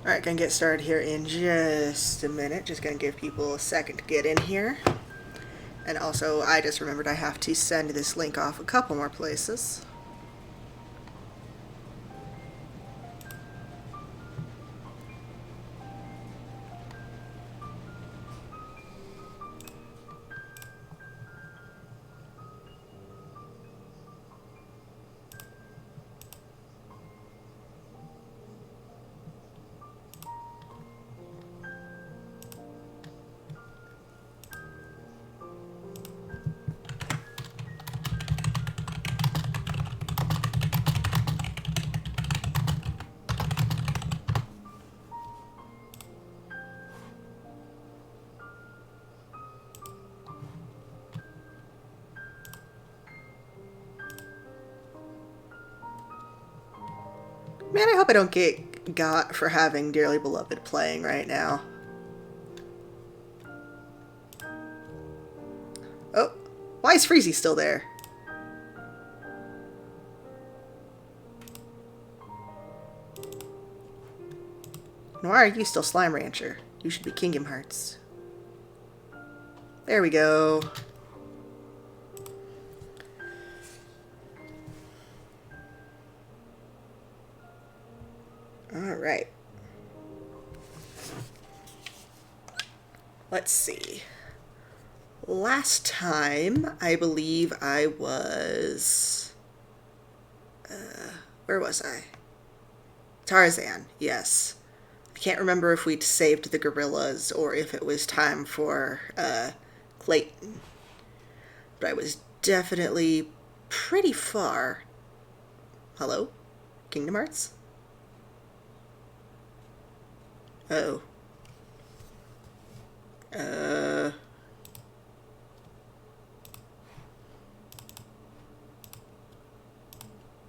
Alright, gonna get started here in just a minute. Just gonna give people a second to get in here. And also, I just remembered I have to send this link off a couple more places. Man, I hope I don't get got for having Dearly Beloved playing right now. Oh, why is Freezy still there? And why are you still Slime Rancher? You should be Kingdom Hearts. There we go. Alright. Let's see. Last time, I believe I was... where was I? Tarzan, yes. I can't remember if we'd saved the gorillas or if it was time for Clayton. But I was definitely pretty far. Hello? Kingdom Hearts? Oh.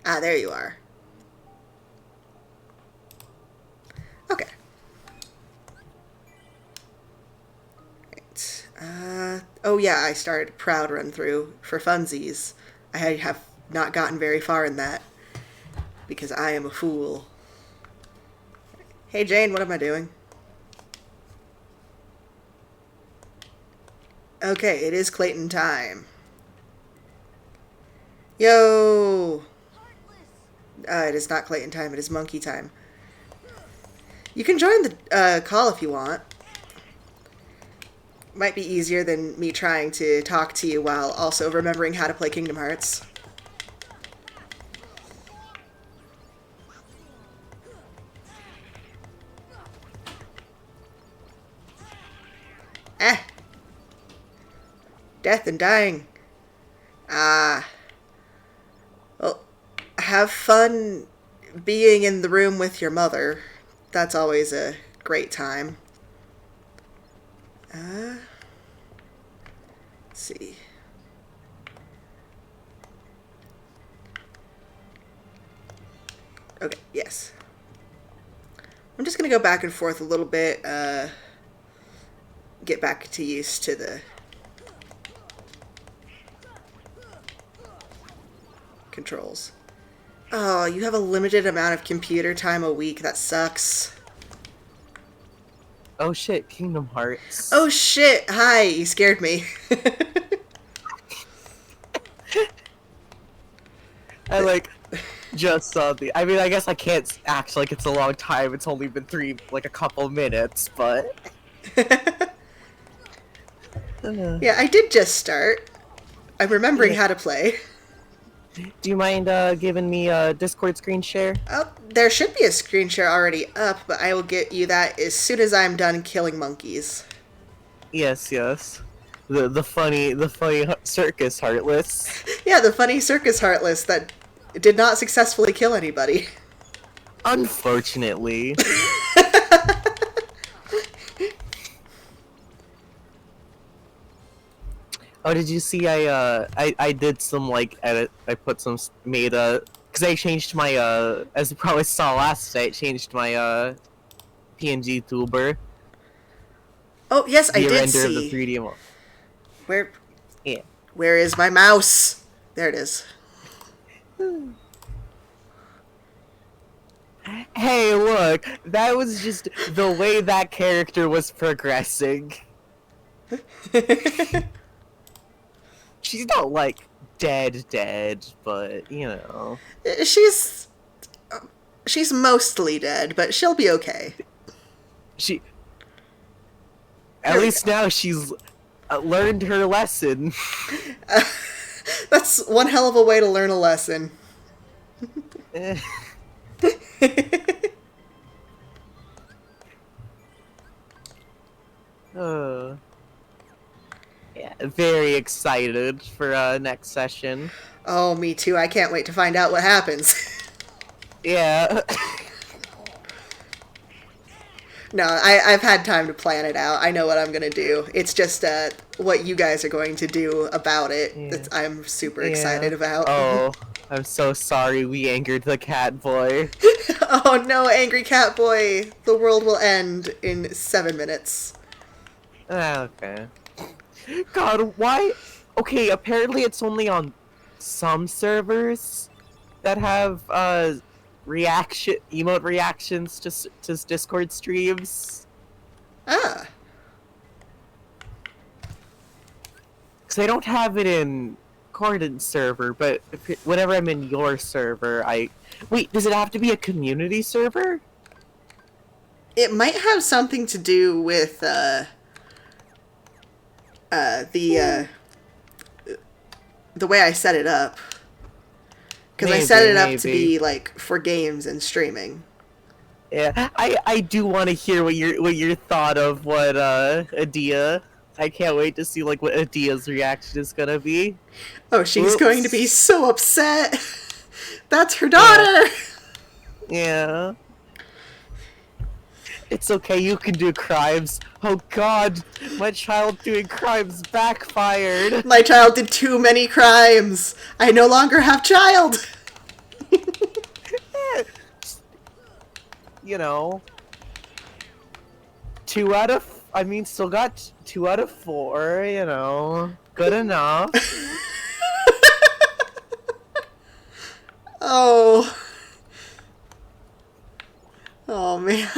Ah, there you are. Okay. Right. Oh yeah, I started Proud Run Through for funsies. I have not gotten very far in that because I am a fool. Hey Jane, what am I doing? Okay, it is Clayton time. Yo! It is not Clayton time, it is Monkey time. You can join the call if you want. Might be easier than me trying to talk to you while also remembering how to play Kingdom Hearts. Eh! Death and dying. Ah. Well, have fun being in the room with your mother. That's always a great time. Let's see. Okay, yes. I'm just going to go back and forth a little bit, get back to used to the controls. Oh, you have a limited amount of computer time a week. That sucks. Oh shit, Kingdom Hearts. Oh shit, hi, you scared me. I just saw the. I mean, I guess I can't act like it's a long time. It's only been a couple minutes, but. Yeah, I did just start. I'm remembering Yeah. how to play. Do you mind giving me a Discord screen share? Oh, there should be a screen share already up, but I will get you that as soon as I'm done killing monkeys. Yes, yes. The funny circus heartless. Yeah, the funny circus heartless that did not successfully kill anybody. Unfortunately. Oh, did you see? I did some edit. I put some made because I changed my as you probably saw last night. Changed my PNG tuber. Oh, yes, I The did render of the see. 3D model. Where Yeah. where is my mouse? There it is. hey, look, that was just the way that character was progressing. She's not like dead, but you know, she's she's mostly dead, but she'll be okay. she at There we least go. now she's learned her lesson. That's one hell of a way to learn a lesson. Eh, uh, yeah, very excited for next session. Oh, me too. I can't wait to find out what happens. Yeah. No, I've had time to plan it out. I know what I'm going to do. It's just what you guys are going to do about it Yeah. that I'm super Yeah. excited about. Oh, I'm so sorry we angered the cat boy. Oh no, Angry Cat Boy! The world will end in 7 minutes. Okay. God, why? Okay, apparently it's only on some servers that have emote reactions to Discord streams. Ah, Cause I don't have it in Cordon's server, but whenever I'm in your server, I wait. Does it have to be a community server? it might have something to do with the way I set it up. Because I set it up to Maybe. be like for games and streaming. Yeah, I do want to hear what your thought of what Adia. I can't wait to see like what Adia's reaction is gonna be. Oh, she's going to be Oops. so upset. That's her Yeah. daughter. Yeah. It's okay, you can do crimes. Oh god, my child doing crimes backfired. My child did too many crimes. I no longer have child. Eh, you know, still got 2 out of 4, you know, good enough. Oh. Oh man.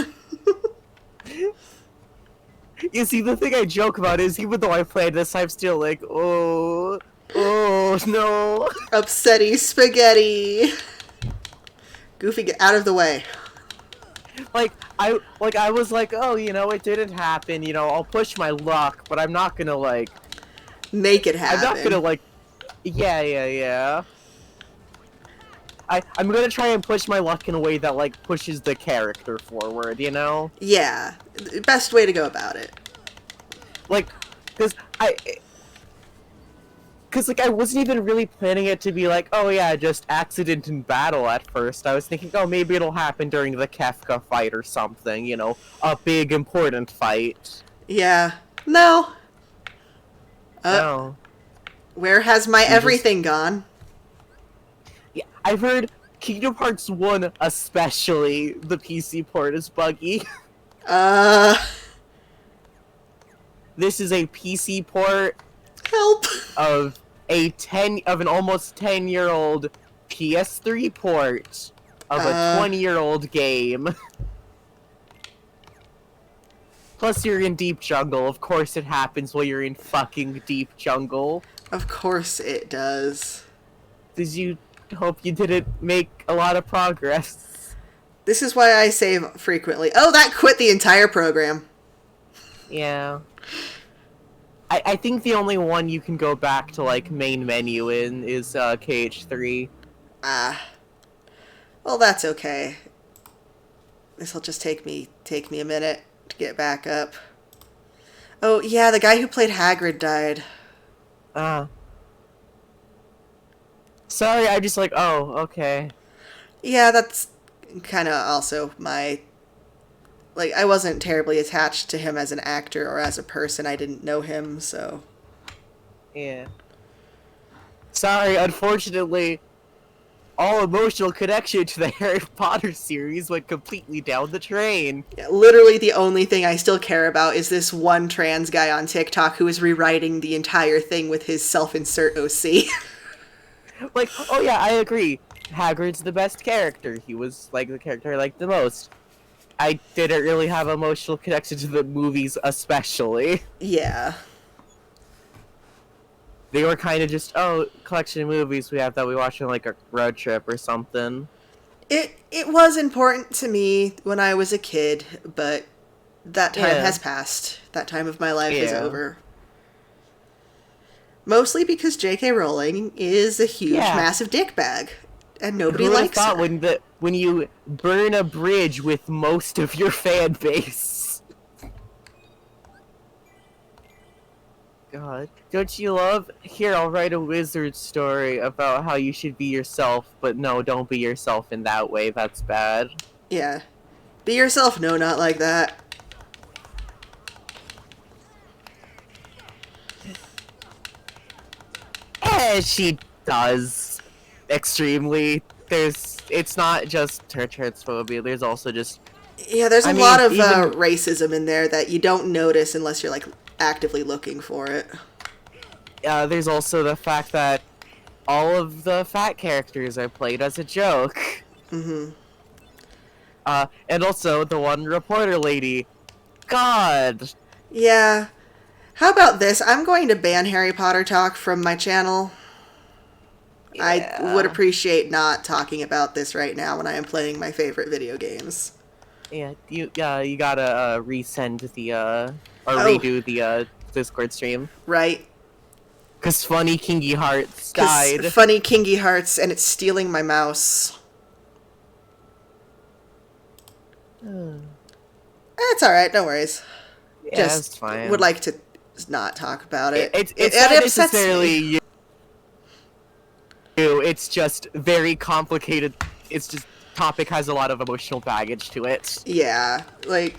You see, the thing I joke about is, even though I played this, I'm still like, oh no. Upsetty spaghetti. Goofy, get out of the way. I was like, oh, you know, it didn't happen, you know, I'll push my luck, but I'm not gonna like, Make it I'm not gonna happen. like, yeah. I'm gonna try and push my luck in a way that like pushes the character forward, you know? Yeah. Best way to go about it. Like, cause I, cause like I wasn't even really planning it to be like, oh yeah, just accident in battle at first. I was thinking, oh, maybe it'll happen during the Kefka fight or something, you know, a big important fight. Yeah. No. No. Where has my You just everything gone? Yeah, I've heard Kingdom Hearts 1 especially, the PC port is buggy. Uh, This is a PC port help. of an almost 10-year-old PS3 port of a Uh, 20-year-old game. Plus you're in Deep Jungle. Of course it happens while you're in fucking Deep Jungle. of course it does. Did you hope you didn't make a lot of progress? This is why I save frequently. Oh, that quit the entire program. Yeah. I think the only one you can go back to like main menu in is KH3. Ah. Well, that's okay. This'll just take me a minute to get back up. Oh, yeah, the guy who played Hagrid died. Ah. Sorry, I just like, oh, okay. Yeah, that's kind of also my... Like, I wasn't terribly attached to him as an actor or as a person. I didn't know him, so... Yeah. Sorry, unfortunately, all emotional connection to the Harry Potter series went completely down the drain. Yeah, literally the only thing I still care about is this one trans guy on TikTok who is rewriting the entire thing with his self-insert OC. Like, oh yeah, I agree. Hagrid's the best character. He was like the character I liked the most. I didn't really have emotional connection to the movies, especially. Yeah. They were kind of just, oh, collection of movies we have that we watch on like a road trip or something. It was important to me when I was a kid, but that time Yeah, has passed. That time of my life is yeah, over. Mostly because J.K. Rowling is a huge, yeah. massive dickbag, and nobody Who would have likes thought her. when you burn a bridge with most of your fan base? God, don't you love? Here, I'll write a wizard story about how you should be yourself, but no, don't be yourself in that way. That's bad. Yeah. Be yourself, no, not like that. She does extremely. It's not just her transphobia. There's also just, Yeah, there's a I lot mean, of even racism in there that you don't notice unless you're like actively looking for it. there's also the fact that all of the fat characters are played as a joke. Mm-hmm. And also the one reporter lady. God. Yeah. How about this? I'm going to ban Harry Potter talk from my channel. I would Yeah. appreciate not talking about this right now when I am playing my favorite video games. You gotta resend the or Oh, redo the Discord stream. right. Cause funny Kingy Hearts Because died. funny Kingy Hearts and it's stealing my mouse. It's alright, no worries. Yeah, it's Just would fine. like to not talk about it. It's not It upsets necessarily me. you. It's just very complicated. It's just topic has a lot of emotional baggage to it. Yeah, like,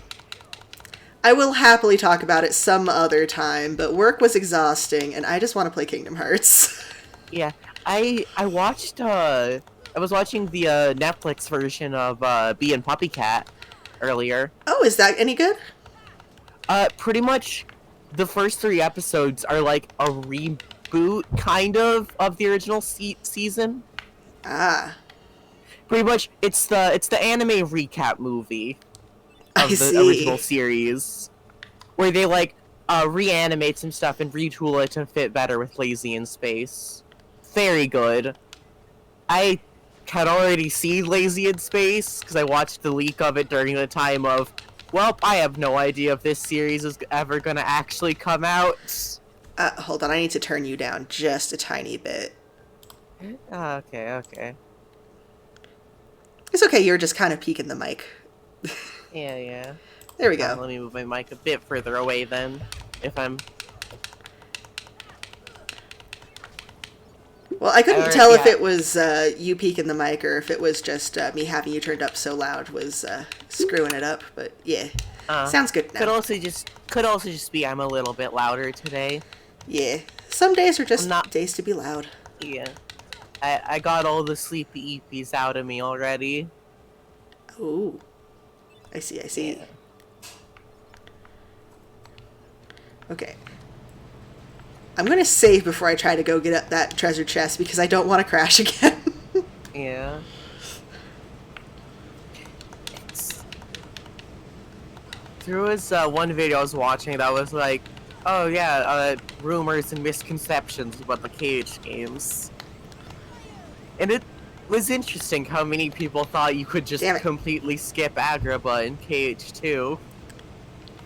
I will happily talk about it some other time, but work was exhausting and I just want to play Kingdom Hearts. Yeah, I watched I was watching the Netflix version of Bee and Puppy Cat earlier. Oh, is that any good? Pretty much the first three episodes are like a reboot kind of the original season. Ah, Pretty much it's the anime recap movie I of the original see. series where they like reanimate some stuff and retool it to fit better with Lazy in Space. Very good. I had already seen Lazy in Space because I watched the leak of it during the time of, well, I have no idea if this series is ever gonna actually come out. Hold on, I need to turn you down just a tiny bit. Okay, okay. It's okay, you're just kind of peeking the mic. Yeah, yeah. There we go. Let me move my mic a bit further away then, if I'm... Well, I couldn't Alright, tell if yeah. it was you peeking the mic or if it was just me having you turned up so loud was screwing it up, but yeah. Sounds good Could now. also just be I'm a little bit louder today. Yeah. Some days are I'm just not... days to be loud. Yeah. I got all the sleepy eepies out of me already. Ooh. I see, I see. Yeah. Okay. I'm gonna save before I try to go get up that treasure chest because I don't want to crash again. Yeah. There was one video I was watching that was like, oh yeah, rumors and misconceptions about the Cage games. And it was interesting how many people thought you could just Damn it. completely skip Agrabah in Cage 2.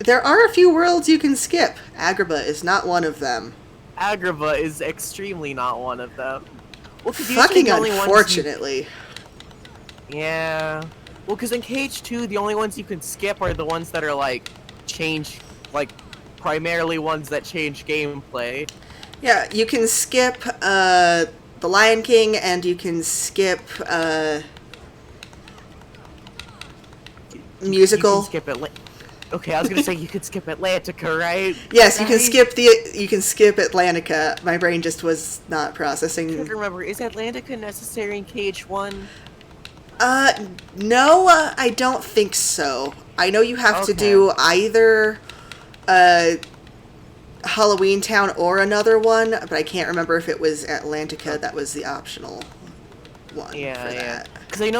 There are a few worlds you can skip. Agrabah is not one of them. Agrabah is extremely not one of them. Well, because usually Fucking the only ones unfortunately. Yeah. Well, because in Cage 2, the only ones you can skip are the ones that are, like, primarily ones that change gameplay. Yeah, you can skip The Lion King and you can skip musical. You can skip Okay, I was gonna say you could skip Atlantica, right? Yes, you Right? you can skip Atlantica. My brain just was not processing. I can't remember. Is Atlantica necessary in Cage 1? No, I don't think so. I know you have to Okay. do either Halloween Town or another one, but I can't remember if it was Atlantica that was the optional. one Yeah, for yeah. that. Because I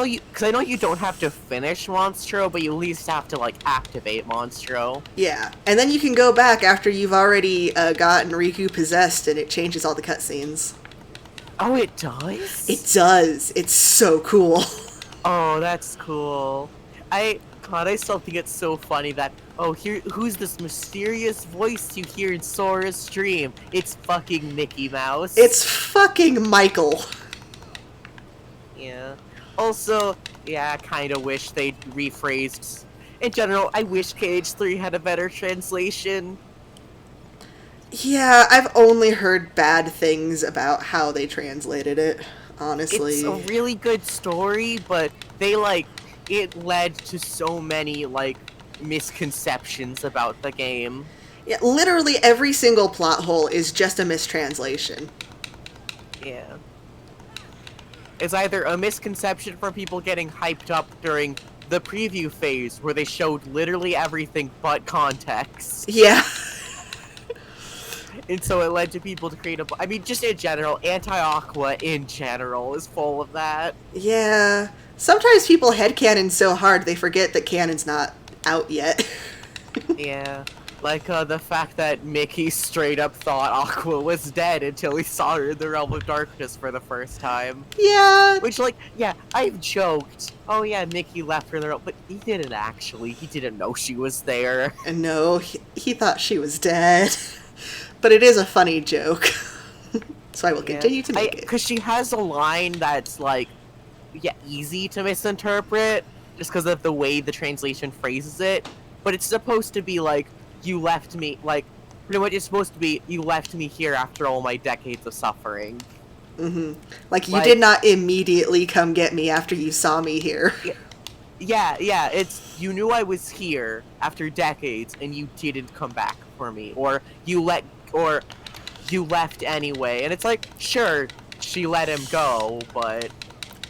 know you don't have to finish Monstro, but you at least have to like activate Monstro. Yeah, and then you can go back after you've already gotten Riku possessed, and it changes all the cutscenes. Oh, it It does? does. It's so cool. Oh, that's cool. God, I still think it's so funny that, oh, who's this mysterious voice you hear in Sora's stream? It's fucking Mickey It's Mouse. fucking Michael. Yeah. Also, yeah, I kind of wish they'd rephrased. In general, I wish KH3 had a better translation. Yeah, I've only heard bad things about how they translated it, It's a honestly. really good story, but it led to so many, like, misconceptions about the game. Yeah, literally every single plot hole is just a mistranslation. Yeah. Is either a misconception from people getting hyped up during the preview phase where they showed literally everything but context. Yeah. And so it led to people to create I mean, just in general, anti-Aqua in general is full of that. Yeah. Sometimes people headcanon so hard they forget that canon's not out yet. Yeah. Like, the fact that Mickey straight up thought Aqua was dead until he saw her in the Realm of Darkness for the first time. Yeah. Which, like, yeah, I've joked. Oh, yeah, Mickey left her in the realm, but he didn't actually. He didn't know she was there. And no, he thought she was dead. But it is a funny joke. So I will Yeah. continue to make it. Because she has a line that's, like, yeah, easy to misinterpret, just because of the way the translation phrases it. But it's supposed to be, like, you left me, like, pretty much it's supposed to be, you left me here after all my decades of suffering. Mm-hmm. Like, you Like, did not immediately come get me after you saw me here. yeah, it's, you knew I was here after decades, and you didn't come back for me, or you left anyway, and it's like, sure, she let him go, but,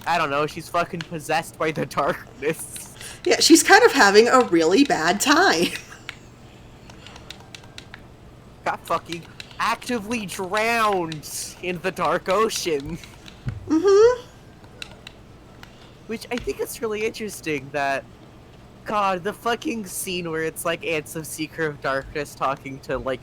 I don't know, she's fucking possessed by the darkness. Yeah, she's kind of having a really bad time. Got fucking actively drowned in the dark ocean. Mm-hmm. Which I think it's really interesting that, God, the fucking scene where it's like Ansem Seeker of Darkness talking to, like,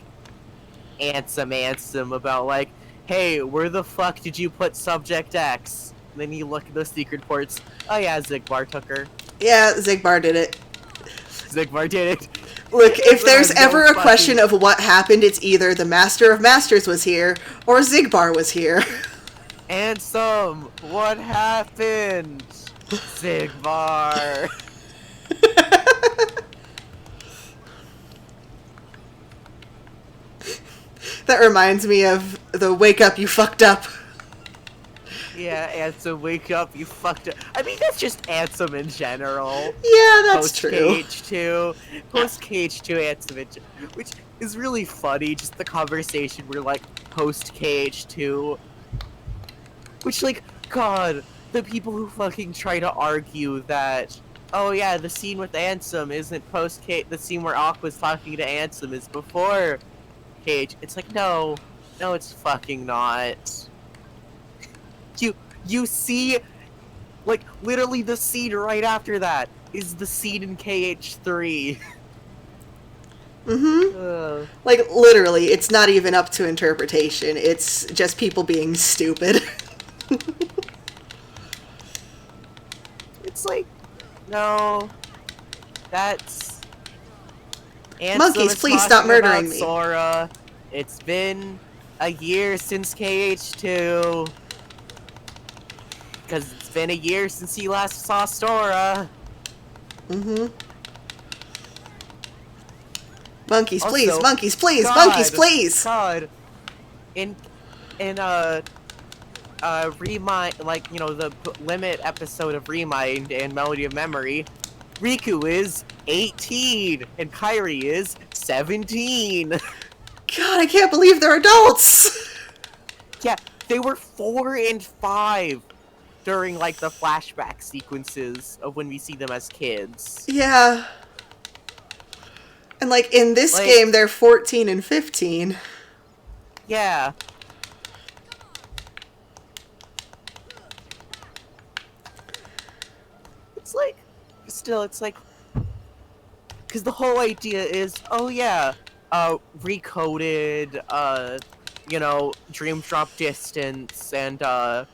Ansem about, like, hey, where the fuck did you put Subject X? And then you look at the secret ports. Oh yeah, Zigbar took her. Yeah, Zigbar did it. Zigbar did it. Look, if there's No ever a fucking... question of what happened, it's either the Master of Masters was here or Zigbar was here. Ansem, what happened? Zigbar. That reminds me of the wake up, you fucked up. Yeah, Ansem, wake up, you fucked up. I mean, that's just Ansem in general. Yeah, that's true. Post-KH2 Ansem, which is really funny, just the conversation where, like, post-KH2. Which, like, God, the people who fucking try to argue that, oh yeah, the scene with Ansem isn't post-KH, the scene where Aqua's talking to Ansem is before KH. It's like, no, it's fucking not. You see, like, literally the scene right after that is the scene in KH3. Mm-hmm. Like, literally, it's not even up to interpretation. It's just people being stupid. It's like, no, that's... Ansem Monkeys, is please stop talking murdering about me. Sora. It's been a year since KH2. Because it's been a year since he last saw Sora. Mm-hmm. Monkeys, Also, please, monkeys, please, God, monkeys, please! God. In Remind, like, you know, the limit episode of Remind and Melody of Memory, Riku is 18 and Kairi is 17. God, I can't believe they're adults! Yeah, they were 4 and 5 during, like, the flashback sequences of when we see them as kids. Yeah. And, like, in this Like, game, they're 14 and 15. Yeah. Still, it's like, because the whole idea is, oh yeah, recoded, dream drop distance and a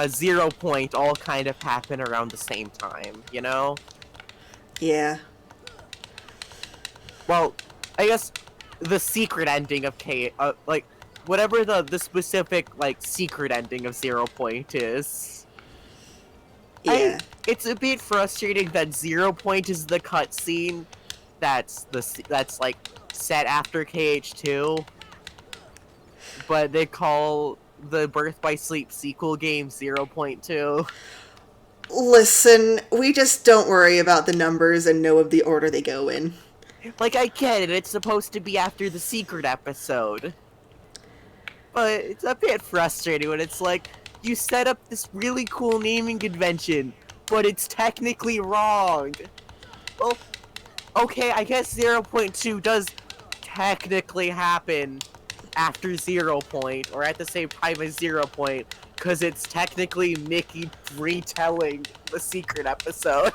0 point all kind of happen around the same time, you know? Yeah. Well, I guess the secret ending of like, whatever the specific, like, secret ending of 0 point is. Yeah. It's a bit frustrating that 0 point is the cutscene that's like set after KH2, but they call the Birth by Sleep sequel game 0.2. Listen, we just don't worry about the numbers and know of the order they go in. Like, I get it, it's supposed to be after the secret episode, but it's a bit frustrating when it's like, you set up this really cool naming convention, but it's technically wrong. Well, okay, I guess 0.2 does technically happen after 0 point, or at the same time as 0 point, because it's technically Mickey retelling the secret episode.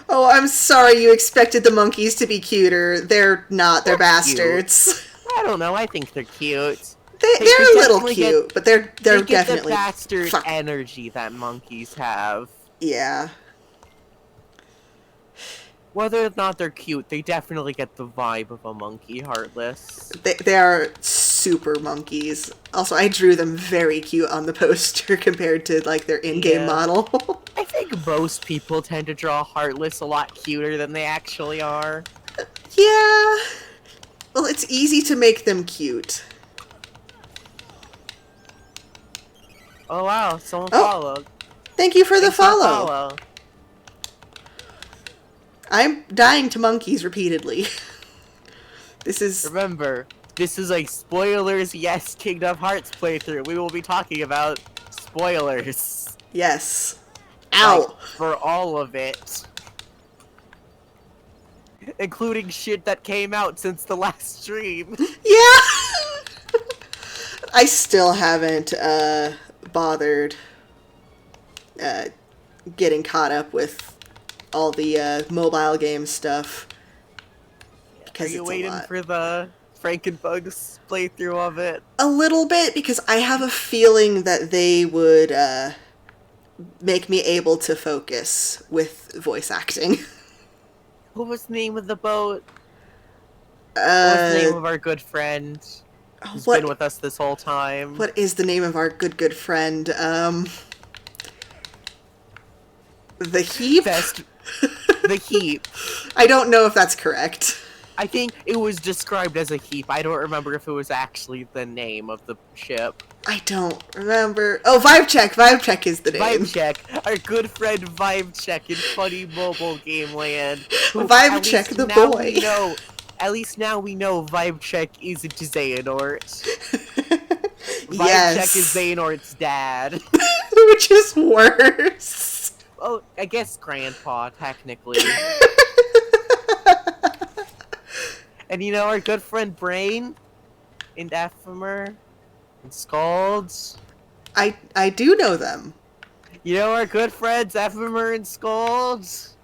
Oh, I'm sorry you expected the monkeys to be cuter. They're not. They're bastards. I don't know, I think they're cute. They're a little cute, but they're they get definitely the bastard energy that monkeys have. Yeah. Whether or not they're cute, they definitely get the vibe of a monkey, Heartless. They are super monkeys. Also, I drew them very cute on the poster compared to, like, their in-game model. I think most people tend to draw Heartless a lot cuter than they actually are. Yeah. Well, it's easy to make them cute. Oh wow, someone followed. Thank you for the follow. I'm dying to monkeys repeatedly. This is... Remember, this is a spoilers yes Kingdom Hearts playthrough. We will be talking about spoilers. Yes. Ow! Like, for all of it. Including shit that came out since the last stream. Yeah! I still haven't, bothered, getting caught up with all the, mobile game stuff. Are you waiting for the Frankenbugs playthrough of it? A little bit, because I have a feeling that they would, make me able to focus with voice acting. What was the name of the boat? What was the name of our good friend who's been with us this whole time? What is the name of our good friend? The Heap? The Heap. I don't know if that's correct. I think it was described as a heap. I don't remember if it was actually the name of the ship. I don't remember. Oh, Vibe Check! Vibe Check is the name. Vibe Check. Our good friend Vibe Check in funny mobile game land. Vibe Check the boy. At least now we know Vibe Check isn't Xehanort. Yes. Vibe Check is Xehanort's dad. Which is worse. Oh, I guess Grandpa, technically. And you know our good friend Brain? And Ephemer? And Scalds? I do know them. You know our good friends Ephemer and Scalds?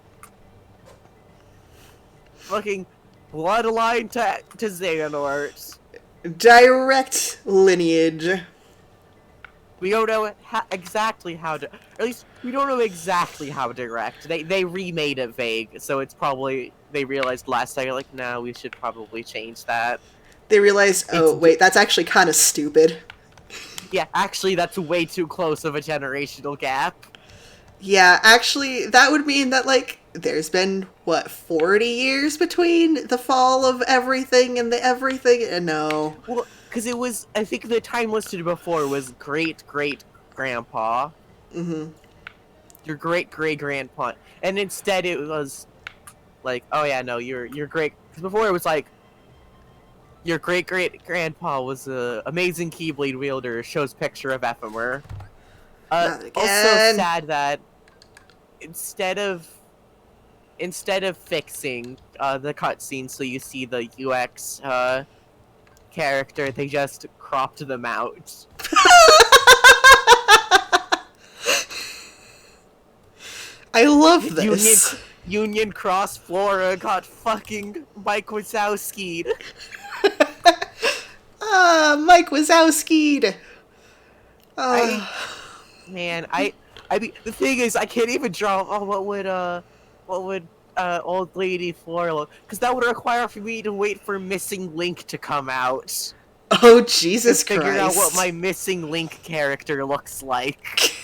Fucking bloodline to Xehanort. Direct lineage. We don't know exactly how to... Or at least, we don't know exactly how direct. They remade it vague, so it's probably... They realized last second, like, nah, we should probably change that. They realized, oh, wait, that's actually kind of stupid. Yeah, actually, that's way too close of a generational gap. Yeah, actually, that would mean that, like, there's been, what, 40 years between the fall of everything and the everything? No. Well, because it was, I think the time listed before was great-great-grandpa. Mm-hmm. Your great-great-grandpa. And instead it was, like, oh yeah, no, your great... Because before it was like, your great-great-grandpa was an amazing Keyblade wielder, shows picture of Ephemer. Also sad that instead of fixing the cutscene so you see the UX character, they just cropped them out. I love Union this. Union Cross Flora got fucking Mike Wazowski'd. Mike Wazowski'd. I Uh, man, I mean the thing is I can't even draw. Oh, what would old lady Flora look? Because that would require for me to wait for Missing Link to come out oh, to Jesus figure out what Christ. my Missing Link character looks like.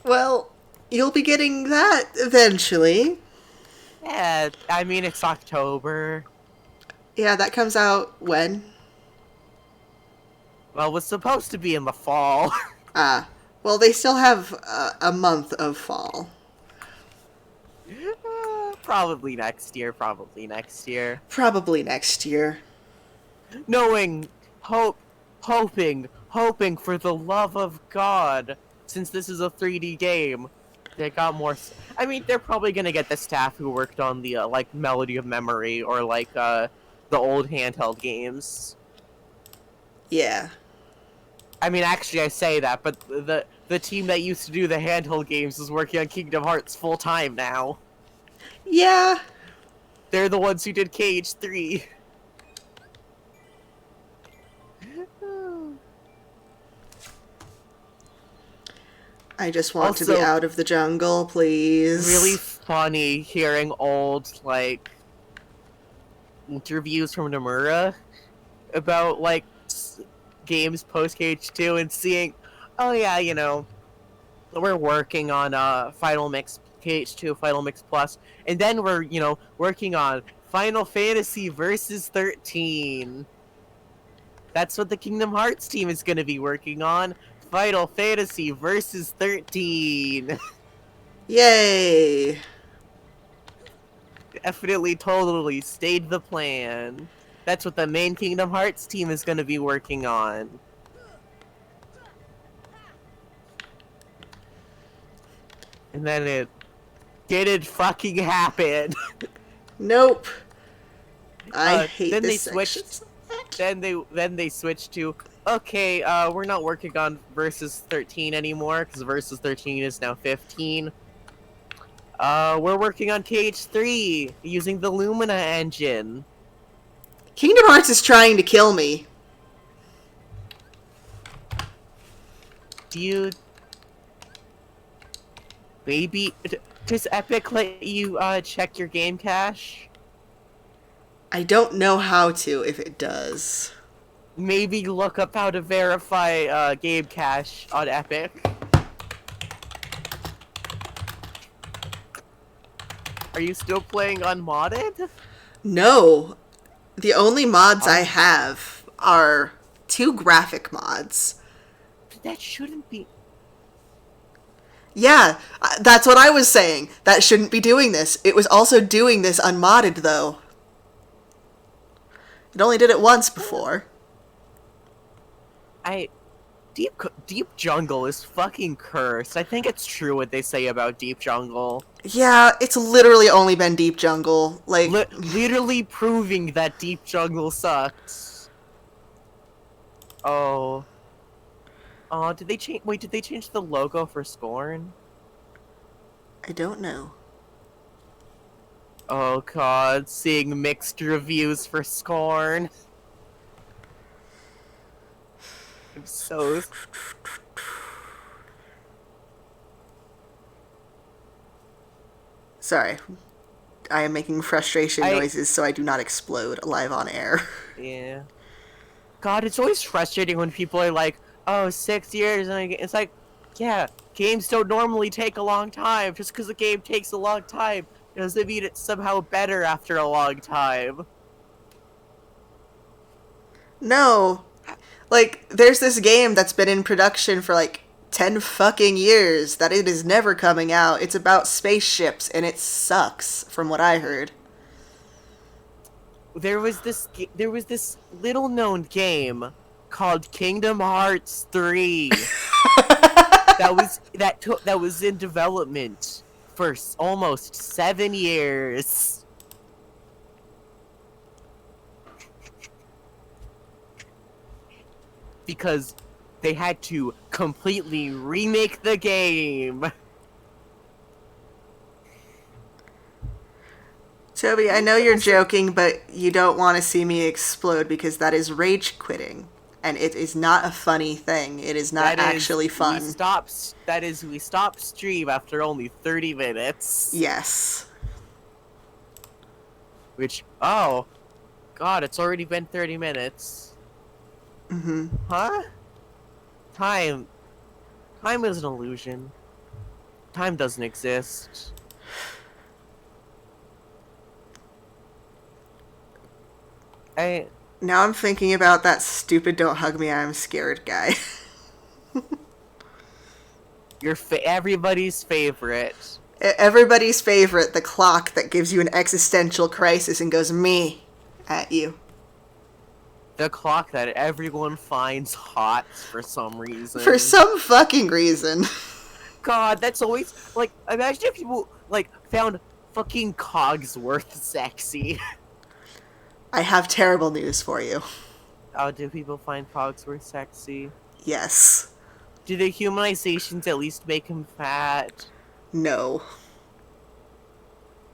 Well, you'll be getting that eventually. Yeah, I mean it's October. Yeah, that comes out when? Well, it was supposed to be in the fall. Ah, well, they still have a month of fall. Probably next year. Probably next year. Probably next year. Knowing, hoping for the love of God, since this is a 3D game, they got more. I mean, they're probably gonna get the staff who worked on the like Melody of Memory or like the old handheld games. Yeah. I mean, actually, I say that, but the team that used to do the handheld games is working on Kingdom Hearts full time now. Yeah. They're the ones who did KH3. I just want to be Also, out of the jungle, please. really funny hearing old like interviews from Nomura about like games post KH2 and seeing, oh yeah, you know, we're working on Final Mix KH2 Final Mix Plus, and then we're working on Final Fantasy Versus 13. That's what the Kingdom Hearts team is going to be working on. Final Fantasy Versus 13. Yay. Definitely, totally stayed the plan. That's what the main Kingdom Hearts team is going to be working on. And then it didn't fucking happen. Nope. I hate then they this section. switched. Then they switched to, okay, we're not working on Versus 13 anymore because Versus 13 is now 15. We're working on KH3 using the Lumina engine. Kingdom Hearts is trying to kill me. Do you maybe does Epic let you check your game cache? I don't know how to if it does. Maybe look up how to verify game cache on Epic. Are you still playing unmodded? No. The only mods I have are 2 graphic mods. That shouldn't be. Yeah, that's what I was saying. That shouldn't be doing this. It was also doing this unmodded, though. It only did it once before. Deep Jungle is fucking cursed. I think it's true what they say about Deep Jungle. Yeah, it's literally only been Deep Jungle. Like, Literally proving that Deep Jungle sucks. Oh. Oh, did they change? Wait, did they change the logo for Scorn? I don't know. Oh god, seeing mixed reviews for Scorn. I'm so. Sorry. I am making frustration noises so I do not explode live on air. Yeah. God, it's always frustrating when people are like, oh, 6 years, and it's like, yeah, games don't normally take a long time. Just because a game takes a long time doesn't mean it's somehow better after a long time. No. Like, there's this game that's been in production for like 10 fucking years that it is never coming out. It's about spaceships and it sucks, from what I heard. There was this little known game called Kingdom Hearts 3 that was in development for almost 7 years. Because they had to completely remake the game. Toby, I You know you're guys are. joking, but you don't want to see me explode because that is rage quitting. And it is not a funny thing. It is not actually fun. We stop stream after only 30 minutes. Yes. Which, oh god, it's already been 30 minutes. Huh? Time. Time is an illusion. Time doesn't exist. I Now I'm thinking about that stupid "Don't hug me, I'm scared" guy. Everybody's favorite. Everybody's favorite, the clock that gives you an existential crisis and goes me at you. The clock that everyone finds hot for some For reason. some fucking reason. God, that's always like, imagine if people like found fucking Cogsworth sexy. I have terrible news for you. Oh, do people find Cogsworth sexy? Yes. Do the humanizations at least make him fat? No.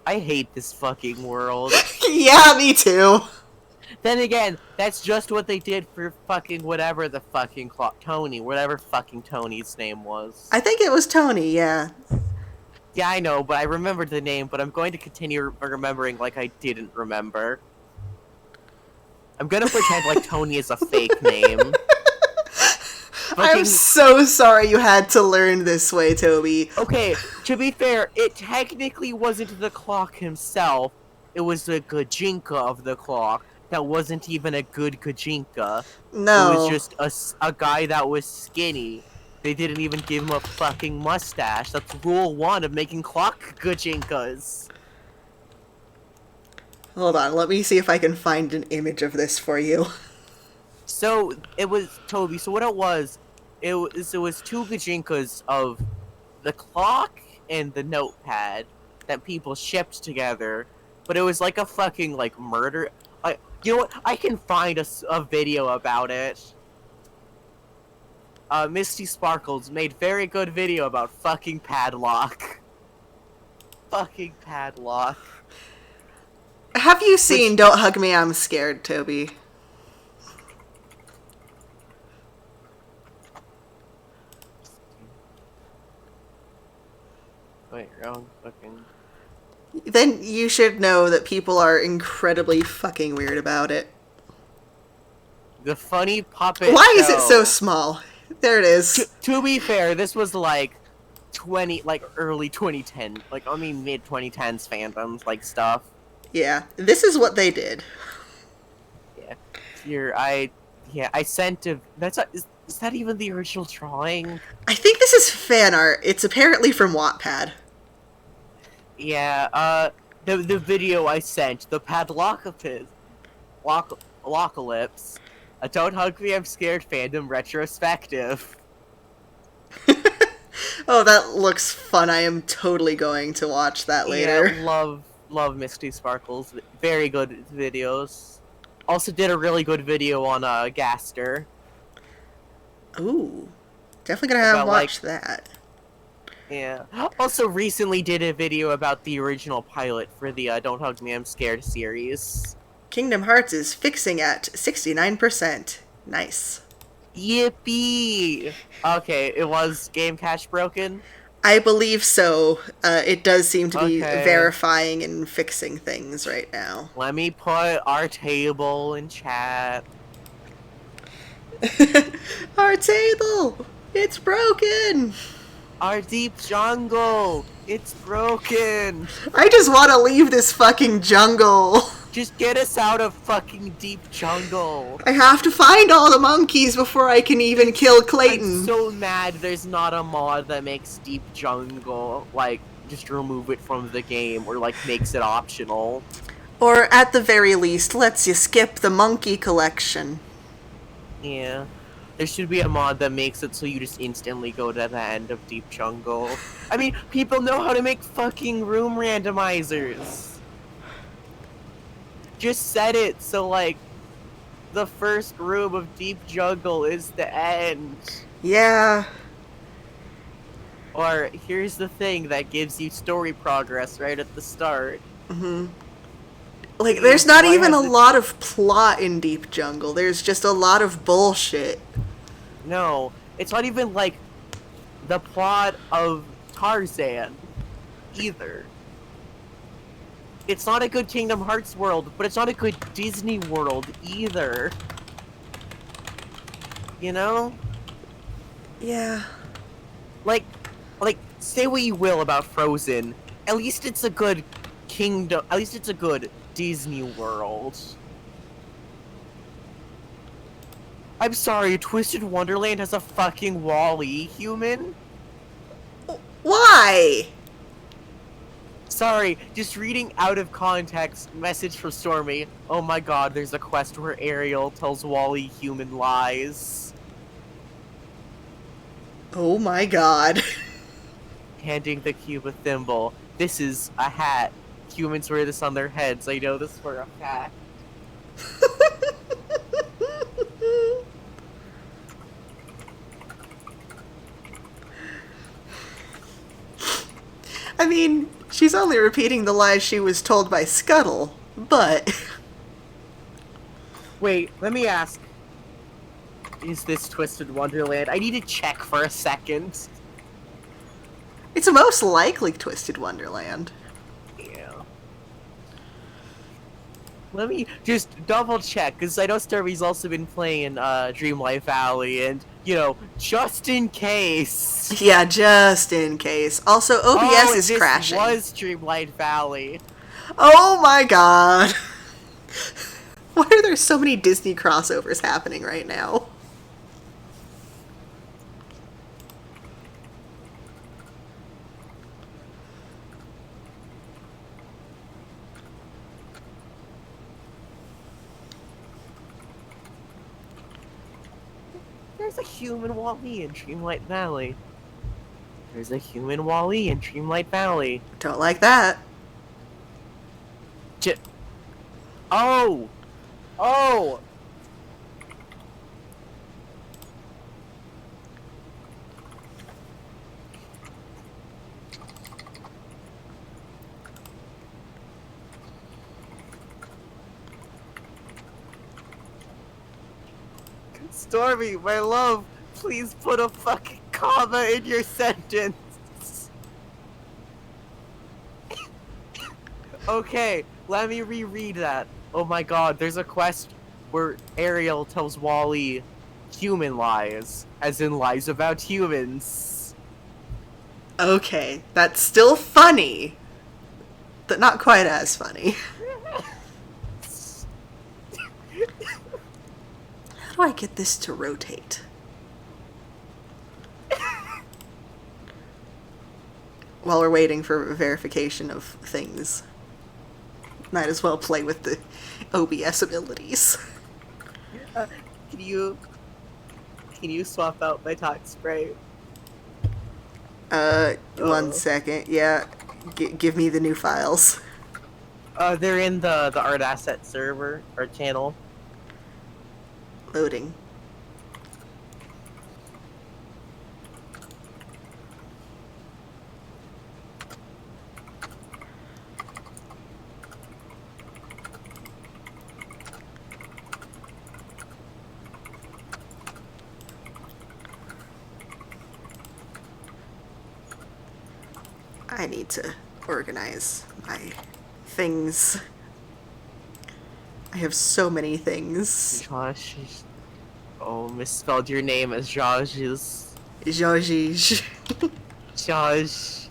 I hate this fucking world. Yeah, me too. Then again, that's just what they did for fucking whatever the fucking clock, Tony, whatever fucking Tony's name was. I think it was Tony, yeah. Yeah, I know, but I remembered the name, but I'm going to continue remembering like I didn't remember. I'm gonna pretend like Tony is a fake name. I'm so sorry you had to learn this way, Toby. Okay, to be fair, it technically wasn't the clock himself. It was the Gajinka of the clock that wasn't even a good Gajinka. It was No. just a guy that was skinny. They didn't even give him a fucking mustache. That's rule 1 of making clock Gajinkas. Hold on, let me see if I can find an image of this for you. So, it was, Toby, so what it was two Gajinkas of the clock and the notepad that people shipped together, but it was like a fucking, like, murder. You know what? I can find a video about it. Misty Sparkles made very good video about fucking Padlock. Fucking Padlock. Have you seen Don't Hug Me, I'm Scared, Toby? Wait, wrong fucking... Then you should know that people are incredibly fucking weird about it. The funny puppet Why show. is it so small? There it is. To be fair, this was like early 2010, like I mean mid 2010s fandoms like stuff. Yeah, this is what they did. Yeah, I sent a is that even the original drawing? I think this is fan art. It's apparently from Wattpad. Yeah, the video I sent, the Padlockalypse, a Don't Hug Me, I'm Scared fandom retrospective. Oh, that looks fun. I am totally going to watch that later. Yeah, love Misty Sparkles. Very good videos. Also did a really good video on Gaster. Ooh. Definitely gonna have About, watch that. Yeah. Also recently did a video about the original pilot for the Don't Hug Me, I'm Scared series. Kingdom Hearts is fixing at 69%. Nice. Yippee! Okay, it was game cache broken? I believe so. It does seem to be Okay. verifying and fixing things right now. Let me put our table in chat. Our table! It's broken! Our deep jungle! It's broken! I just want to leave this fucking jungle. Just get us out of fucking deep jungle. I have to find all the monkeys before I can even kill Clayton. I'm so mad there's not a mod that makes deep jungle, like, just remove it from the game, or, like, makes it optional. Or at the very least, lets you skip the monkey collection. Yeah. There should be a mod that makes it so you just instantly go to the end of deep jungle. I mean, people know how to make fucking room randomizers. Just set it so, like, the first room of deep jungle is the end. Yeah. Or, here's the thing that gives you story progress right at the start. Mm-hmm. Like, there's Jeez, not why even a has it? lot of plot in Deep Jungle. There's just a lot of bullshit. No, it's not even like the plot of Tarzan either. It's not a good Kingdom Hearts world, but it's not a good Disney world either. You know? Yeah. Like, say what you will about Frozen. At least it's a good kingdom. At least it's a good Disney world. I'm sorry, Twisted Wonderland has a fucking Wall-E human? Why? Sorry, just reading out of context, message from Stormy. Oh my god, there's a quest where Ariel tells Wall-E human lies. Oh my god. Handing the cube a thimble. This is a hat. Humans wear this on their heads. I know this for a fact. I mean, she's only repeating the lies she was told by Scuttle, but. Wait, let me ask. Is this Twisted Wonderland? I need to check for a second. It's most likely Twisted Wonderland. Yeah. Let me just double check, because I know Starby's also been playing in Dreamlight Valley, and, you know, just in case. Yeah, just in case. Also, OBS is this crashing. was Dreamlight Valley. Oh my god. Why are there so many Disney crossovers happening right now? There's a human Wall-E in Dreamlight Valley. There's a human Wall-E in Dreamlight Valley. Don't like that. Oh! Oh! Stormy, my love, please put a fucking comma in your sentence. Okay, let me reread that. Oh my god, there's a quest where Ariel tells Wall-E human lies, as in lies about humans. Okay, that's still funny, but not quite as funny. How do I get this to rotate? While we're waiting for verification of things, might as well play with the OBS abilities. Can you swap out my talk spray? 1 second. Yeah, give me the new files. They're in the art asset server or channel. Loading. I need to organize my things. I have so many things. Josh. Oh, misspelled your name as Josh's. Georgie. Josh.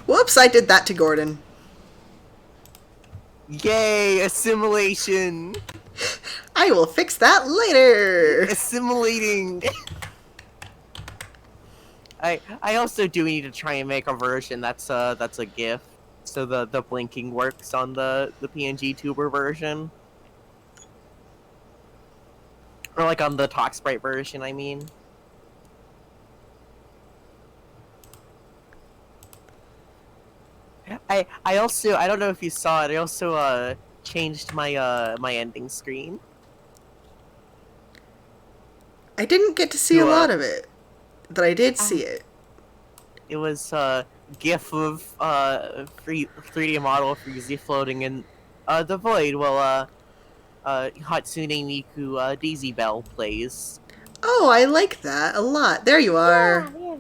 Whoops, I did that to Gordon. Yay, assimilation! I will fix that later. Assimilating! I also do need to try and make a version that's a GIF, so the blinking works on the PNG tuber version, or like on the talk sprite version. I mean. I also I don't know if you saw it. I also changed my ending screen I didn't get to see a to lot of it, but I did see ah, it. it was GIF of free 3D model of Freezy floating in the void while Hatsune Miku Daisy Bell plays. Oh, I like that a lot. There you are. Yeah, yeah.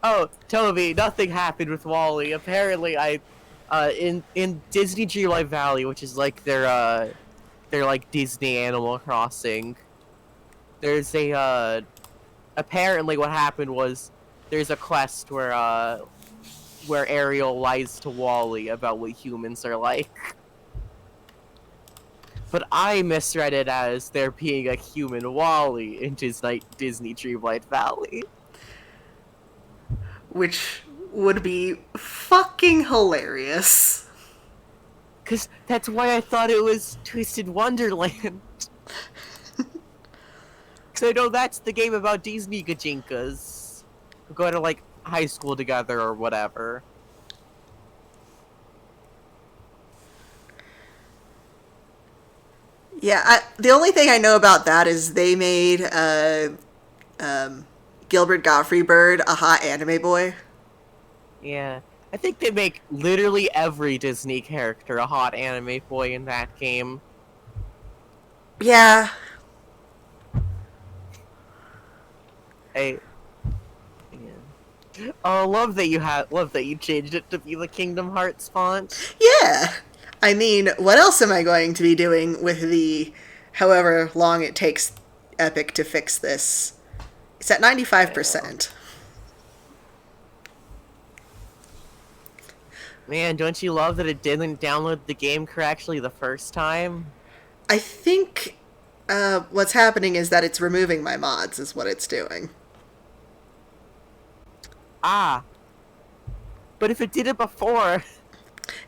Oh, Toby, nothing happened with Wally. Apparently, in Disney Dreamlight Valley, which is like their like Disney Animal Crossing. There's a apparently what happened was there's a quest where Ariel lies to Wally about what humans are like. But I misread it as there being a human Wally in Disney Dreamlight Valley. Which would be fucking hilarious. Cause that's why I thought it was Twisted Wonderland. Cause I know that's the game about Disney Gajinkas who go to like high school together or whatever. Yeah, the only thing I know about that is they made Gilbert Gottfried Bird a hot anime boy. Yeah. I think they make literally every Disney character a hot anime boy in that game. Yeah, I yeah. Oh, love that you changed it to be the Kingdom Hearts font. yeah. I mean, what else am I going to be doing with the however long it takes Epic to fix this? It's at I know. 95%. Man, don't you love that it didn't download the game correctly the first time? I think what's happening is that it's removing my mods, is what it's doing. Ah, but if it did it before,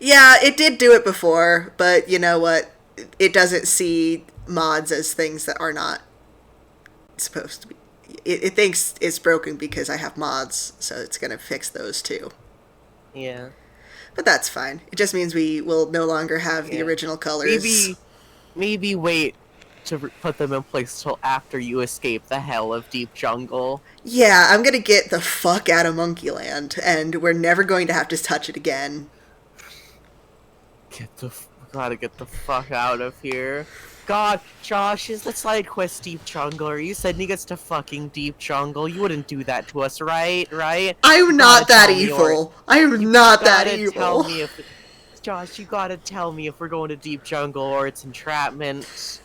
Yeah, it did do it before, but you know what? It doesn't see mods as things that are not supposed to be. It thinks it's broken because I have mods, so it's going to fix those too. yeah, But that's fine. It just means we will no longer have the yeah. original colors. Maybe wait to put them in place till after you escape the hell of Deep Jungle. Yeah, I'm going to get the fuck out of Monkeyland, and we're never going to have to touch it again. Gotta get the fuck out of here. God, Josh, is the side quest Deep Jungle? Are you sending us to fucking Deep Jungle? You wouldn't do that to us, right? Right? I'm You gotta not that tell me, or evil. I am you not that gotta tell evil. me if, Josh, you gotta tell me if we're going to Deep Jungle or it's entrapment.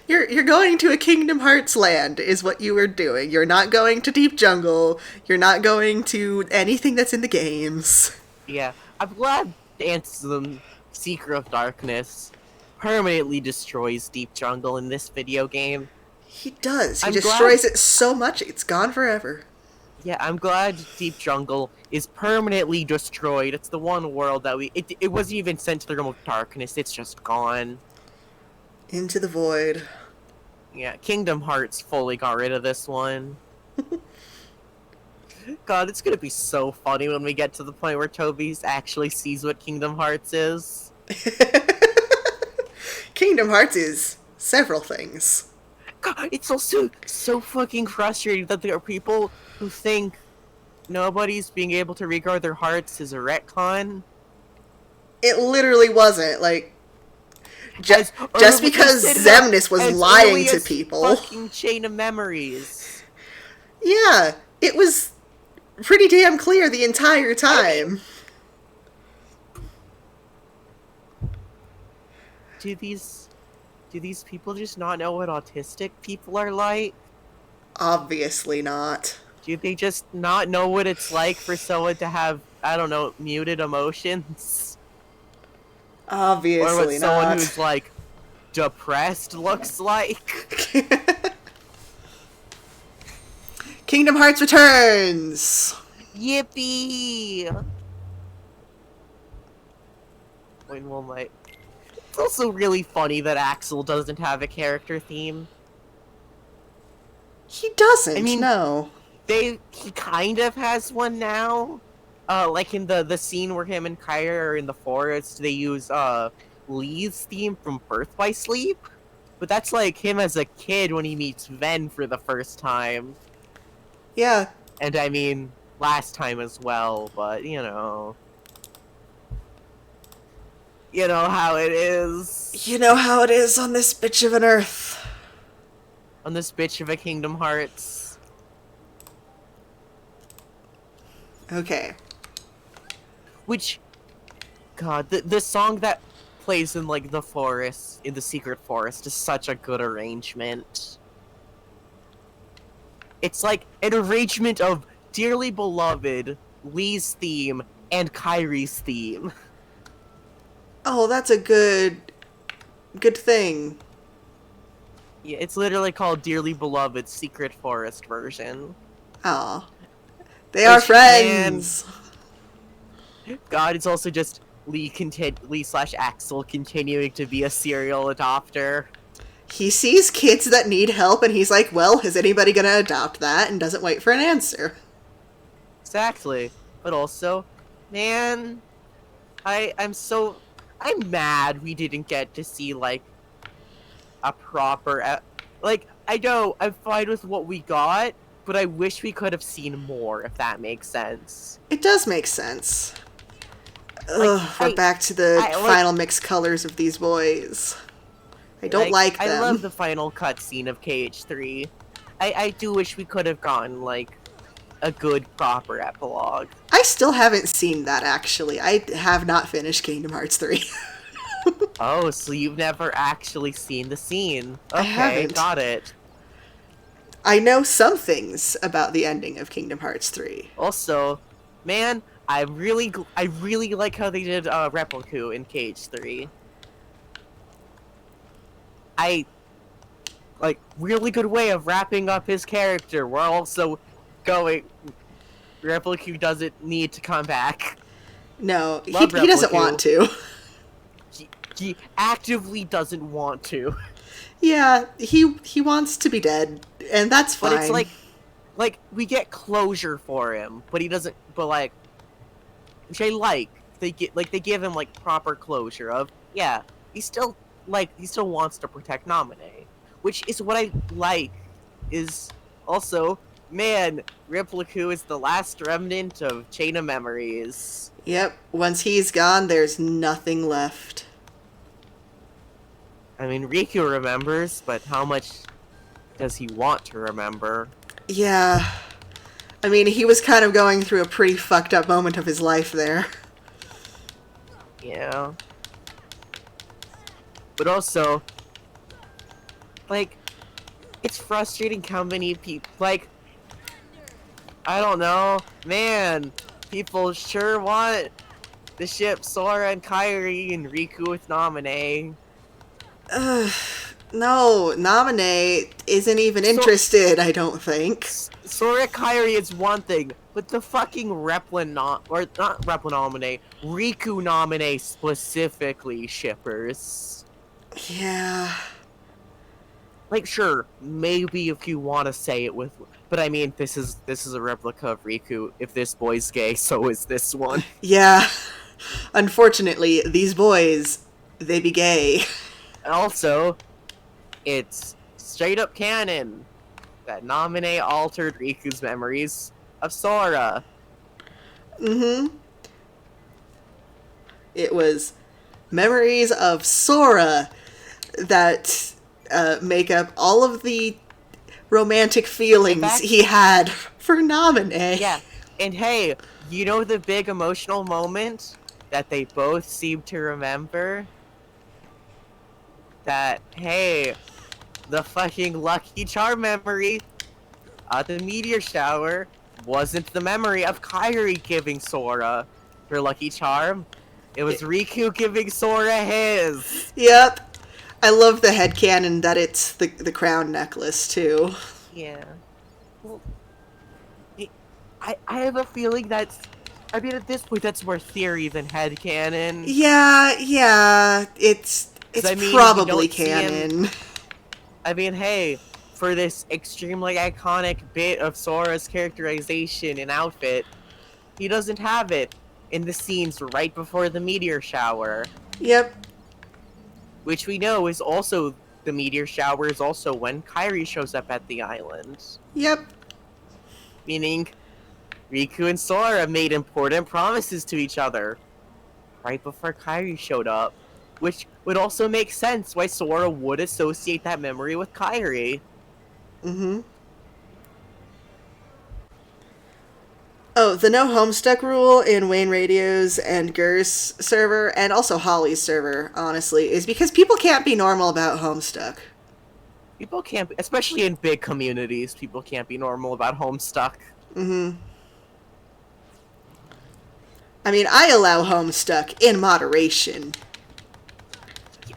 You're going to a Kingdom Hearts land is what you were doing. You're not going to Deep Jungle. You're not going to anything that's in the games. Yeah, I'm glad Anthem, Seeker of Darkness, permanently destroys Deep Jungle in this video game. He does. He I'm glad destroys it so much it's gone forever. Yeah, I'm glad Deep Jungle is permanently destroyed. It's the one world that it wasn't even sent to the realm of darkness. It's just gone. Into the void. Yeah, Kingdom Hearts fully got rid of this one. God, it's gonna be so funny when we get to the point where Toby actually sees what Kingdom Hearts is. Kingdom Hearts is several things. God, it's also so fucking frustrating that there are people who think nobody's being able to regard their hearts as a retcon. It literally wasn't. Like, As just or they because set it up Xemnas was as lying early to as people. fucking Chain of Memories. Yeah, it was pretty damn clear the entire I mean, time. do these people just not know what autistic people are like? Obviously not. Do they just not know what it's like for someone to have, I don't know, muted emotions? Or what Obviously someone not. who's like depressed looks like? Kingdom Hearts returns! Yippee! When will my It's also really funny that Axel doesn't have a character theme. He I doesn't, mean, no. he kind of has one now, like in the scene where him and Kyra are in the forest, they use Lee's theme from Birth by Sleep. But that's like him as a kid when he meets Ven for the first time. Yeah. And I mean, last time as well, but you know how it is You know how it is on this bitch of an earth. on this bitch of a Kingdom Hearts. Okay. Which, God, the song that plays in like the forest, in the secret forest, is such a good arrangement. It's like an arrangement of Dearly Beloved, Lee's theme, and Kyrie's theme. Oh, that's a good thing. Yeah, it's literally called Dearly Beloved Secret Forest version. Oh, they are Which, man, friends. God, it's also just Lee slash Axel continuing to be a serial adopter. He sees kids that need help and he's like, well, is anybody going to adopt that? And doesn't wait for an answer. Exactly. But also, man, I'm mad we didn't get to see like a proper like I know I'm fine with what we got, but I wish we could have seen more, if that makes sense. It does make sense. Like Ugh, we're back to the I like final mixed colors of these boys. I don't like I love them. the final cutscene of KH3. I do wish we could have gotten like a good proper epilogue. I still haven't seen that, actually. I have not finished Kingdom Hearts 3. Oh, so you've never actually seen the scene. I Okay, haven't. got it. I know some things about the ending of Kingdom Hearts 3. Also, man, I really like how they did Repliku in KH3. I like really good way of wrapping up his character. We're also going Repliku doesn't need to come back. No, Love he doesn't want Repliku. to. He actively doesn't want to. Yeah, he wants to be dead, and that's But it's fine. like we get closure for him, but he doesn't but like which I like. They give him like proper closure of yeah, he still wants to protect Naminé. Which is what I like is also man, Repliku is the last remnant of Chain of Memories. Yep, once he's gone, there's nothing left. I mean Riku remembers, but how much does he want to remember? Yeah. I mean, he was kind of going through a pretty fucked up moment of his life there. Yeah. But also, like, it's frustrating how many people, like, I don't know, man, people sure want the ship Sora and Kairi and Riku with Naminé. Ugh. No, Naminé isn't even So, interested, I don't think. Sora Kairi is one thing, but the fucking or not Repli Naminé, Riku Naminé specifically shippers. Yeah. Like, sure, maybe if you want to say it with, but I mean, this is a replica of Riku. If this boy's gay, so is this one. Yeah. Unfortunately, these boys, they be gay. Also, it's straight up canon that Naminé altered Riku's memories of Sora. Mm-hmm. It was memories of Sora that make up all of the romantic In feelings fact, he had for Naminé. yeah, and hey, you know the big emotional moment that they both seem to remember? That, hey, the fucking Lucky Charm memory the meteor shower wasn't the memory of Kairi giving Sora her Lucky Charm. It was Riku giving Sora his. Yep. I love the headcanon that it's the crown necklace, too. Yeah. Well, I have a feeling that's... I mean, at this point, that's more theory than headcanon. Yeah, it's I mean, we probably don't see him... canon. I mean, hey, for this extremely iconic bit of Sora's characterization and outfit, He doesn't have it in the scenes right before the meteor shower, Yep. which we know is also the meteor shower is also when Kairi shows up at the island. Yep. Meaning Riku and Sora made important promises to each other right before Kairi showed up, which would also make sense why Sora would associate that memory with Kairi. Mm-hmm. Oh, the no homestuck rule in Wayne Radio's and Gur's server, and also Holly's server, honestly, is because people can't be normal about homestuck. People can't, especially in big communities, people can't be normal about Homestuck. Mm-hmm. I mean, I allow homestuck in moderation.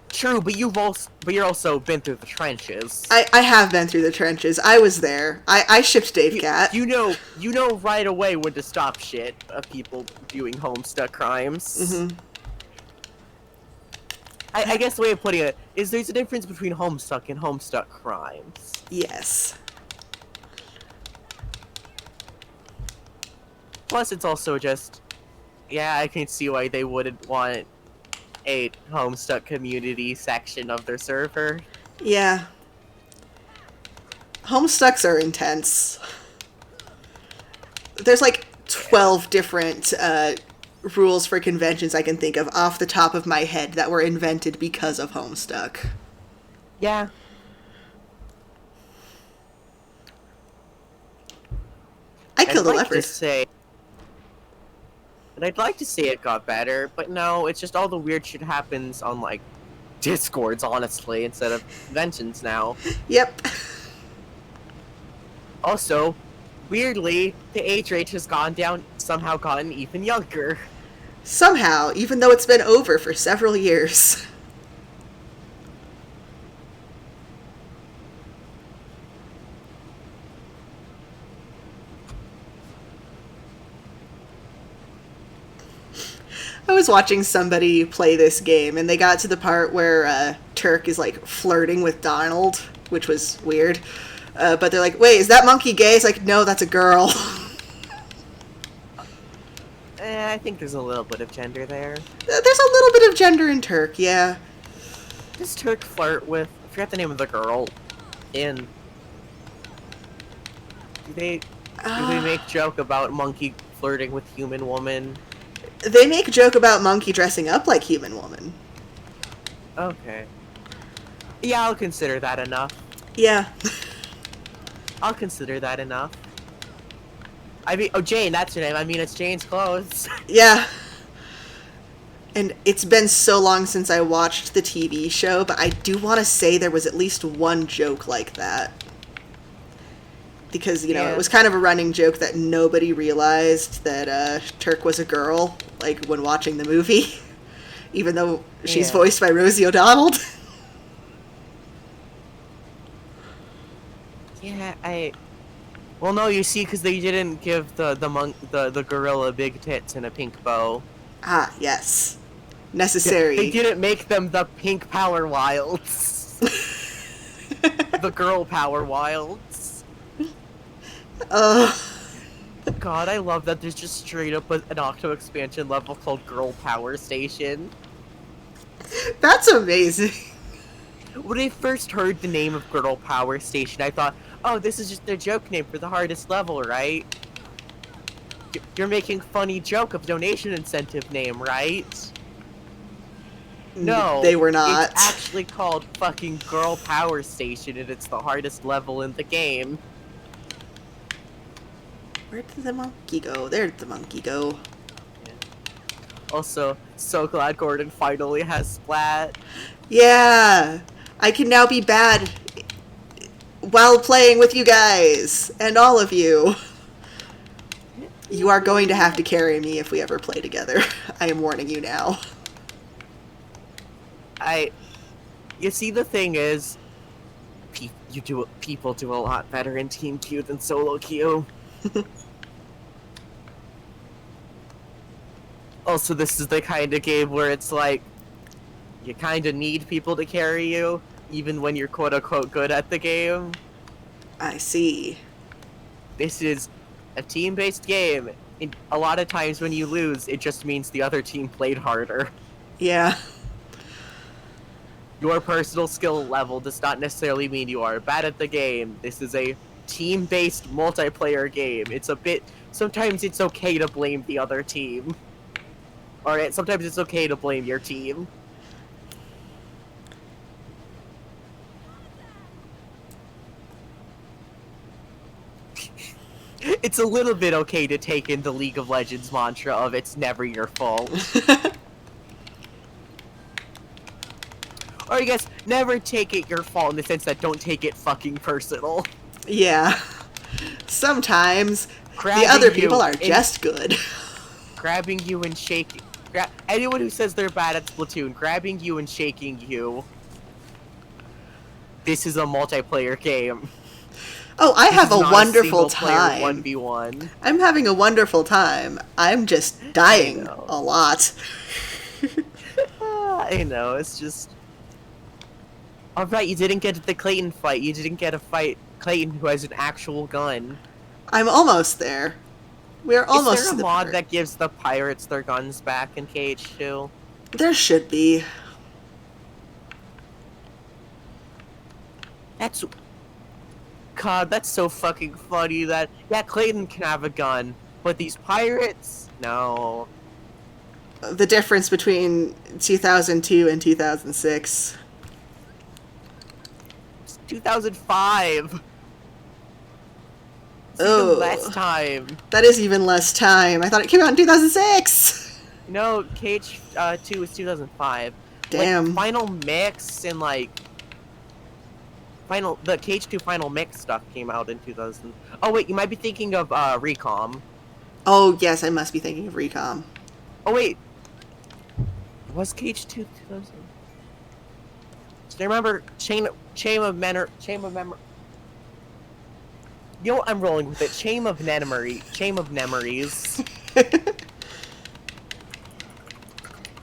True, but you're also been through the trenches. I have been through the trenches. I was there. I shipped Dave Cat. You know right away when to stop shit of people doing Homestuck crimes. Mm-hmm. I guess the way of putting it is there's a difference between Homestuck and Homestuck crimes. Yes. Plus, it's also just, yeah, I can see why they wouldn't want a Homestuck community section of their server. Yeah. Homestucks are intense. There's like 12 different rules for conventions I can think of off the top of my head that were invented because of Homestuck. Yeah. I killed a I'd like leopard. to say, and I'd like to say it got better, but no, it's just all the weird shit happens on like Discords, honestly, instead of conventions now. Yep. Also, weirdly, the age rate has gone down, somehow gotten even younger. Somehow, even though it's been over for several years. I was watching somebody play this game, and they got to the part where Turk is like flirting with Donald, which was weird. But they're like, "Wait, is that monkey gay?" It's like, "No, that's a girl." I think there's a little bit of gender there. There's a little bit of gender in Turk, yeah. Does Turk flirt with, I forget the name of the girl, in... Do they make joke about monkey flirting with human woman? They make a joke about monkey dressing up like human woman. Okay. Yeah, I'll consider that enough. Yeah. I'll consider that enough. I mean, oh, Jane, that's her name. I mean, it's Jane's clothes. Yeah. And it's been so long since I watched the TV show, but I do want to say there was at least one joke like that. Because, you know, Yeah. it was kind of a running joke that nobody realized that Turk was a girl, like, when watching the movie. Even though she's Yeah. voiced by Rosie O'Donnell. Yeah, well, no, you see, because they didn't give the gorilla big tits and a pink bow. Ah, yes. Necessary. They didn't make them the pink power wilds. The girl power wilds. God, I love that there's just straight up an Octo expansion level called Girl Power Station. That's amazing. When I first heard the name of Girl Power Station, I thought, oh, this is just their joke name for the hardest level, right? You're making funny joke of donation incentive name, right? No, They were not. It's actually called fucking Girl Power Station, and it's the hardest level in the game. Where did the monkey go? There did the monkey go. Also, so glad Gordon finally has Splat. Yeah! I can now be bad while playing with you guys and all of you. You are going to have to carry me if we ever play together. I am warning you now. You see, the thing is, people do a lot better in Team Q than solo Q. Also, this is the kind of game where it's like, you kind of need people to carry you, even when you're quote-unquote good at the game. I see. This is a team-based game. And a lot of times when you lose, it just means the other team played harder. Yeah. Your personal skill level does not necessarily mean you are bad at the game. This is a team-based multiplayer game. It's a bit. Sometimes it's okay to blame the other team. Or sometimes it's okay to blame your team. It's a little bit okay to take in the League of Legends mantra of it's never your fault. Or I guess, never take it your fault in the sense that don't take it fucking personal. Yeah. Sometimes the other Grabbing people you are and just good. grabbing you and shaking. Anyone who says they're bad at Splatoon, grabbing you and shaking you. This is a multiplayer game. Oh, I This have is a not a wonderful single player time. 1v1. I'm having a wonderful time. I'm just I dying know. a lot. I know, it's just. Alright, you didn't get the Clayton fight. You didn't get a fight Clayton who has an actual gun. I'm almost there. We're Is almost there a to the mod part. that gives the pirates their guns back in KH2? There should be. That's. God, that's so fucking funny that. Yeah, Clayton can have a gun, but these pirates? No. The difference between 2002 and 2006. It's 2005! It's Oh. even less time. That is even less time. I thought it came out in 2006. No, KH2 was 2005. Damn. Like, Final Mix and, like... The KH2 Final Mix stuff came out in 2000. Oh, wait, you might be thinking of, Recom. Oh, yes, I must be thinking of Recom. Oh, wait. Was KH2 2000? So I remember Chain of Memory. You know what? I'm rolling with it. Chain of Memories.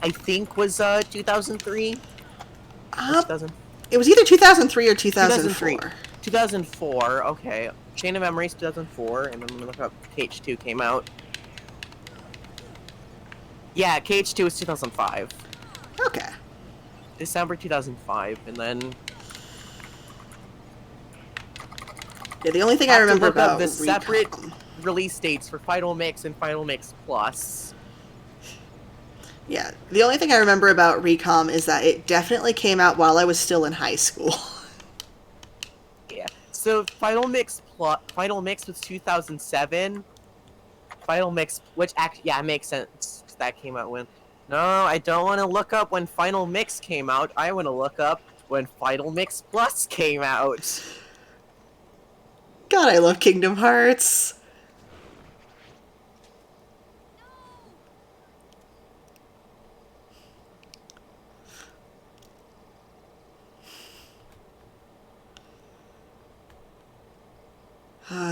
I think was 2003. Or 2000. It was either 2003 or 2004. 2004. Okay. Chain of Memories 2004, and then I'm gonna look up KH2 came out. Yeah, KH2 was 2005. Okay. December 2005, and then Yeah, the only thing I remember look up about the separate Recom. release dates for Final Mix and Final Mix Plus. Yeah, the only thing I remember about Recom is that it definitely came out while I was still in high school. Yeah. So Final Mix was 2007. Final Mix, which actually, yeah, it makes sense. That came out when. No, I don't want to look up when Final Mix came out. I want to look up when Final Mix Plus came out. God, I love Kingdom Hearts.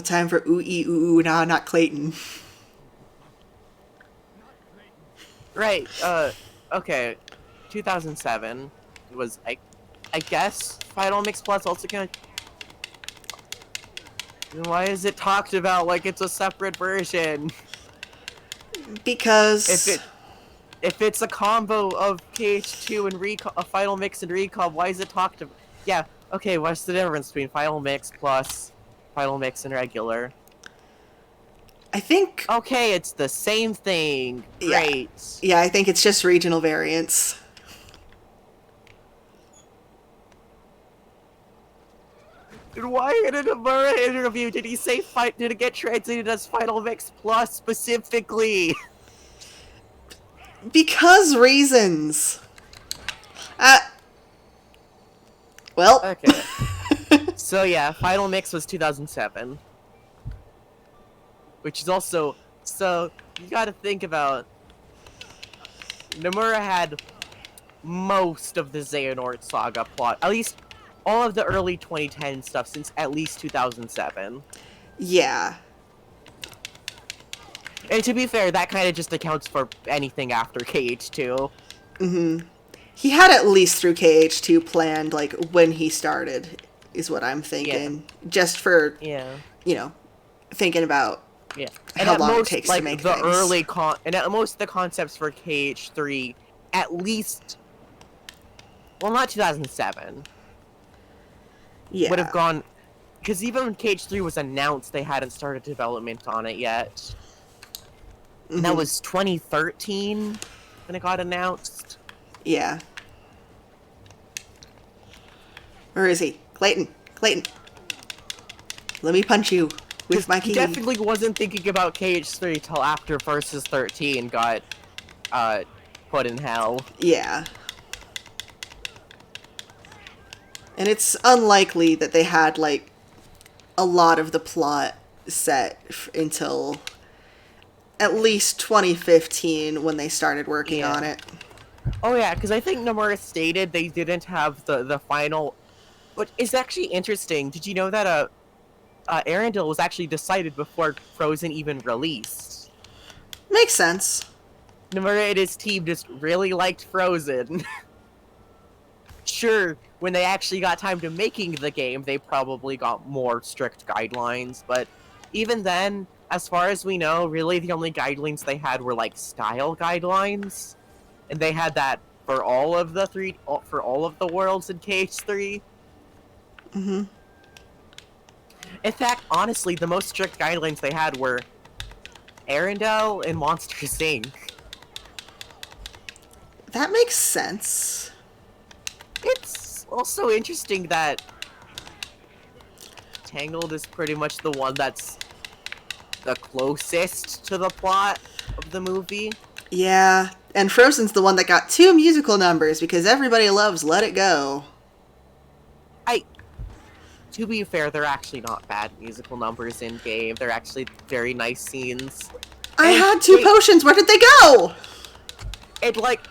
Time for ooh ee ooh ooh nah, not Clayton. Right. Okay. 2007 was I guess Final Mix Plus also kind of. Why is it talked about like it's a separate version? Because If it's a combo of KH2 and a Final Mix and Recon, why is it talked about? Yeah, okay, what's the difference between Final Mix plus Final Mix and regular? I think. Okay, it's the same thing. Great. Yeah, I think it's just regional variants. And why in an Amura interview did he say did it get translated as Final Mix Plus specifically? Because reasons. Well. Okay. So yeah, Final Mix was 2007. Which is also, so you gotta think about, Nomura had most of the Xehanort Saga plot, at least all of the early 2010 stuff since at least 2007. Yeah. And to be fair, that kind of just accounts for anything after KH2. Mm-hmm. He had at least through KH2 planned, like, when he started, is what I'm thinking. Yeah. Just for, Yeah. you know, thinking about Yeah, and how at long it most, takes to like make the things. and at most the concepts for KH3, at least, well, not 2007, would have Yeah. gone, because even when KH3 was announced, they hadn't started development on it yet, and that Mm-hmm. was 2013 when it got announced. Yeah. Where is he? Clayton. Clayton. Let me punch you with Because my he key. definitely wasn't thinking about KH3 till after Versus 13 got uh put in hell. Yeah. And it's unlikely that they had, like, a lot of the plot set until at least 2015 when they started working on Yeah. it. Oh yeah, because I think Nomura stated they didn't have the final. But it's actually interesting. Did you know that Arendelle was actually decided before Frozen even released? Makes sense. Nomura and his team just really liked Frozen. Sure, when they actually got time to making the game, they probably got more strict guidelines, but even then, as far as we know, really the only guidelines they had were like style guidelines, and they had that for all of the for all of the worlds in KH3. Mm-hmm. In fact, honestly, the most strict guidelines they had were Arendelle and Monsters Inc. That makes sense. It's also interesting that Tangled is pretty much the one that's the closest to the plot of the movie. Yeah. And Frozen's the one that got 2 musical numbers because everybody loves Let It Go. I, to be fair, they're actually not bad musical numbers in game. They're actually very nice scenes, I and had 2 potions. Where did they go? it like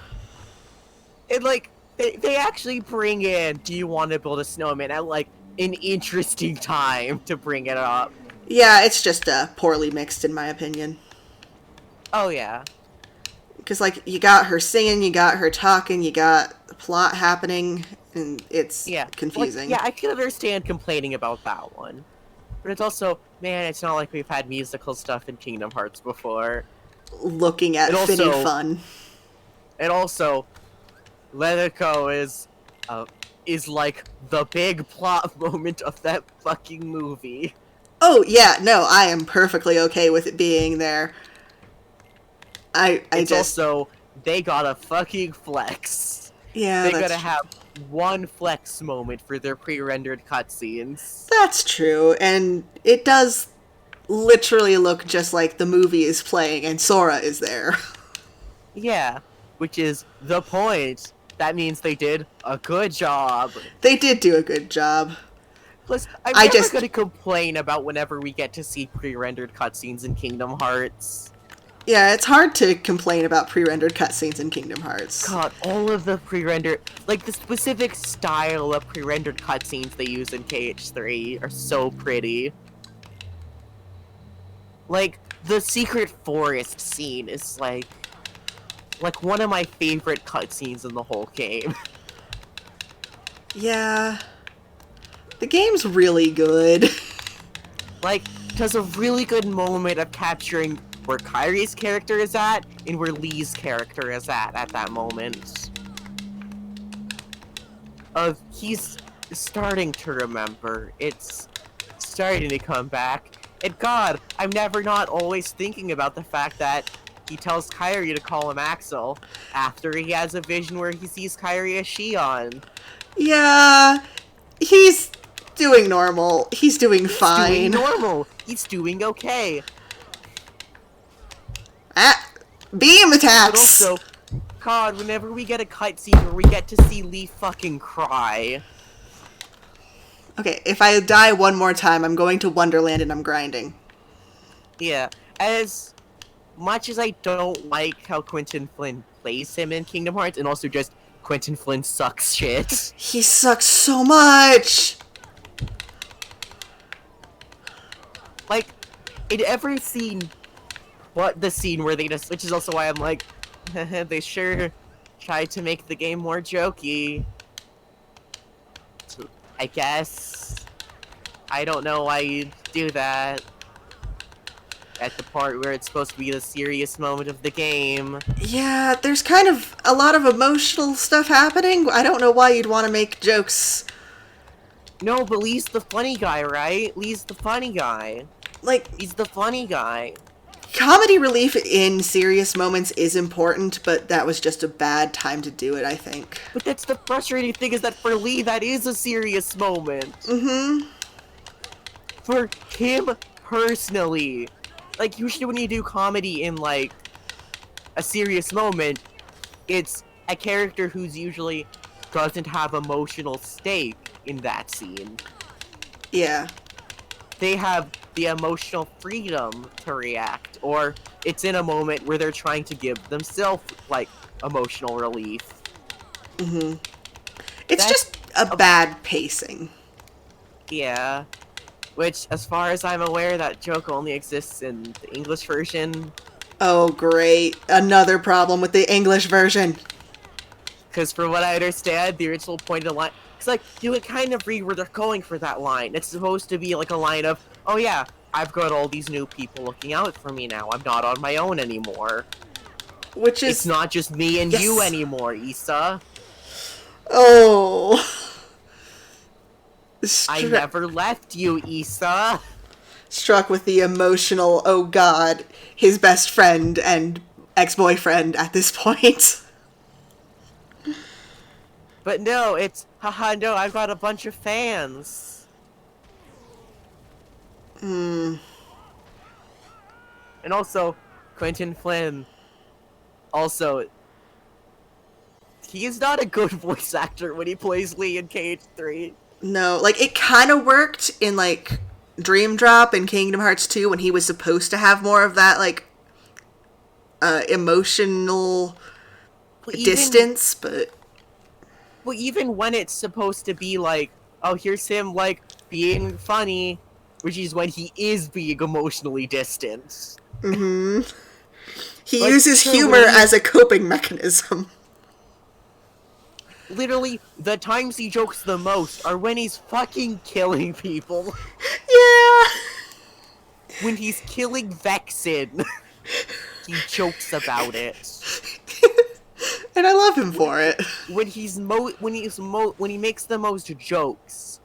it like they actually bring in "Do you want to build a snowman?" at like an interesting time to bring it up. Yeah, it's just poorly mixed, in my opinion. Oh yeah, Because, like, you got her singing, you got her talking, you got the plot happening, and it's yeah. Like confusing. yeah, I can understand complaining about that one, but it's also man, it's not like we've had musical stuff in Kingdom Hearts before. Looking It at Finny also Fun. it also Let It Go uh is like the big plot moment of that fucking movie. Oh, yeah, no, I am perfectly okay with it being there. I It's just, also they gotta fucking flex. yeah, They gotta have one flex moment for their pre-rendered cutscenes. that's true. And it does literally look just like the movie is playing and Sora is there. Yeah, which is the point. That means they did a good job. They did do a good job. Plus, I'm I never just, gonna complain about whenever we get to see pre-rendered cutscenes in Kingdom Hearts. yeah, it's hard to complain about pre-rendered cutscenes in Kingdom Hearts. God, all of the pre-rendered, like the specific style of pre-rendered cutscenes they use in KH3 are so pretty. Like the secret forest scene is like one of my favorite cutscenes in the whole game. Yeah, the game's really good. Like, does a really good moment of capturing where Kyrie's character is at and where Lee's character is at that moment. He's starting to remember. It's starting to come back. And God, I'm never not always thinking about the fact that he tells Kyrie to call him Axel after he has a vision where he sees Kyrie as Shion. Yeah, he's doing normal. He's doing He's doing fine. normal. He's doing okay. Ah, beam But attacks! also, God, whenever we get a cutscene where we get to see Lee fucking cry. Okay, if I die one more time, I'm going to Wonderland and I'm grinding. Yeah, as much as I don't like how Quentin Flynn plays him in Kingdom Hearts, and also just Quentin Flynn sucks shit. He sucks so much! Like, in every scene, what the scene where they just, which is also why I'm like, they sure tried to make the game more jokey. I guess. I don't know why you'd do that. at the part where it's supposed to be the serious moment of the game. Yeah, there's kind of a lot of emotional stuff happening. I don't know why you'd want to make jokes. No, but Lee's the funny guy, right? Lee's the funny guy. Like, He's the funny guy. comedy relief in serious moments is important, but that was just a bad time to do it, I think. But that's the frustrating thing, is that for Lee, that is a serious moment. Mm-hmm. For him personally. Like, usually when you do comedy in, like, a serious moment, it's a character who's usually doesn't have emotional stake in that scene. Yeah. They have the emotional freedom to react, or it's in a moment where they're trying to give themselves, like, emotional relief. Mm-hmm. It's That's just a bad pacing. yeah. Which, as far as I'm aware, that joke only exists in the English version. Oh, great. Another problem with the English version. Because from what I understand, the original point of the line... It's like, you can kind of read where they're going for that line. It's supposed to be like a line of, oh yeah, I've got all these new people looking out for me now. I'm not on my own anymore. Which is... It's not just me and yes. you anymore, Issa. Oh... I never left you, Issa. Struck with the emotional, oh god, his best friend and ex-boyfriend at this point. But no, it's, haha, no, I've got a bunch of fans. Hmm. And also, Quentin Flynn, also, he is not a good voice actor when he plays Lee in Cage 3. No, like, it kind of worked in, like, Dream Drop and Kingdom Hearts 2 when he was supposed to have more of that, like, emotional distance, but... Well, even when it's supposed to be like, oh, here's him, like, being funny, which is when he is being emotionally distant. Mm-hmm. He like, uses sure, humor as a coping mechanism. Literally, the times he jokes the most are when he's fucking killing people. Yeah! When he's killing Vexen, he jokes about it. And I love him for it. When he makes the most jokes,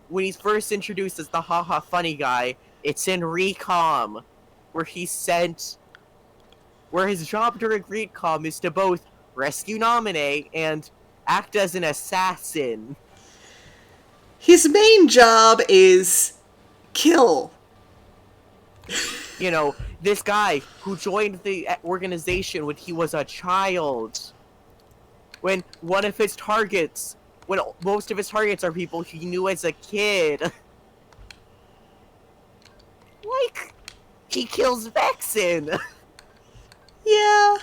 when he's first introduced as the haha funny guy, it's in Recom, where he's sent, where his job during Recom is to both rescue Naminé and act as an assassin. His main job is kill. You know, this guy who joined the organization when he was a child. When one of his targets, when most of his targets are people he knew as a kid. Like, he kills Vexen. Yeah.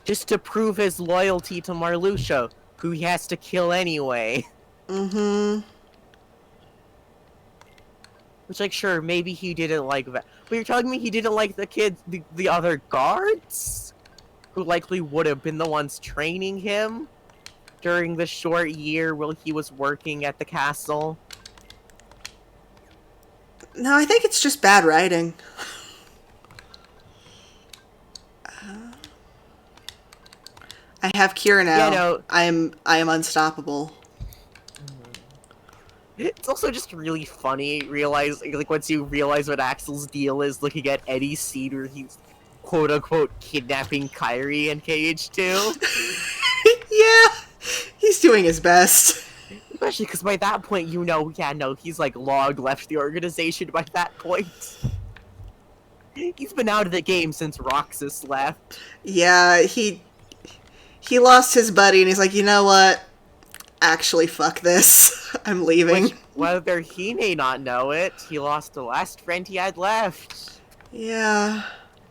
Just to prove his loyalty to Marluxia, who he has to kill anyway. Mm-hmm. Which, like, sure, maybe he didn't like that. But you're telling me he didn't like the kids, the other guards? Who likely would have been the ones training him during the short year while he was working at the castle? No, I think it's just bad writing. I have cure now. Yeah, no. I am unstoppable. It's also just really funny, like, once you realize what Axel's deal is, looking at Eddie's scene where he's quote-unquote kidnapping Kairi in KH2. Yeah, he's doing his best. Especially because by that point, you know, yeah, no, he's, like, left the organization by that point. He's been out of the game since Roxas left. Yeah, he lost his buddy and he's like, you know what? Actually, fuck this. I'm leaving. Which, whether he may not know it, he lost the last friend he had left. Yeah.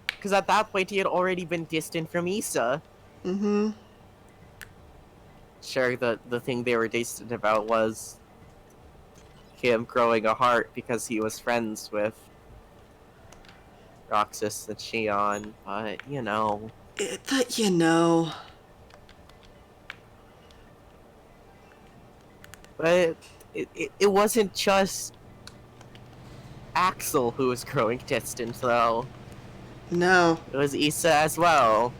Because at that point, he had already been distant from Issa. Mm-hmm. Sure, the thing they were distant about was him growing a heart because he was friends with Roxas and Shion, but, you know. You know. But it wasn't just Axel who was growing distant, though. No. It was Issa as well.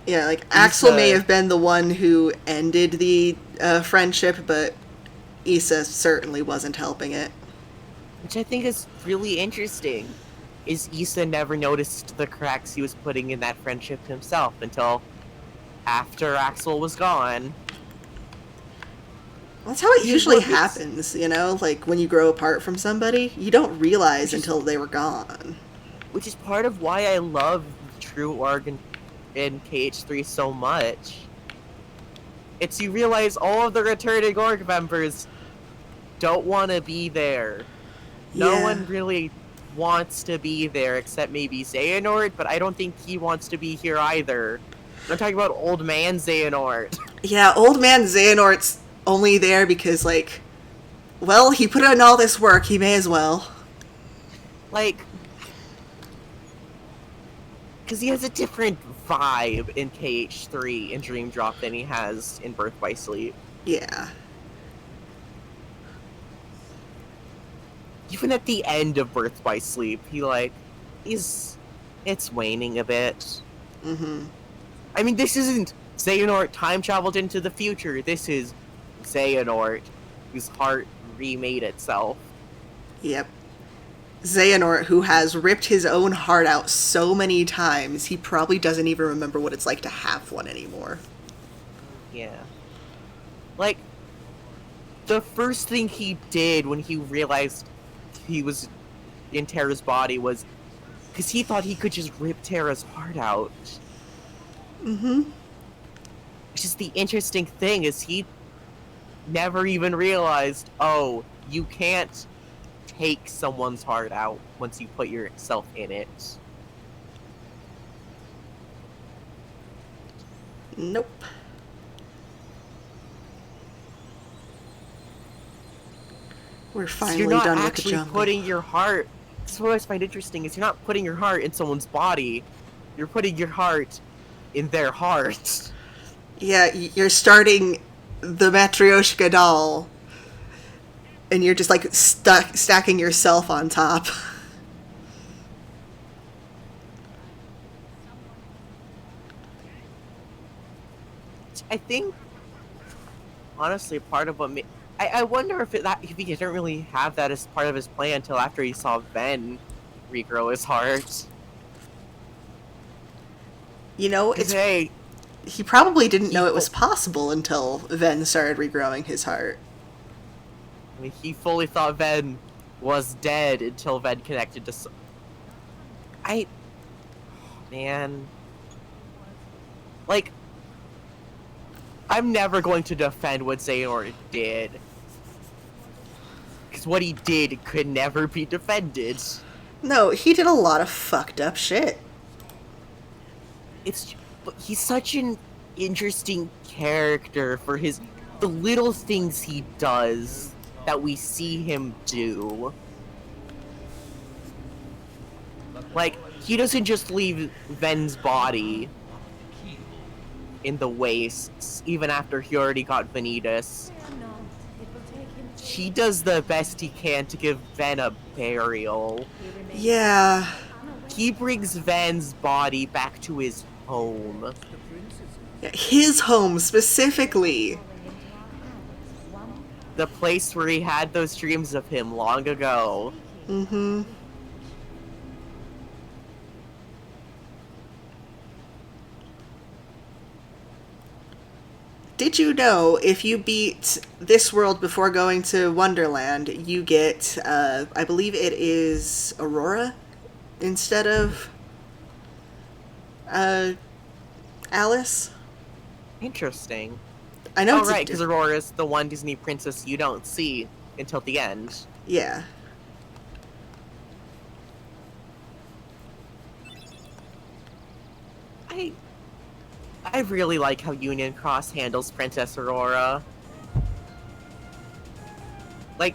Yeah, like Axel may Issa, have been the one who ended the friendship, but Issa certainly wasn't helping it. which I think is really interesting, is Issa never noticed the cracks he was putting in that friendship himself until after Axel was gone. That's how it Which is usually what makes, happens, you know? Like when you grow apart from somebody, you don't realize which is until they were gone. which is part of why I love True Org in KH3 so much. It's you realize all of the returning org members don't want to be there. No Yeah. one really wants to be there except maybe Xehanort, but I don't think he wants to be here either. I'm talking about old man Xehanort. Yeah, old man Xehanort's only there because, like, well, he put in all this work, he may as well. Like, because he has a different vibe in KH3 in Dream Drop than he has in Birth by Sleep. Yeah. Even at the end of Birth by Sleep, it's waning a bit. Mm-hmm. I mean, this isn't Xehanort time traveled into the future. This is Xehanort whose heart remade itself. Yep. Xehanort, who has ripped his own heart out so many times, he probably doesn't even remember what it's like to have one anymore. Yeah. Like, the first thing he did when he realized he was in Terra's body was because he thought he could just rip Terra's heart out. Mm-hmm. Which is the interesting thing, is he never even realized, oh, you can't take someone's heart out once you put yourself in it. Nope. We're So finally you're not done with the actually jungle. putting your heart. That's what I always find interesting, is you're not putting your heart in someone's body. You're putting your heart in their heart. Yeah, you're starting the Matryoshka doll, and you're just like stacking yourself on top. I think, honestly, part of what I wonder if if he didn't really have that as part of his plan until after he saw Ven regrow his heart. You know, Because hey, he probably didn't he know it was possible until Ven started regrowing his heart. I mean, he fully thought Ven was dead until Ven connected to. Man, like, I'm never going to defend what Xehanort did, because what he did could never be defended. No, he did a lot of fucked up shit. But he's such an interesting character for the little things he does that we see him do. Like, he doesn't just leave Ven's body in the wastes, even after he already got Vanitas. He does the best he can to give Ven a burial. Yeah. He brings Ven's body back to his home. His home, specifically. The place where he had those dreams of him long ago. Mm-hmm. Did you know if you beat this world before going to Wonderland, you get, I believe it is Aurora instead of Alice? Interesting. I know Oh, it's right, because Aurora's the one Disney princess you don't see until the end. Yeah. I really like how Union Cross handles Princess Aurora. Like,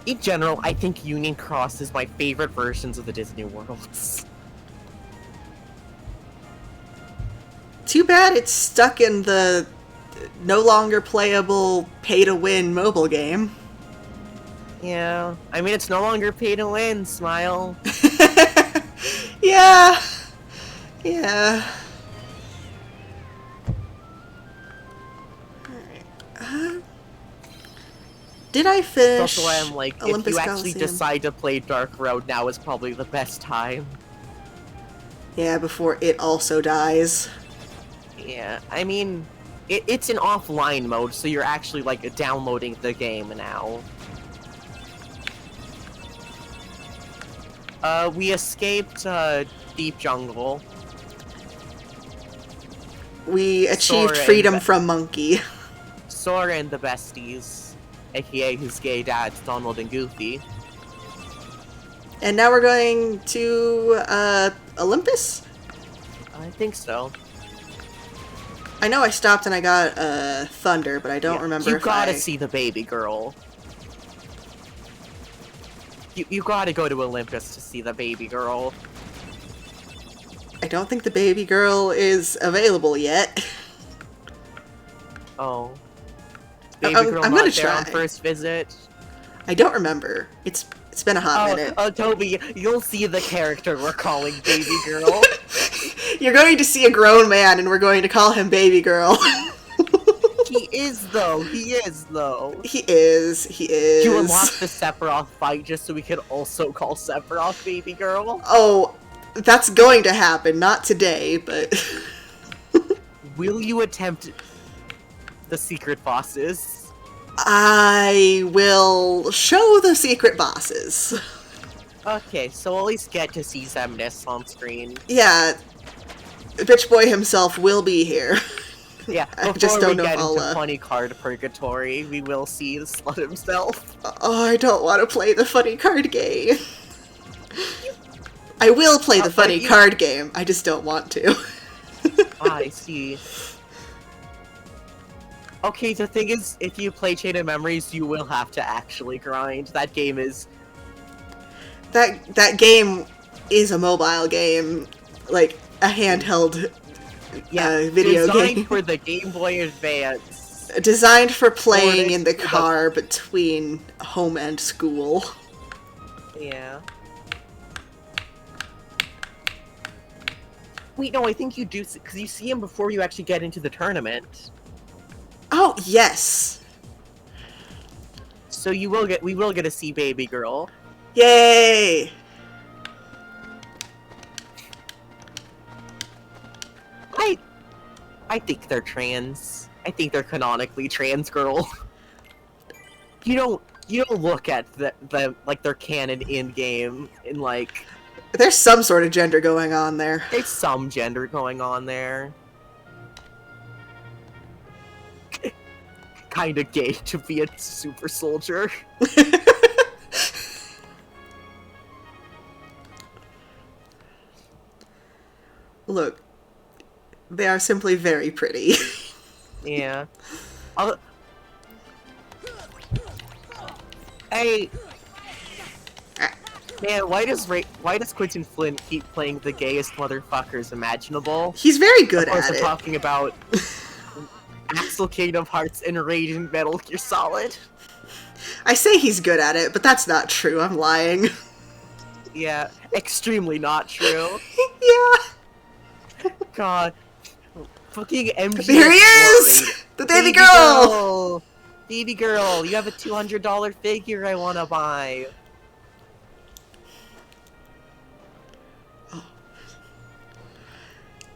in general, I think Union Cross is my favorite versions of the Disney worlds. Too bad it's stuck in the no longer playable pay-to-win mobile game. Yeah, I mean, it's no longer pay to win, Smile. Yeah. Yeah. Did I That's also why finish I'm like, if you Olympus actually Coliseum? decide to play Dark Road, now is probably the best time. Yeah, before it also dies. Yeah, I mean, it's an offline mode, so you're actually, like, downloading the game now. We escaped, Deep Jungle. We achieved Sora and, freedom from Monkey. Sora and the besties, aka his gay dads, Donald and Goofy. And now we're going to, Olympus? I think so. I know I stopped and I got, Thunder, but I don't Yeah, remember you if gotta I... see the baby girl. You gotta go to Olympus to see the baby girl. I don't think the baby girl is available yet. Oh. Baby girl I'm not gonna there on try. first visit? I don't remember. It's been a hot minute. Oh, Toby, you'll see the character we're calling baby girl. You're going to see a grown man and we're going to call him baby girl. He is, though. He is, though. He is. He is. You unlock the Sephiroth fight just so we can also call Sephiroth baby girl? Oh, that's going to happen. Not today, but... Will you attempt the secret bosses? I will show the secret bosses. Okay, so at least get to see Xemnas on screen. Yeah, Bitch Boy himself will be here. Yeah, I before just don't we know if get I'll, into funny card purgatory, we will see the slut himself. Oh, I don't want to play the funny card game. I will play the funny card game, I just don't want to. I see. Okay, the thing is, if you play Chain of Memories, you will have to actually grind. That game is... That game is a mobile game, like a handheld video designed game. for the Game Boy Advance. Designed for playing in the car between home and school. Yeah. Wait, no, I think you do, because you see him before you actually get into the tournament. Oh, yes! So we will get to see Baby Girl. Yay! I think they're trans. I think they're canonically trans, girl. You don't look at the like their canon in game in like. There's some sort of gender going on there. There's some gender going on there. Kinda gay to be a super soldier. Look, they are simply very pretty. Yeah. Hey, man, why does Quentin Flynn keep playing the gayest motherfuckers imaginable? He's very good of course, at we're it. talking about Axel Kingdom Hearts and Radiant Metal Gear Solid. I say he's good at it, but that's not true. I'm lying. Yeah, extremely not true. Yeah. God. Fucking MGS. There he is! The baby girl! Baby girl, you have a $200 figure I wanna buy.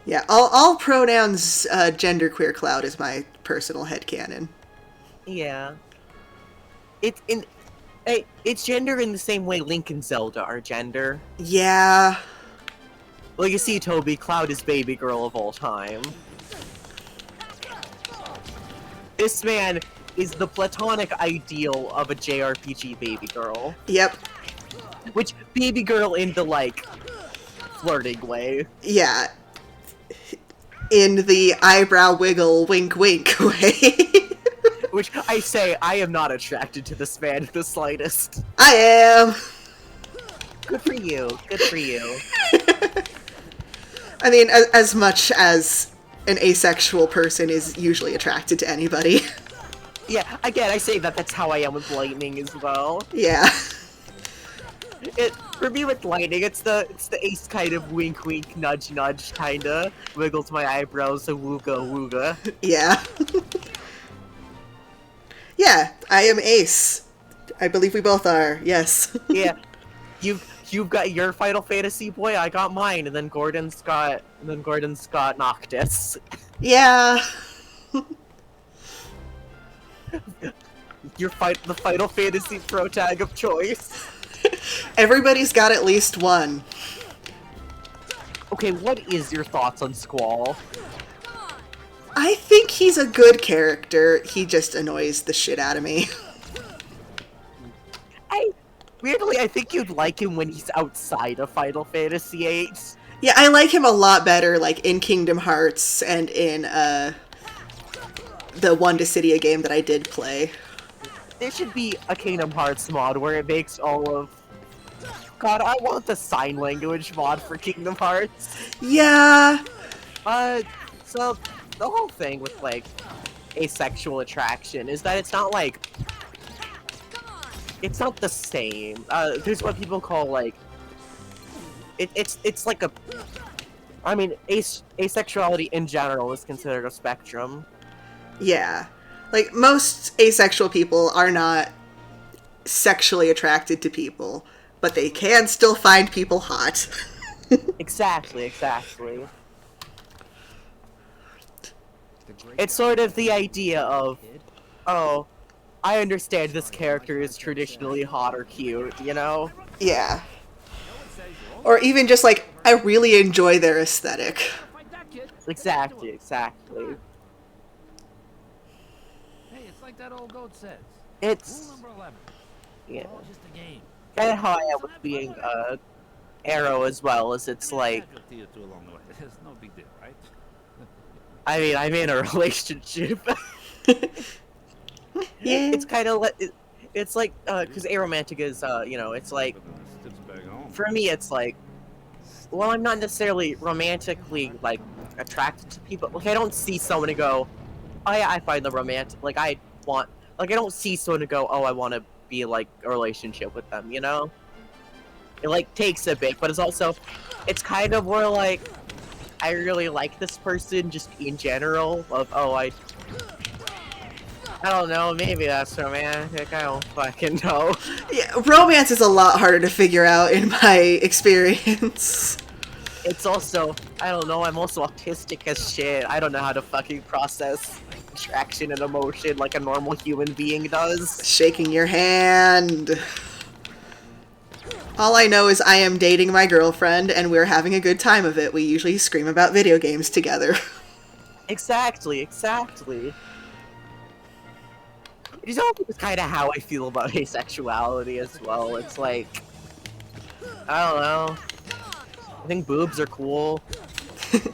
Yeah, all pronouns genderqueer Cloud is my personal headcanon. Yeah. It's gender in the same way Link and Zelda are gender. Yeah. Well, you see, Toby, Cloud is baby girl of all time. This man is the platonic ideal of a JRPG baby girl. Yep. Which, baby girl in the, like, flirting way. Yeah. In the eyebrow wiggle wink wink way. Which, I say, I am not attracted to this man in the slightest. I am! Good for you. Good for you. I mean, as much as an asexual person is usually attracted to anybody. Yeah, again, I say that's how I am with lightning as well. Yeah. For me with lightning, it's the ace kind of wink wink nudge nudge kinda wiggles my eyebrows a wooga wooga. Yeah. Yeah, I am Ace. I believe we both are. Yes. Yeah, you've got your Final Fantasy boy, I got mine, and then Gordon's got Noctis. Yeah. The Final Fantasy pro tag of choice. Everybody's got at least one. Okay, what is your thoughts on Squall? I think he's a good character. He just annoys the shit out of me. Weirdly, I think you'd like him when he's outside of Final Fantasy VIII. Yeah, I like him a lot better, like, in Kingdom Hearts and in, the One Dissidia game that I did play. There should be a Kingdom Hearts mod where it makes all of... God, I want the sign language mod for Kingdom Hearts. Yeah. So, the whole thing with, like, asexual attraction is that it's not, like... It's not the same. There's what people call, like... It's like a... I mean, asexuality in general is considered a spectrum. Yeah. Like, most asexual people are not sexually attracted to people, but they can still find people hot. Exactly. It's sort of the idea of, oh, I understand this character is traditionally hot or cute, you know? Yeah. Or even just like, I really enjoy their aesthetic. Exactly. Hey, it's like that old goat says. It's, Rule number 11. yeah, It's all just a game. kind of how I am with being, Arrow as well, as it's like, To you two along the way. It's no big deal, right? I mean, I'm in a relationship. Yeah. It's kind of like, it's like, because aromantic is, you know, it's like, for me, it's like, well, I'm not necessarily romantically, like, attracted to people. Like, I don't see someone and go, oh yeah, I find them romantic. Like, I don't see someone and go, oh, I want to be, like, a relationship with them, you know? It, like, takes a bit, but it's kind of where, like, I really like this person just in general, of, oh, I don't know, maybe that's romantic, I don't fucking know. Yeah, romance is a lot harder to figure out in my experience. It's also, I don't know, I'm also autistic as shit. I don't know how to fucking process attraction and emotion like a normal human being does. Shaking your hand. All I know is I am dating my girlfriend and we're having a good time of it. We usually scream about video games together. Exactly. It's also kind of how I feel about asexuality as well. It's like, I don't know. I think boobs are cool. Come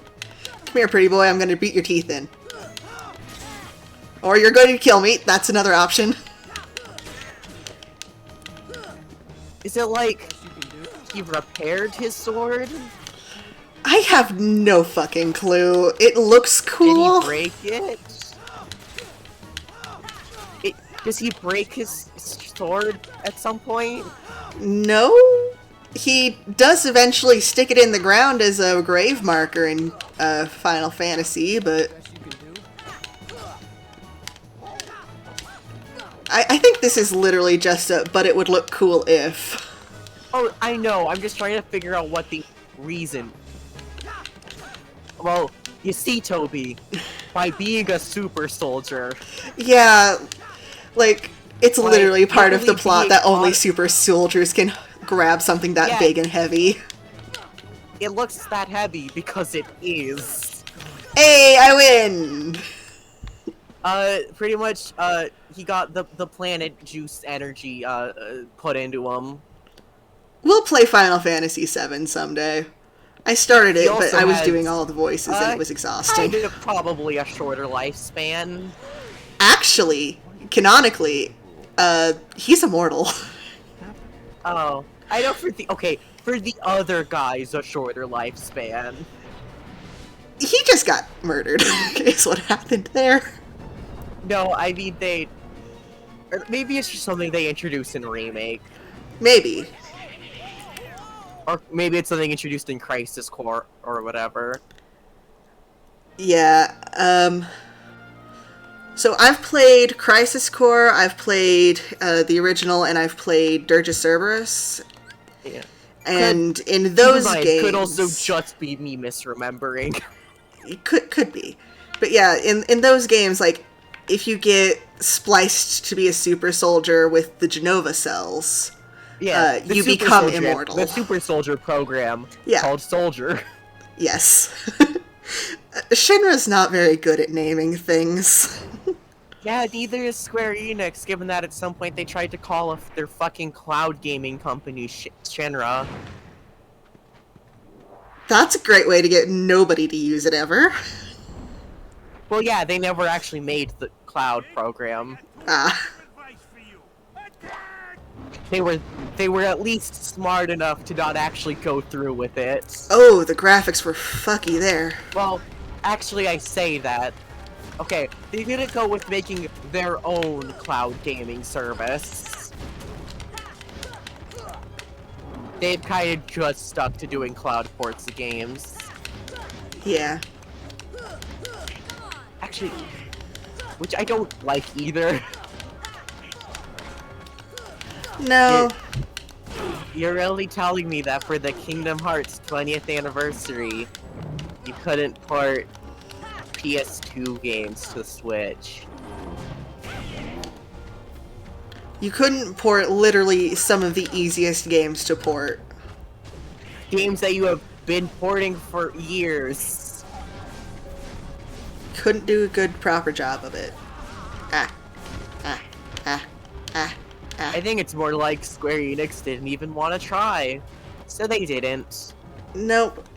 here, pretty boy, I'm gonna beat your teeth in. Or you're going to kill me, that's another option. Is it like he repaired his sword? I have no fucking clue. It looks cool. Did he break it? Does he break his sword at some point? No? He does eventually stick it in the ground as a grave marker in Final Fantasy, but I think this is literally just a, but it would look cool if. Oh, I know. I'm just trying to figure out what the reason. Well, you see, Toby, by being a super soldier. Yeah, like, it's Like, literally part of the literally plot being that only on- super soldiers can grab something that Yeah. big and heavy. It looks that heavy because it is. Hey, I win! Pretty much, he got the planet juice energy, put into him. We'll play Final Fantasy VII someday. I started He it, but also I was has, doing all the voices and it was exhausting. Kind of probably a shorter lifespan. Actually, canonically, he's immortal. Oh, I know for the other guys, a shorter lifespan. He just got murdered, is what happened there. No, I mean, Or maybe it's just something they introduced in Remake. Maybe. Or maybe it's something introduced in Crisis Core or whatever. Yeah. So I've played Crisis Core, I've played the original, and I've played Dirge Cerberus. Yeah. And in Keep in those mind, games, could also just be me misremembering. it could be, but yeah, in those games, like if you get spliced to be a super soldier with the Genova cells, Yeah, you become immortal. The Super Soldier program Yeah. called Soldier. Yes. Shinra's not very good at naming things. Yeah, neither is Square Enix, given that at some point they tried to call off their fucking cloud gaming company, Shinra. That's a great way to get nobody to use it ever. Well, yeah, they never actually made the cloud program. Ah. They were at least smart enough to not actually go through with it. Oh, the graphics were fucky there. Well, actually, I say that. Okay, they didn't go with making their own cloud gaming service. They've kind of just stuck to doing cloud ports of games. Yeah. Actually, which I don't like either. No. You're really telling me that for the Kingdom Hearts 20th anniversary, you couldn't port PS2 games to Switch? You couldn't port literally some of the easiest games to port. Games that you have been porting for years. Couldn't do a good, proper job of it. Ah. I think it's more like Square Enix didn't even want to try. So they didn't. Nope.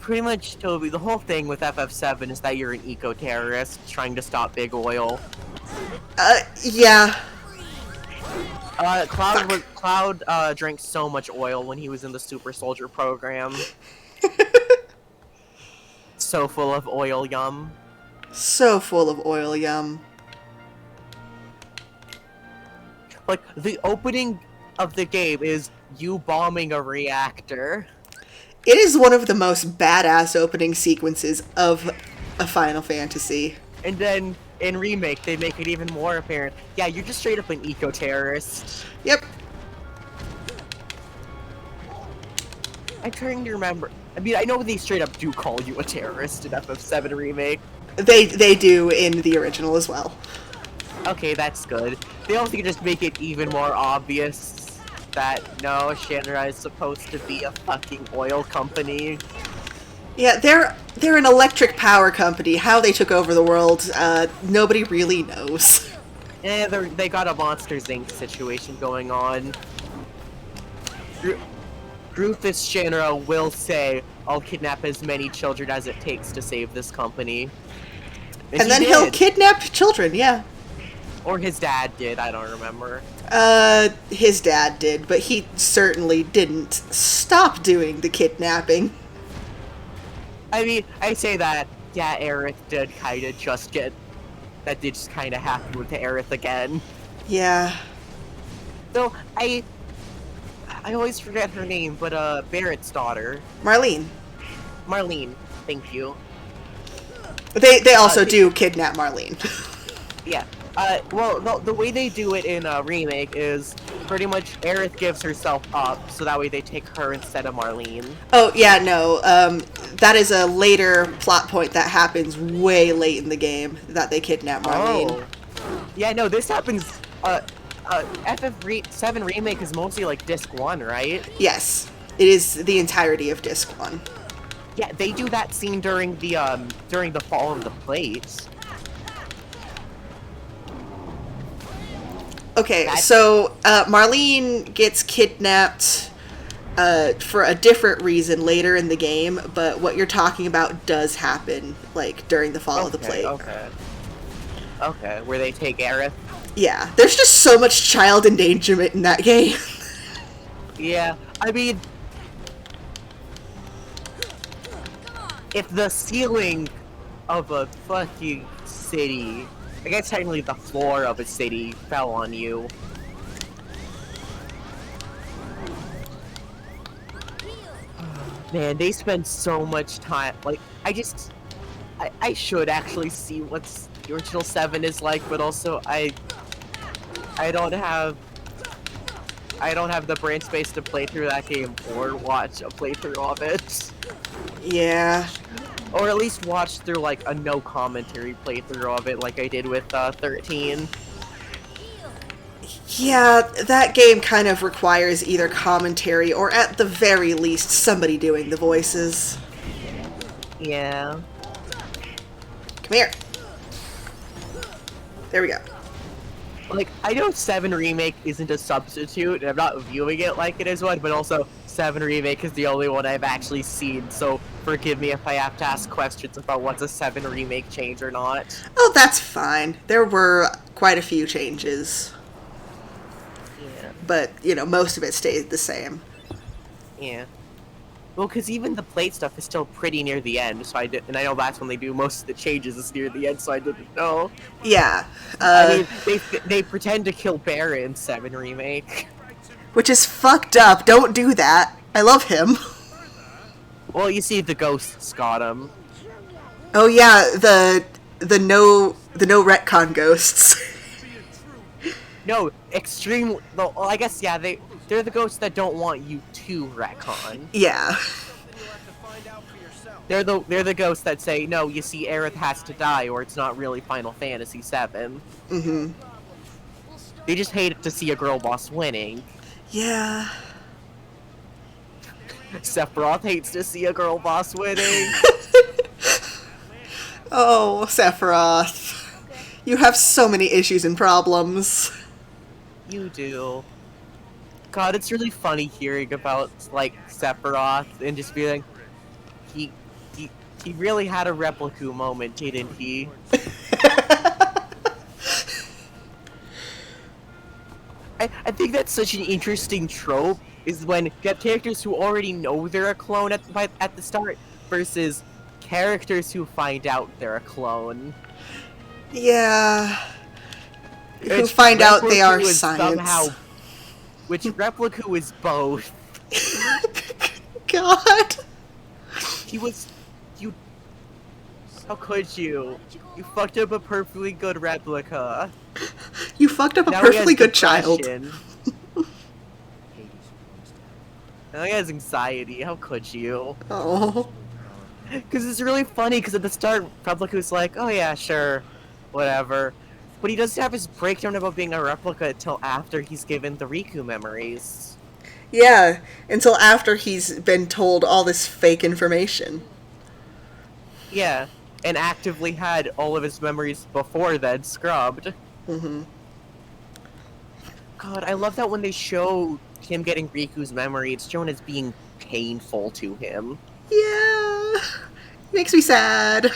Pretty much, Toby, the whole thing with FF7 is that you're an eco-terrorist trying to stop big oil. Yeah. Cloud drank so much oil when he was in the Super Soldier program. So full of oil, yum. So full of oil, yum. Like, the opening of the game is you bombing a reactor. It is one of the most badass opening sequences of a Final Fantasy. And then, in Remake, they make it even more apparent. Yeah, you're just straight up an eco-terrorist. Yep. I'm trying to remember. I mean, I know they straight up do call you a terrorist in FF7 Remake. They do in the original as well. Okay, that's good. They also can just make it even more obvious that, no, Shinra is supposed to be a fucking oil company. Yeah, they're an electric power company. How they took over the world, nobody really knows. Yeah, they got a Monsters Inc. situation going on. Rufus Shinra will say, I'll kidnap as many children as it takes to save this company. And then he'll kidnap children, yeah. Or his dad did, I don't remember. His dad did, but he certainly didn't stop doing the kidnapping. I mean, I say that, yeah, Aerith did kind of just get... That did just kind of happen with Aerith again. Yeah. Though, I always forget her name, but, Barrett's daughter. Marlene. Marlene, thank you. They also do kidnap Marlene. Yeah. Well, the way they do it in Remake is pretty much Aerith gives herself up, so that way they take her instead of Marlene. Oh, yeah, no. That is a later plot point that happens way late in the game, that they kidnap Marlene. Oh. Yeah, no, this happens, FF7 Remake is mostly like Disc 1, right? Yes. It is the entirety of Disc 1. Yeah, they do that scene during the fall of the plates. Okay, so Marlene gets kidnapped for a different reason later in the game, but what you're talking about does happen, like, during the fall of the plate. Okay, where they take Aerith? Yeah, there's just so much child endangerment in that game. Yeah, I mean... If the ceiling of a fucking city I guess technically the floor of a city fell on you. Man, they spend so much time. Like, I should actually see what the original 7 is like, but also I don't have the brain space to play through that game or watch a playthrough of it. Yeah. Or at least watch through like a no commentary playthrough of it like I did with 13. Yeah, that game kind of requires either commentary or at the very least somebody doing the voices. Yeah. Come here. There we go. Like, I know 7 Remake isn't a substitute, and I'm not viewing it like it is one, but also 7 Remake is the only one I've actually seen, so forgive me if I have to ask questions about what's a 7 Remake change or not. Oh, that's fine. There were quite a few changes, Yeah. but, you know, most of it stayed the same. Yeah. Well, because even the plate stuff is still pretty near the end, so and I know that's when they do most of the changes is near the end, so I didn't know. Yeah. I mean, they pretend to kill Barra in 7 Remake. Which is fucked up. Don't do that. I love him. Well, you see, the ghosts got him. Oh yeah, the no retcon ghosts. No, extreme. Well, I guess yeah. They're the ghosts that don't want you to retcon. Yeah. They're the ghosts that say no. You see, Aerith has to die, or it's not really Final Fantasy VII. Mm-hmm. They just hate to see a girl boss winning. Yeah. Sephiroth hates to see a girl boss winning. Oh, Sephiroth. You have so many issues and problems. You do. God, it's really funny hearing about like Sephiroth and just being he really had a Replica moment, didn't he? I think that's such an interesting trope, is when you have characters who already know they're a clone at the start, versus characters who find out they're a clone. Yeah. Who find out they are science. Which Replica is both. God. How could you? You fucked up a perfectly good Replica. You fucked up a Now perfectly good child. depression. Now he has anxiety. How could you? Oh. Because it's really funny, because at the start, Replica's like, oh yeah, sure, whatever. But he doesn't have his breakdown about being a replica until after he's given the Riku memories. Yeah, until after he's been told all this fake information. Yeah, and actively had all of his memories before then scrubbed. Mm-hmm. God, I love that when they show him getting Riku's memory, it's shown as being painful to him. Yeah. Makes me sad.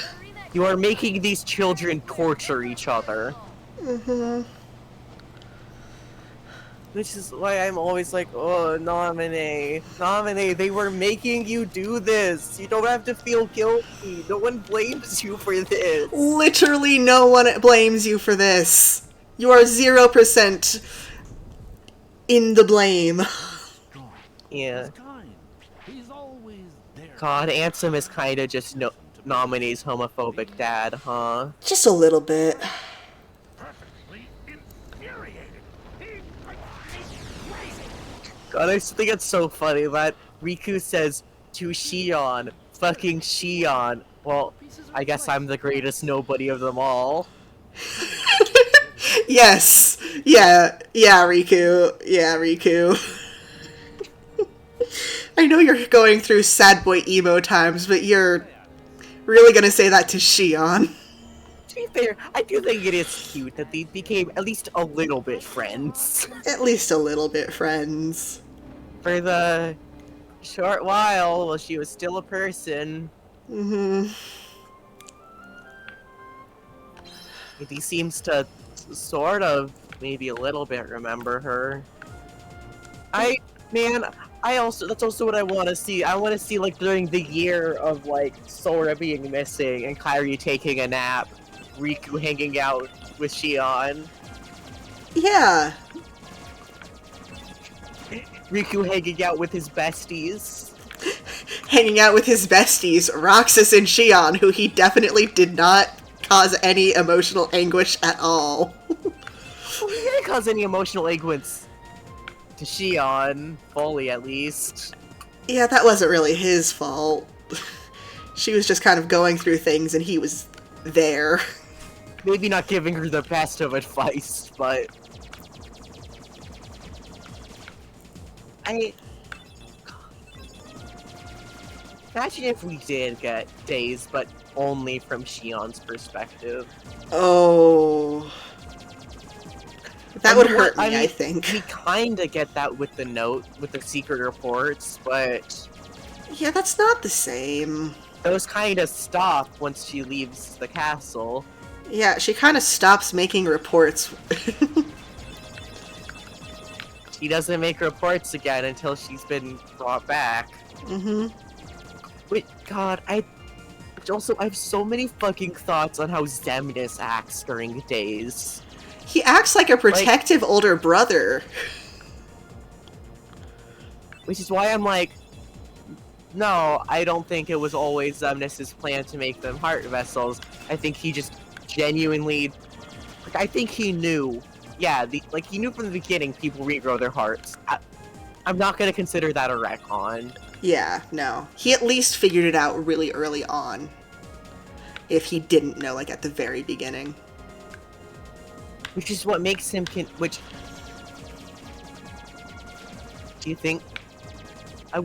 You are making these children torture each other. Mm-hmm. Which is why I'm always like, oh, Nominee, they were making you do this. You don't have to feel guilty. No one blames you for this. Literally no one blames you for this. You are 0% in the blame. Yeah. He's always there. God, Ansem is kinda just Nominee's homophobic dad, huh? Just a little bit. Perfectly infuriated. He's crazy. God, I just think it's so funny that Riku says to Shion, fucking Shion, well, I guess I'm the greatest nobody of them all. Yes. Yeah, Riku. Yeah, Riku. I know you're going through sad boy emo times, but you're really gonna say that to Shion. To be fair, I do think it is cute that they became at least a little bit friends. At least a little bit friends. For the short while she was still a person. Mm-hmm. He seems to sort of, maybe a little bit, remember her. That's also what I want to see. I want to see, like, during the year of, like, Sora being missing and Kairi taking a nap, Riku hanging out with Shion. Yeah. Riku hanging out with his besties. Hanging out with his besties, Roxas and Shion, who he definitely did not cause any emotional anguish at all. Well, he didn't cause any emotional anguish to Shion, fully at least. Yeah, that wasn't really his fault. She was just kind of going through things and he was there. Maybe not giving her the best of advice, but... Imagine if we did get days, but only from Shion's perspective. Oh. That would hurt me, I mean, I think. We kinda get that with the note, with the secret reports, but... Yeah, that's not the same. Those kinda stop once she leaves the castle. Yeah, she kind of stops making reports. She doesn't make reports again until she's been brought back. Mm-hmm. Wait, God, I have so many fucking thoughts on how Xemnas acts during days. He acts like a protective older brother. Which is why I'm like, no, I don't think it was always Xemnas' plan to make them heart vessels. I think he just genuinely, like, I think he knew. Yeah, he knew from the beginning people regrow their hearts. I'm not gonna consider that a retcon. Yeah, no. He at least figured it out really early on. If he didn't know, like, at the very beginning. Which is what makes him which... Do you think... I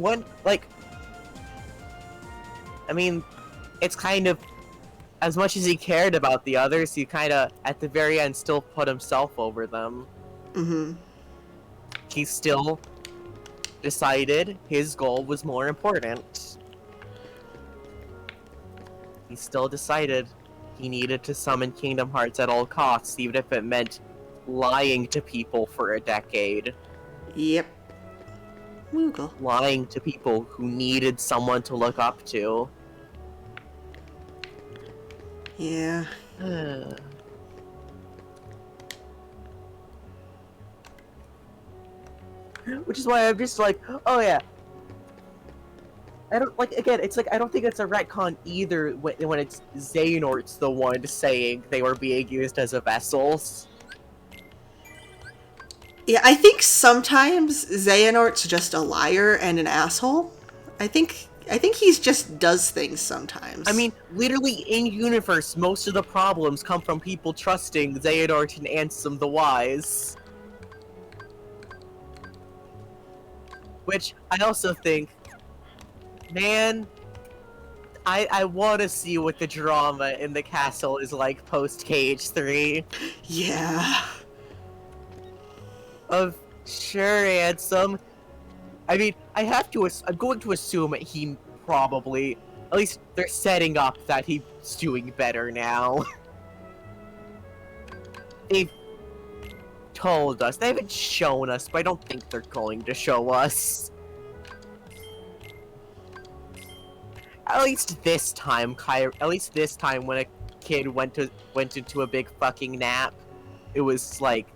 mean, it's kind of... As much as he cared about the others, he kinda, at the very end, still put himself over them. Mm-hmm. He still decided his goal was more important. He still decided he needed to summon Kingdom Hearts at all costs, even if it meant lying to people for a decade. Yep. Moogle. Lying to people who needed someone to look up to. Yeah. Which is why I'm just like, oh yeah. I don't, like, again, it's like, I don't think it's a retcon either when it's Xehanort's the one saying they were being used as a vessels. Yeah, I think sometimes Xehanort's just a liar and an asshole. I think he just does things sometimes. I mean, literally, in-universe, most of the problems come from people trusting Xehanort and Ansem the Wise. Which, I also think, man, I want to see what the drama in the castle is like post-KH3. Yeah. Sure, Ansem. I mean, I'm going to assume he probably, at least they're setting up that he's doing better now. They've told us, they haven't shown us, but I don't think they're going to show us. At least this time when a kid went into a big fucking nap, it was, like,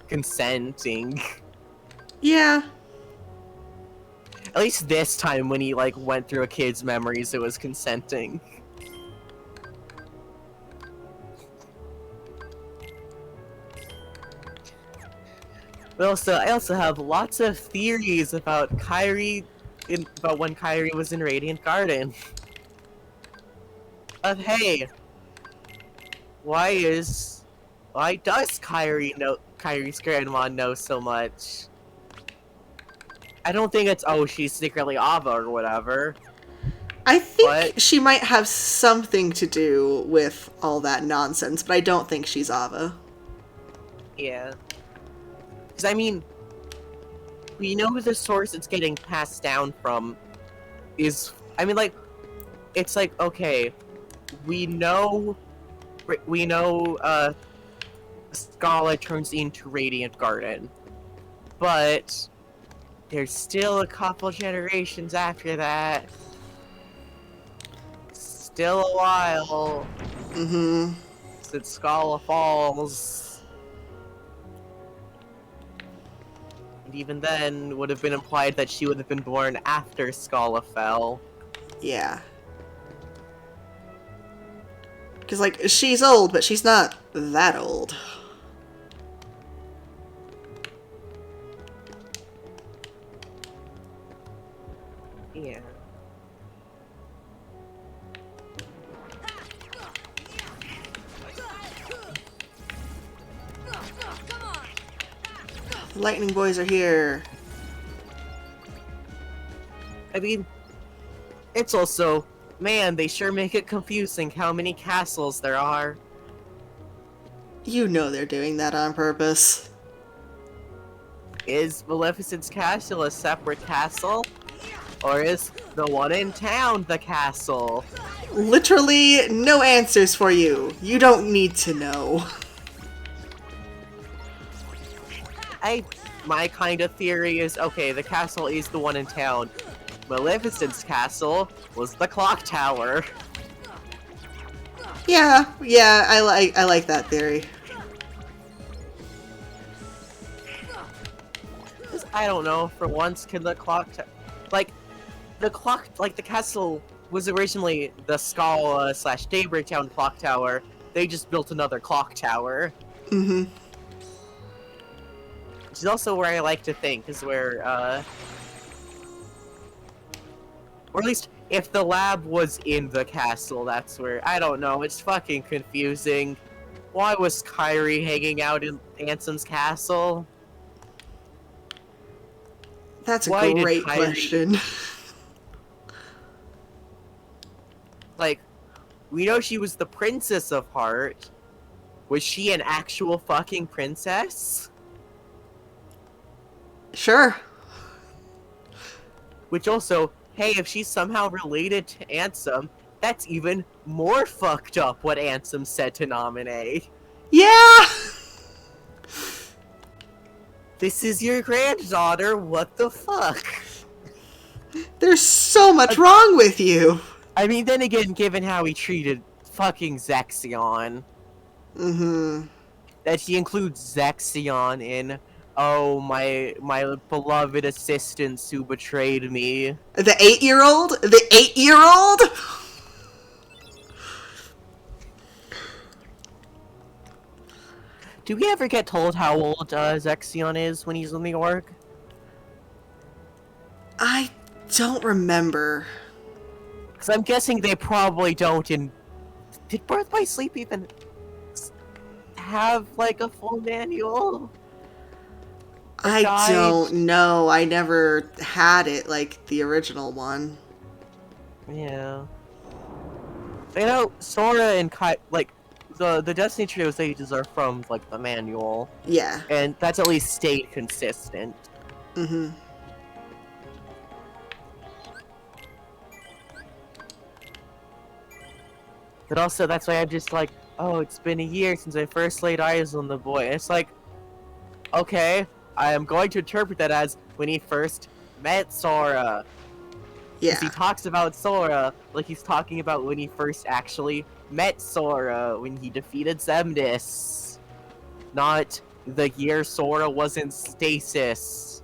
consenting. Yeah. At least this time when he, like, went through a kid's memories, it was consenting. But I also have lots of theories about about when Kairi was in Radiant Garden. Hey, why does Kairi's grandma know so much? I don't think it's, oh, she's secretly Ava or whatever. I think she might have something to do with all that nonsense, but I don't think she's Ava. Yeah. Because, I mean, we know who the source it's getting passed down from is... I mean, like, it's like, okay, we know Scarlet turns into Radiant Garden, but there's still a couple generations after that. Still a while. Mm-hmm. Since Scala Falls, and even then, would have been implied that she would have been born after Scala fell. Yeah. Because, like, she's old, but she's not that old. Yeah. The Lightning Boys are here. I mean, it's also, man, they sure make it confusing how many castles there are. You know they're doing that on purpose. Is Maleficent's castle a separate castle? Or is the one in town the castle? Literally no answers for you. You don't need to know. My kind of theory is, okay, the castle is the one in town. Maleficent's castle was the clock tower. Yeah, I like that theory. I don't know, for once, can the clock the castle was originally the Scala / Daybreak Town clock tower. They just built another clock tower. Mm-hmm. Which is also where I like to think is where, or at least if the lab was in the castle, that's where, I don't know, it's fucking confusing. Why was Kyrie hanging out in Ansem's castle? That's a Why did great Kyrie- question. Like, we know she was the Princess of Heart. Was she an actual fucking princess? Sure. Which also, hey, if she's somehow related to Ansem, that's even more fucked up what Ansem said to nominate. Yeah! This is your granddaughter, what the fuck? There's so much wrong with you. I mean, then again, given how he treated fucking Zexion, Mm-hmm. that he includes Zexion in, oh, my beloved assistants who betrayed me. The 8-year-old? The 8-year-old? Do we ever get told how old Zexion is when he's in the org? I don't remember. Because I'm guessing they probably don't in... Did Birth by Sleep even have, like, a full manual? I Guide? don't know. I never had it like the original one. Yeah. You know, Sora and Kai... Like, the Destiny Trio stages are from, like, the manual. Yeah. And that's at least stayed consistent. Mm-hmm. But also, that's why I'm just like, oh, it's been a year since I first laid eyes on the boy. And it's like, okay, I am going to interpret that as when he first met Sora. Yeah. Because he talks about Sora like he's talking about when he first actually met Sora, when he defeated Xemnas. Not the year Sora was in stasis.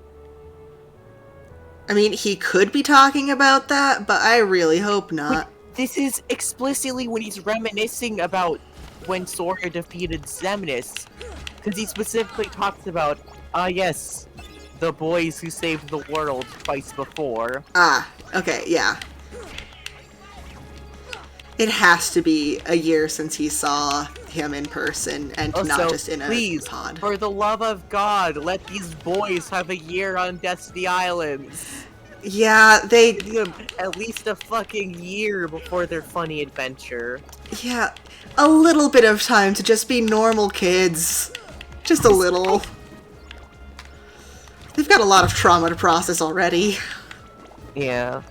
I mean, he could be talking about that, but I really hope not. This is explicitly when he's reminiscing about when Sora defeated Xemnas. Because he specifically talks about, yes, the boys who saved the world twice before. Ah, okay, yeah. It has to be a year since he saw him in person and Also, not just in a please, pod. for the love of God, let these boys have a year on Destiny Islands. Yeah, they... Give them at least a fucking year before their funny adventure. Yeah, a little bit of time to just be normal kids. Just a little. They've got a lot of trauma to process already. Yeah.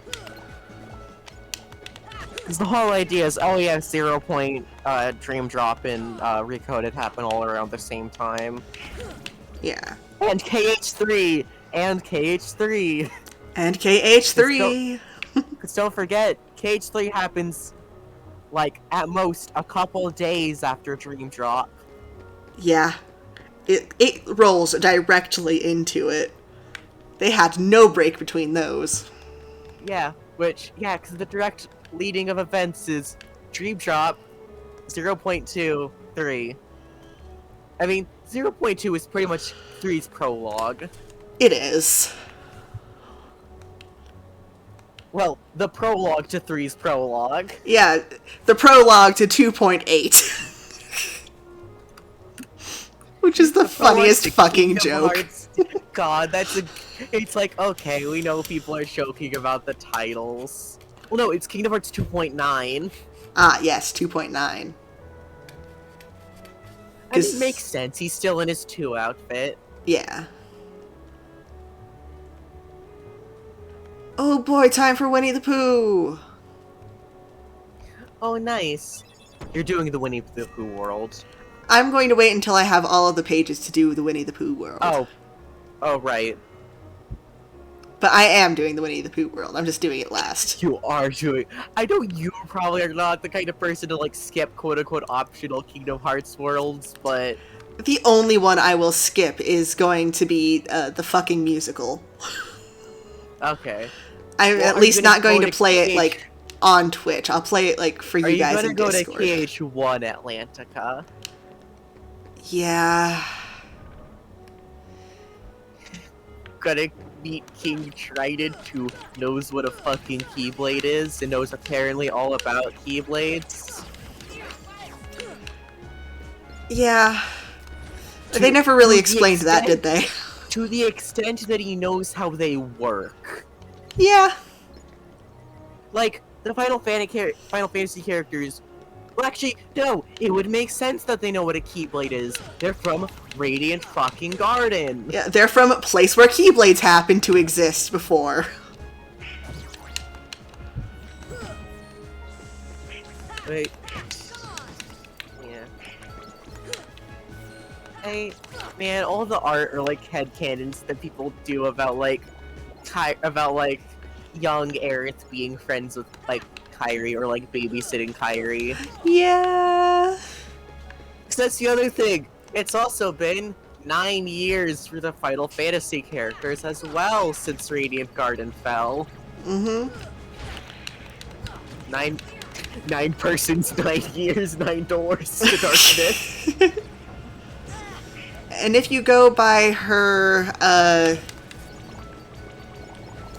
Because the whole idea is, oh yeah, 0 Point, Dream Drop and Recoded happen all around the same time. Yeah. And KH3! And KH3! And KH3! Because don't forget, KH3 happens like at most a couple days after Dream Drop. Yeah. It rolls directly into it. They had no break between those. Yeah, because the direct leading of events is Dream Drop, 0.23. I mean, 0.2 is pretty much 3's prologue. It is. Well, the prologue to 3's prologue. Yeah, the prologue to 2.8. Which is the funniest fucking joke. Hearts. God, it's like, okay, we know people are joking about the titles. Well, no, it's Kingdom Hearts 2.9. Ah, yes, 2.9. And it makes sense, he's still in his 2 outfit. Yeah. Oh boy, time for Winnie the Pooh! Oh, nice. You're doing the Winnie the Pooh world. I'm going to wait until I have all of the pages to do the Winnie the Pooh world. Oh, right. But I am doing the Winnie the Pooh world. I'm just doing it last. You are doing... I know you probably are not the kind of person to, like, skip quote-unquote optional Kingdom Hearts worlds, but... The only one I will skip is going to be the fucking musical. Okay. I'm Well, at least not going to play it, KH? like, on Twitch. I'll play it, like, for you guys in Are you Discord. gonna go to KH1 Atlantica? Yeah. Gonna meet King Trident, who knows what a fucking Keyblade is, and knows apparently all about Keyblades. Yeah. They never really to the explained that, did they? To the extent that he knows how they work. Yeah. Like, the Final Fantasy characters... Well, actually, no! It would make sense that they know what a Keyblade is. They're from Radiant fucking Garden! Yeah, they're from a place where Keyblades happened to exist before. Wait. Yeah. Man, all the art or like headcanons that people do about like young Aerith being friends with like Kairi or like babysitting Kairi. Yeah. So that's the other thing. It's also been 9 years for the Final Fantasy characters as well since Radiant Garden fell. Mm-hmm. Nine persons, 9 years, 9 doors to darkness. And if you go by her,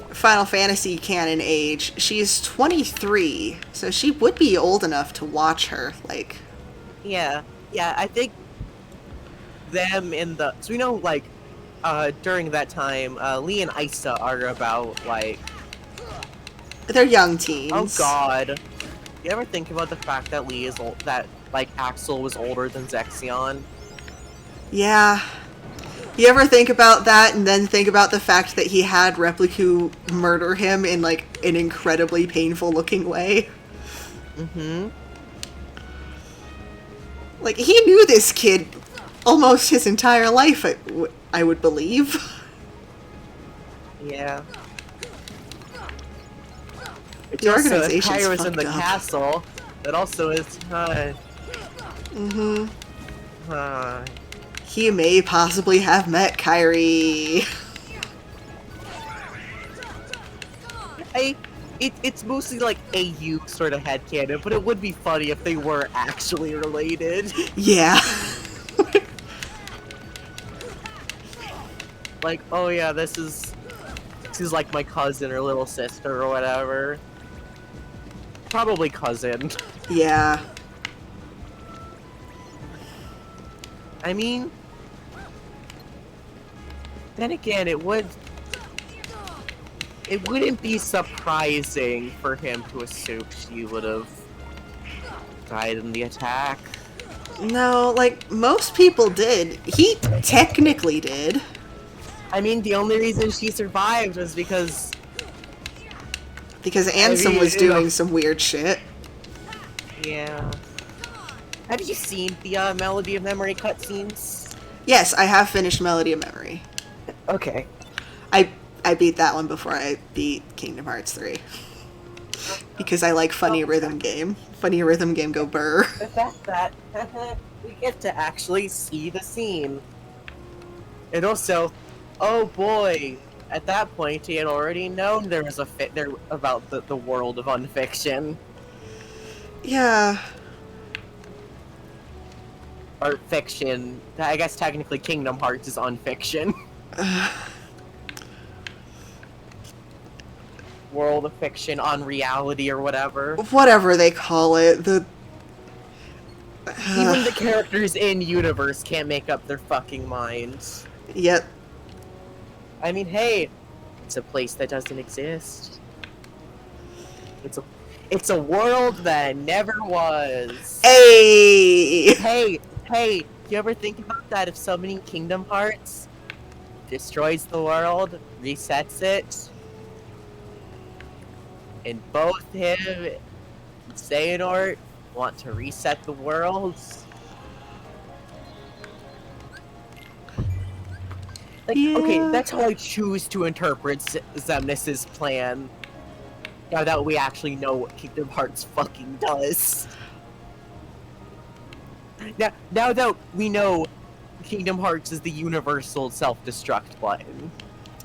Final Fantasy canon age, she's 23, so she would be old enough to watch her, like... Yeah, I think them in the... So we know, like, during that time, Lee and Isa are about, like... They're young teens. Oh god. You ever think about the fact that Lee is old, that, like, Axel was older than Zexion? Yeah. You ever think about that and then think about the fact that he had Repliku murder him in, like, an incredibly painful looking way? Mm-hmm. Like, he knew this kid almost his entire life, I would believe. Yeah. The organization's Kairi was in the fucked up. castle. That also is, Mm-hmm. He may possibly have met Kairi. It's mostly like AU sort of headcanon, but it would be funny if they were actually related. Yeah. Like, oh yeah, this is like my cousin or little sister or whatever. Probably cousin. Yeah. I mean, then again, it wouldn't be surprising for him to assume she would have died in the attack. No, like, most people did. He technically did. I mean, the only reason she survived was because... Because Ansem was doing some weird shit. Yeah. Have you seen the Melody of Memory cutscenes? Yes, I have finished Melody of Memory. Okay. I beat that one before I beat Kingdom Hearts 3. because I like funny rhythm game. Funny rhythm game go burr. The fact that we get to actually see the scene. And also, oh boy, at that point he had already known there was there about the world of unfiction. Yeah. Or fiction. I guess technically Kingdom Hearts is unfiction. World of fiction, unreality, or whatever. Whatever they call it. Even the characters in universe can't make up their fucking minds. Yep. I mean, hey, it's a place that doesn't exist. It's a world that never was. Hey! Hey, you ever think about that? If summoning Kingdom Hearts destroys the world, resets it, and both him and Xehanort want to reset the world. Like, Yeah. okay, that's how I choose to interpret Xemnas' plan. Now that we actually know what Kingdom Hearts fucking does. Now that we know Kingdom Hearts is the universal self-destruct button.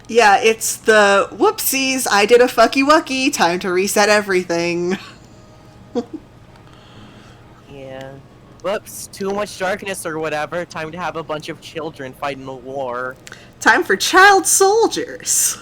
Yeah, it's the whoopsies, I did a fucky wucky, time to reset everything. Yeah. Whoops, too much darkness or whatever, time to have a bunch of children fighting a war. Time for child soldiers.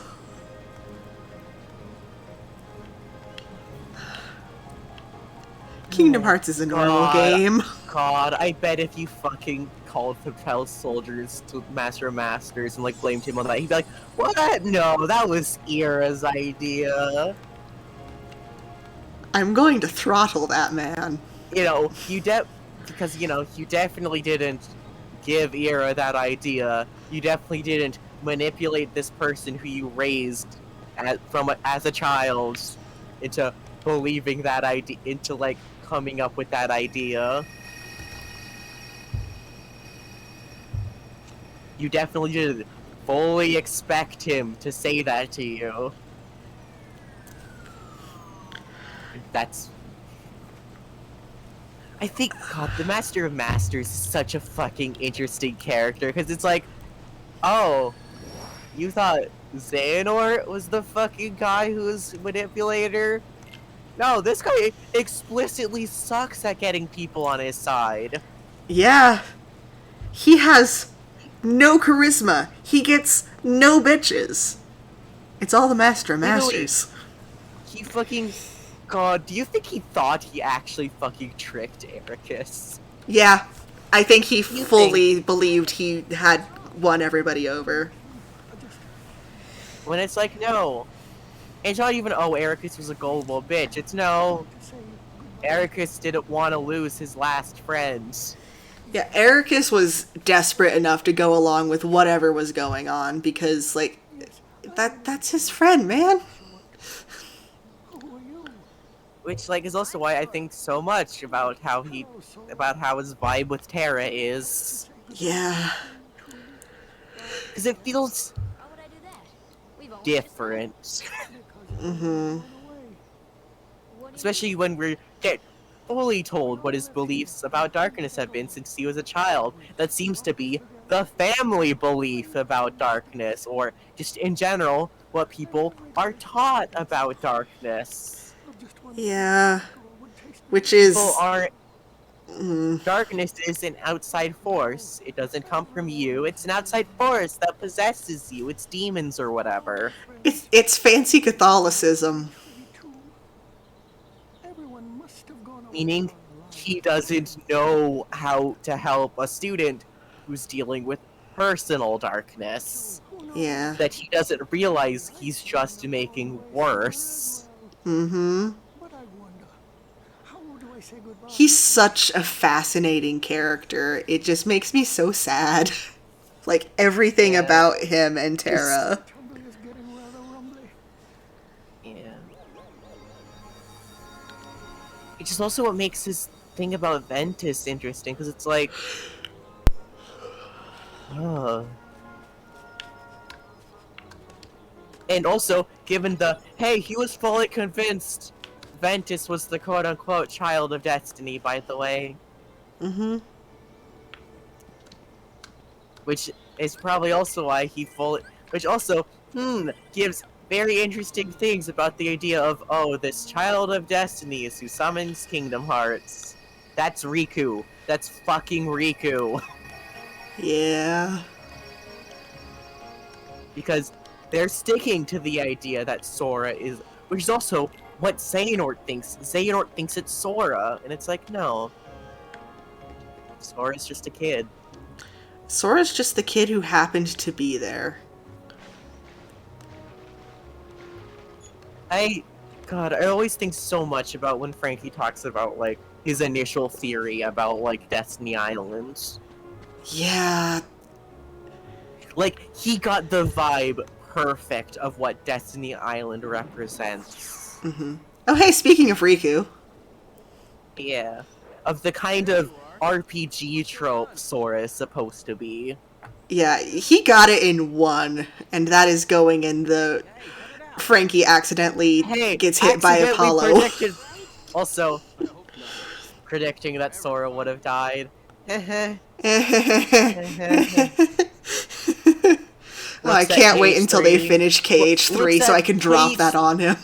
Kingdom Hearts is a normal game. God, I bet if you fucking called the child soldiers to Master of Masters and like blamed him on that, he'd be like, "What? No, that was Ira's idea." I'm going to throttle that man. You know, because you know, you definitely didn't give Ira that idea. You definitely didn't manipulate this person who you raised as a child into believing that idea, into like coming up with that idea. You definitely didn't fully expect him to say that to you. That's... I think, God, the Master of Masters is such a fucking interesting character, because it's like, oh, you thought Xehanort was the fucking guy who was manipulator? No, this guy explicitly sucks at getting people on his side. Yeah. He has no charisma. He gets no bitches. It's all the Master of Masters. He fucking... God, do you think he thought he actually fucking tricked Ericus? Yeah. I think he fully believed he had won everybody over. When it's like, no. It's not even, oh, Ericus was a gullible bitch. It's no. Ericus didn't want to lose his last friends. Yeah, Ericus was desperate enough to go along with whatever was going on because, like, that's his friend, man. Which, like, is also why I think so much about how his vibe with Terra is. Yeah. Because it feels different. Mm-hmm. Especially when we get fully told what his beliefs about darkness have been since he was a child. That seems to be the family belief about darkness, or just in general, what people are taught about darkness. Yeah. Which is... People aren't... Darkness is an outside force. It doesn't come from you. It's an outside force that possesses you. It's demons or whatever. It's fancy Catholicism. Meaning, he doesn't know how to help a student who's dealing with personal darkness. Yeah. That he doesn't realize he's just making worse. Mm-hmm. He's such a fascinating character. It just makes me so sad. Like, everything about him and Terra. Yeah. Which is also what makes his thing about Ventus interesting, because it's like... And also, given the, hey, he was fully convinced Ventus was the quote-unquote child of destiny, by the way. Mm-hmm. Which is probably also why he fully... Which also, gives very interesting things about the idea of, oh, this child of destiny is who summons Kingdom Hearts. That's Riku. That's fucking Riku. Yeah. Because they're sticking to the idea that Sora is... Which is also what Xehanort thinks. Xehanort thinks it's Sora, and it's like, no. Sora's just a kid. Sora's just the kid who happened to be there. God, I always think so much about when Frankie talks about, like, his initial theory about, like, Destiny Islands. Yeah. Like, he got the vibe perfect of what Destiny Island represents. Mm-hmm. Oh, hey, speaking of Riku. Yeah. Of the kind of RPG trope Sora is supposed to be. Yeah, he got it in one, and that is going in the Frankie accidentally gets hit by Apollo. Also, predicting that Sora would have died. Oh, I can't wait until they finish KH3 so I can drop that on him.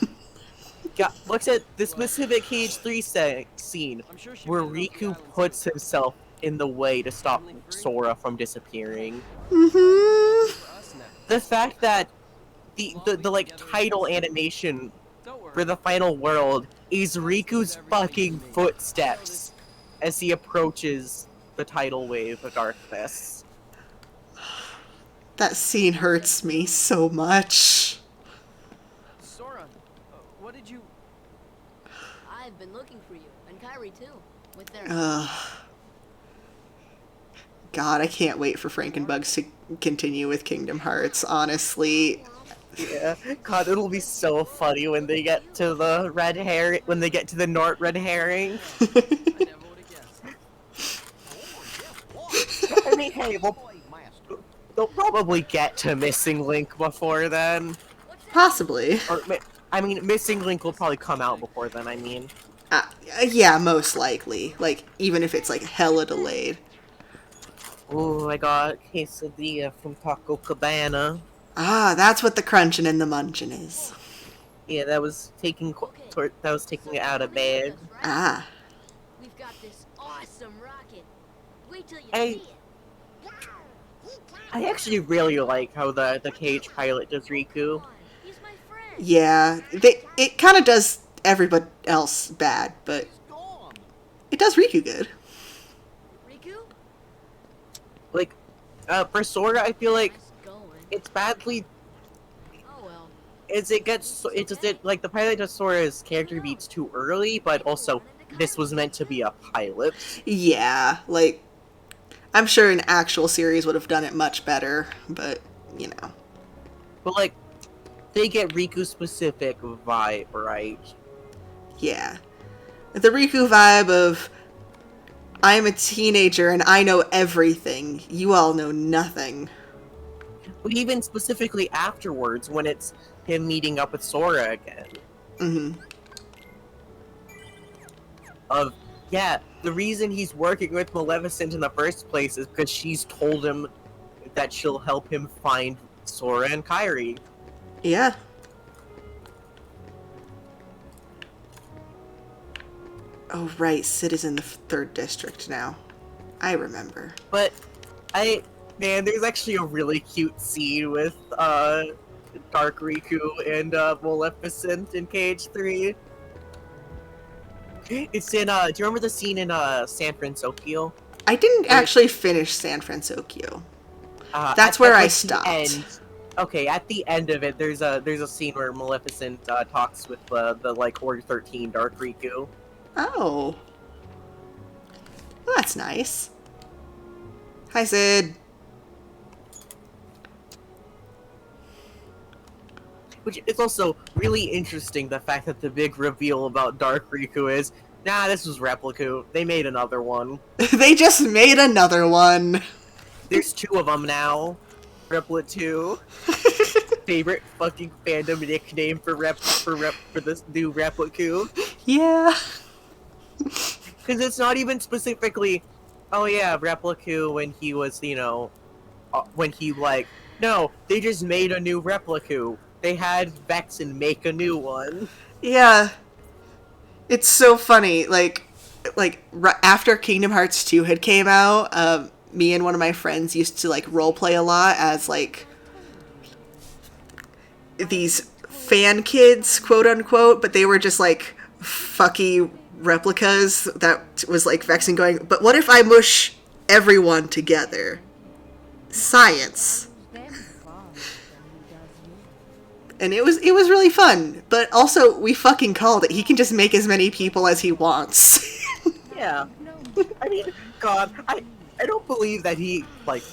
Looks at the specific KH3 scene where Riku puts himself in the way to stop Sora from disappearing. Mm-hmm. The fact that the like title animation for the final world is Riku's fucking footsteps as he approaches the tidal wave of darkness. That scene hurts me so much. Sora, what did you... I've been looking for you, and Kairi too, with their... God, I can't wait for Frankenbugs to continue with Kingdom Hearts, honestly. Yeah, God, it'll be so funny when they get to the red herring, when they get to the Nort red herring. I never would have guessed. I mean, hey, they'll probably get to Missing Link before then. Possibly. Or, I mean, Missing Link will probably come out before then, I mean. Yeah, most likely. Like, even if it's, like, hella delayed. Ooh, I got quesadilla from Taco Cabana. Ah, that's what the crunching and the munching is. Yeah, that was taking it out of bag. Ah. We've got this awesome rocket. Wait till you I- see it. I actually really like how the cage pilot does Riku. He's my friend. Yeah, it kind of does everybody else bad, but it does Riku good. Riku? Like, for Sora, I feel like Nice going. it's badly. Oh well. Like the pilot does Sora's character beats too early, but also this was meant to be a pilot. Yeah, like, I'm sure an actual series would have done it much better, but, you know. But like, they get Riku specific vibe, right? Yeah. The Riku vibe of, I'm a teenager and I know everything. You all know nothing. But even specifically afterwards, when it's him meeting up with Sora again. Mm-hmm. Yeah, the reason he's working with Maleficent in the first place is because she's told him that she'll help him find Sora and Kairi. Yeah. Oh, right, Sid is in the 3rd district now. I remember. But, man, there's actually a really cute scene with, Dark Riku and, Maleficent in KH3. It's in, do you remember the scene in, San Francisco? I didn't actually finish San Francisco. That's where I stopped. Okay, at the end of it, there's a scene where Maleficent talks with the like Order 13 Dark Riku. Oh. Well, that's nice. Hi, Sid. Which is also really interesting, the fact that the big reveal about Dark Riku is, nah, this was Replica. They made another one. They just made another one. There's 2 of them now. Replit 2. Favorite fucking fandom nickname for this new Replica. Yeah. Because it's not even specifically, oh yeah, Replica when he was, when he, like, no, they just made a new Replica. They had Vexen make a new one. Yeah. It's so funny. After Kingdom Hearts 2 had came out, me and one of my friends used to like role play a lot as like these fan kids, quote unquote, but they were just like fucky replicas that was like vexing going, but what if I mush everyone together? Science. And it was really fun, but also we fucking called it. He can just make as many people as he wants. Yeah. I mean, God, I don't believe that he, like,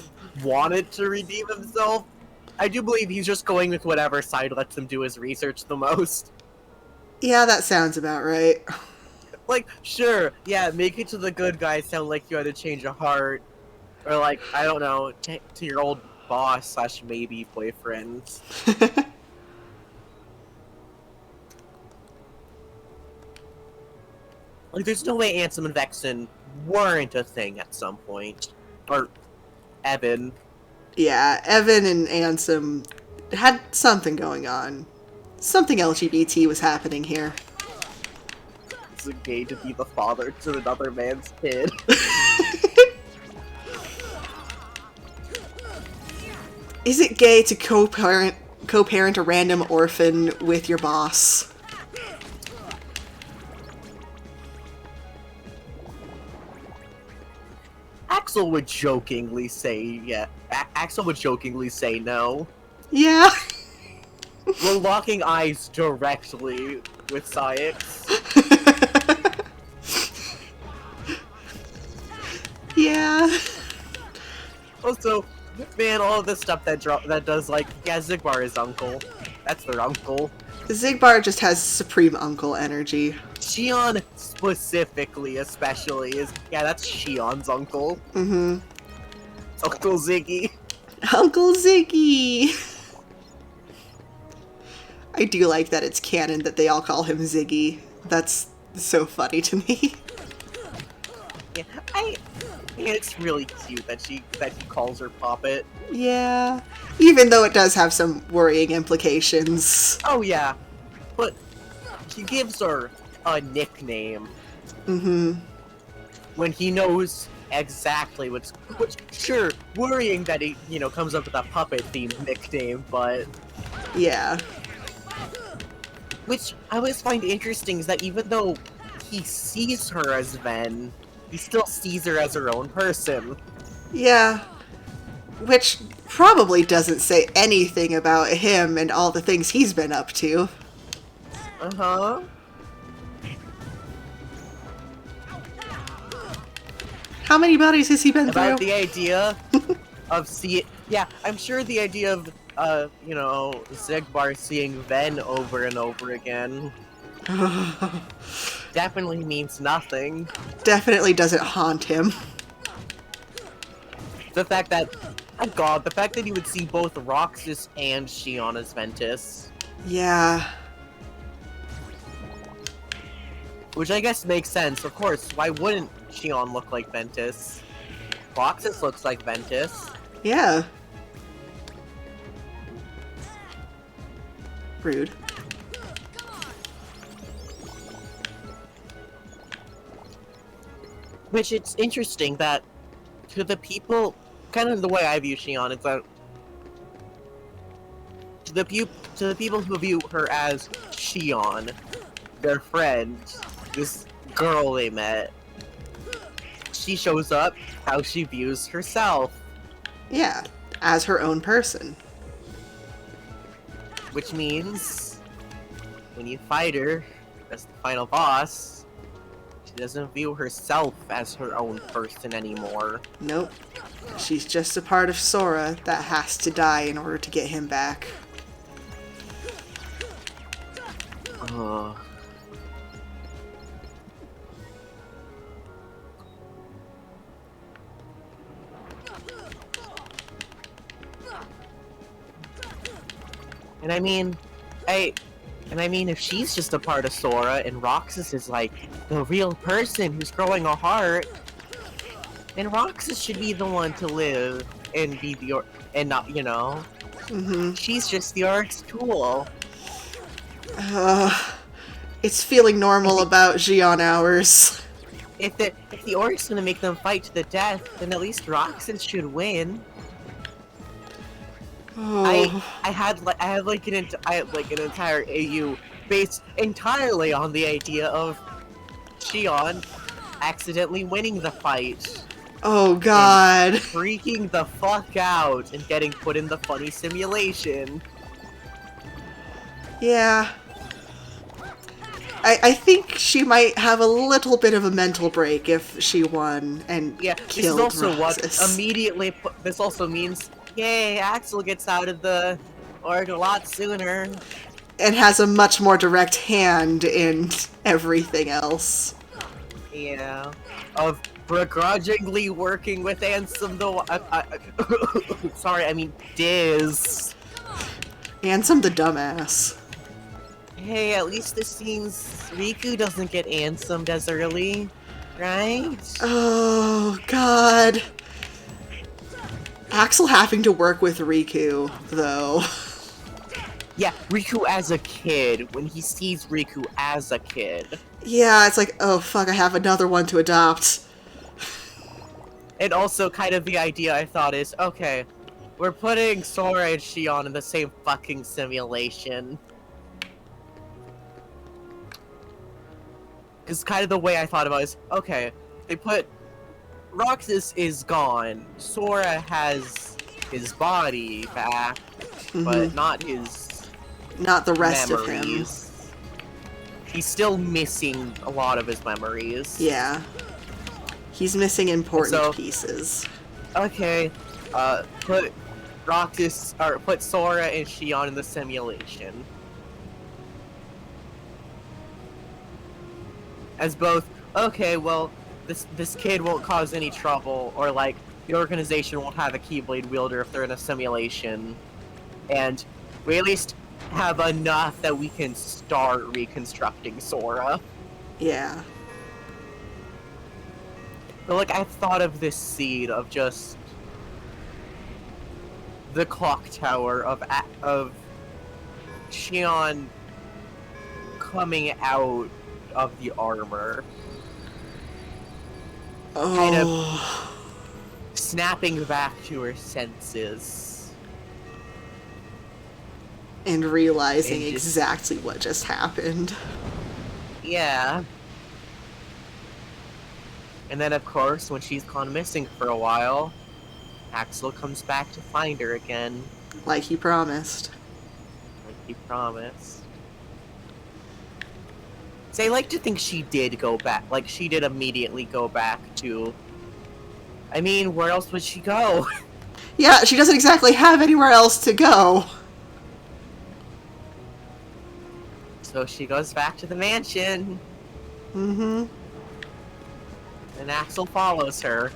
wanted to redeem himself. I do believe he's just going with whatever side lets him do his research the most. Yeah, that sounds about right. Like, sure, yeah, make it to the good guys sound like you had to change a heart. Or, like, I don't know, to your old boss slash maybe boyfriend. Like, there's no way Ansem and Vexen weren't a thing at some point. Or Evan. Yeah, Evan and Ansem had something going on. Something LGBT was happening here. It's gay to be the father to another man's kid. Is it gay to co-parent a random orphan with your boss? Axel would jokingly say, yeah. Axel would jokingly say no. Yeah. We're locking eyes directly with Syx. Yeah. Also, man, all of this stuff that does, like, yeah, Zigbar is uncle. That's their uncle. Zigbar just has supreme uncle energy. Shion specifically, especially, is, yeah, that's Shion's uncle. Mm-hmm. Uncle Ziggy. Uncle Ziggy! I do like that it's canon that they all call him Ziggy. That's so funny to me. Yeah, it's really cute that he calls her Poppet. Yeah. Even though it does have some worrying implications. Oh yeah, but he gives her a nickname. Mm-hmm. When he knows exactly which, sure, worrying that he, comes up with a puppet-themed nickname, but... Yeah. Which I always find interesting is that even though he sees her as Ven, he still sees her as her own person. Yeah. Which probably doesn't say anything about him and all the things he's been up to. Uh-huh. How many bodies has he been About through? the idea of yeah, I'm sure the idea of, Zigbar seeing Ven over and over again definitely means nothing. Definitely doesn't haunt him. The fact that, oh god, the fact that he would see both Roxas and Shion as Ventus. Yeah. Which I guess makes sense, of course. Why wouldn't Shion look like Ventus? Roxas looks like Ventus. Yeah. Rude. Which it's interesting that to the people, kind of the way I view Shion, is that to the people who view her as Shion, their friend, this girl they met, she shows up how she views herself. Yeah. As her own person. Which means, when you fight her as the final boss, she doesn't view herself as her own person anymore. Nope. She's just a part of Sora that has to die in order to get him back. Ugh. And I mean, And I mean, if she's just a part of Sora, and Roxas is like the real person who's growing a heart, then Roxas should be the one to live and be the and not, you know, she's just the art's tool. It's feeling normal about Xion hours. If the orc's gonna make them fight to the death, then at least Roxas should win. Oh. I had like an entire AU based entirely on the idea of Xion accidentally winning the fight. Oh god. Freaking the fuck out and getting put in the funny simulation. Yeah. I think she might have a little bit of a mental break if she won and Yeah, this is killed also Roxas. what immediately this also means, yay, Axel gets out of the org a lot sooner. And has a much more direct hand in everything else. Yeah. Of begrudgingly working with Ansem though. Sorry, I mean Diz. Ansem the dumbass. Hey, at least this seems Riku doesn't get Ansemed as early, right? Oh god. Axel having to work with Riku, though. Yeah, Riku as a kid, when he sees Riku as a kid. Yeah, it's like, oh fuck, I have another one to adopt. And also, kind of the idea I thought is, okay, we're putting Sora and Xion in the same fucking simulation. Because kind of the way I thought about it is, okay, they put... Roxas is gone. Sora has his body back, but not his Not the rest memories. of him. He's still missing a lot of his memories. Yeah. He's missing important So- pieces. Okay, put Roxas, or put Sora and Xion in the simulation. As both, okay, well, this kid won't cause any trouble, or like, the organization won't have a Keyblade wielder if they're in a simulation. And we at least have enough that we can start reconstructing Sora. Yeah. But like, I've thought of this seed of just the clock tower of Xion coming out of the armor, kind of Oh. snapping back to her senses. And realizing And just- exactly what just happened. Yeah. And then, of course, when she's gone missing for a while, Axel comes back to find her again, Like he promised. like he promised. So I like to think she did go back, like she did immediately go back to... I mean, where else would she go? Yeah, she doesn't exactly have anywhere else to go. So she goes back to the mansion, Mm-hmm. and Axel follows her.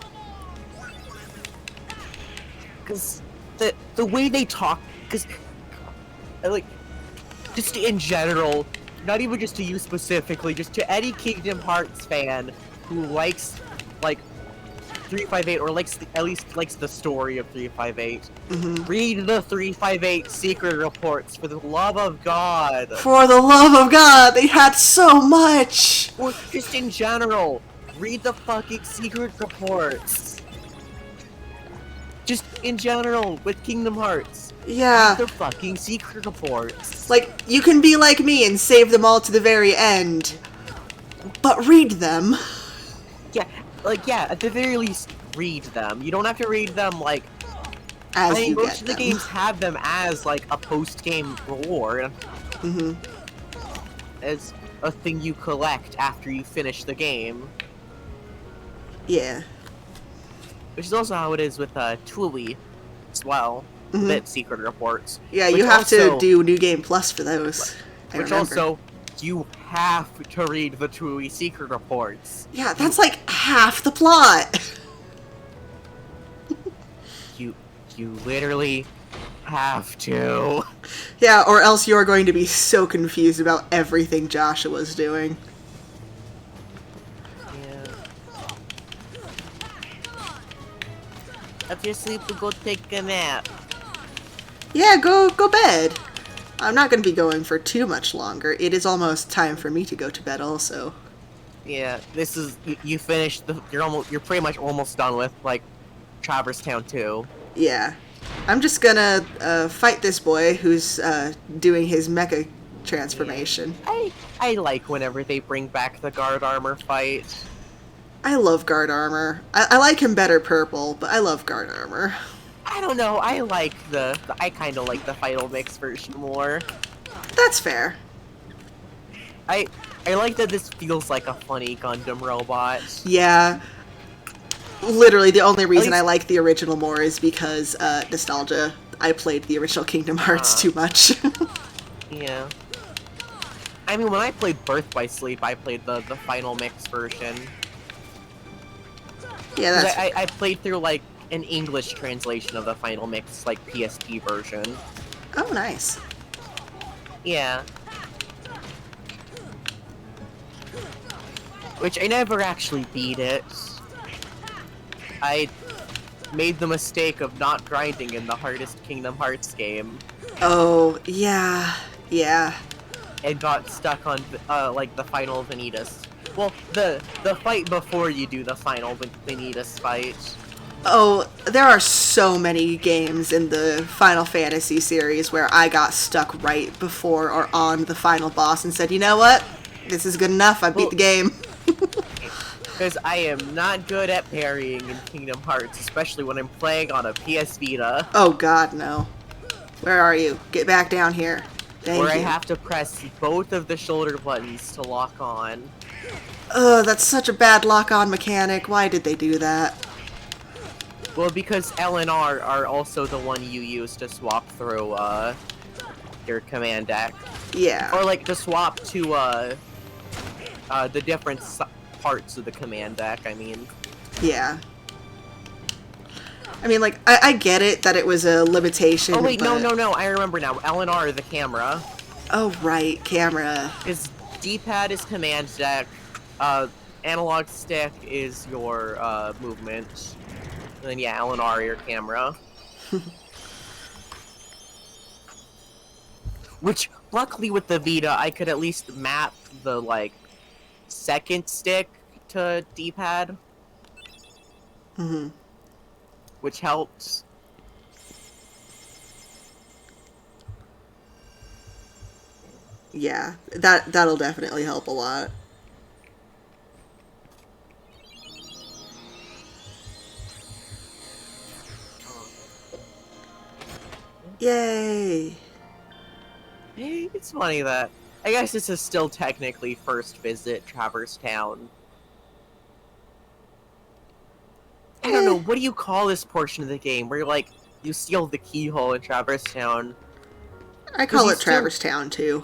Because the way they talk, because, like, just in general, not even just to you specifically, just to any Kingdom Hearts fan who likes, like, 358, or at least likes the story of 358, read the 358 secret reports, for the love of God. For the love of God, they had so much! Or just in general, read the fucking secret reports. Just in general, with Kingdom Hearts. Yeah. The fucking secret reports. Like, you can be like me and save them all to the very end. But read them. Yeah, like, yeah, at the very least, read them. You don't have to read them, like... As I mean, you most get of the them. games have them as, like, a post-game reward. Mm-hmm. As a thing you collect after you finish the game. Yeah. Which is also how it is with, Tui, as well. That secret reports. Yeah, Which you have to also- do New Game Plus for those. I Which remember. also, you have to read the Tui secret reports. Yeah, that's like half the plot. You literally have to. Yeah, or else you're going to be so confused about everything Joshua's doing. Yeah. If you're sleepy, go take a nap. Yeah, go bed. I'm not going to be going for too much longer. It is almost time for me to go to bed also. Yeah, this is you finished the you're pretty much almost done with like Traverse Town 2. Yeah. I'm just gonna fight this boy who's doing his mecha transformation. I like whenever they bring back the guard armor fight. I love guard armor. I like him better purple, but I love guard armor. I don't know, I like I kind of like the Final Mix version more. That's fair. I like that this feels like a funny Gundam robot. Yeah. Literally, the only reason least- I like the original more is because nostalgia. I played the original Kingdom Hearts too much. Yeah. I mean, when I played Birth by Sleep, I played the Final Mix version. Yeah, that's... I played through, like, an English translation of the Final Mix, like, PSP version. Oh, nice. Yeah. Which I never actually beat it. I made the mistake of not grinding in the hardest Kingdom Hearts game. Oh, yeah. Yeah. And got stuck on, like, the final Vanitas. Well, the fight before you do the final Vanitas fight. Oh, there are so many games in the Final Fantasy series where I got stuck right before or on the final boss and said, you know what? This is good enough. I beat the game. Because I am not good at parrying in Kingdom Hearts, especially when I'm playing on a PS Vita. Oh god, no. Where are you? Get back down here. Thank where you. I have to press both of the shoulder buttons to lock on. Ugh, that's such a bad lock-on mechanic. Why did they do that? Well, because L and R are also the one you use to swap through, your command deck. Yeah. Or, like, to swap to, the different parts of the command deck, I mean. Yeah. I mean, like, I get it that it was a limitation, Oh, wait, but... no, I remember now. L and R are the camera. Oh, right, camera. His D-pad is command deck, analog stick is your, movement. And then, yeah, L and R are your camera. Which, luckily with the Vita, I could at least map the, like, second stick to D-pad. Mm-hmm. Which helps. Yeah, that'll definitely help a lot. Yay! It's funny that... I guess this is still technically first visit Traverse Town. I don't know, what do you call this portion of the game where, like, you steal the keyhole in Traverse Town? I call you it Traverse Town, too.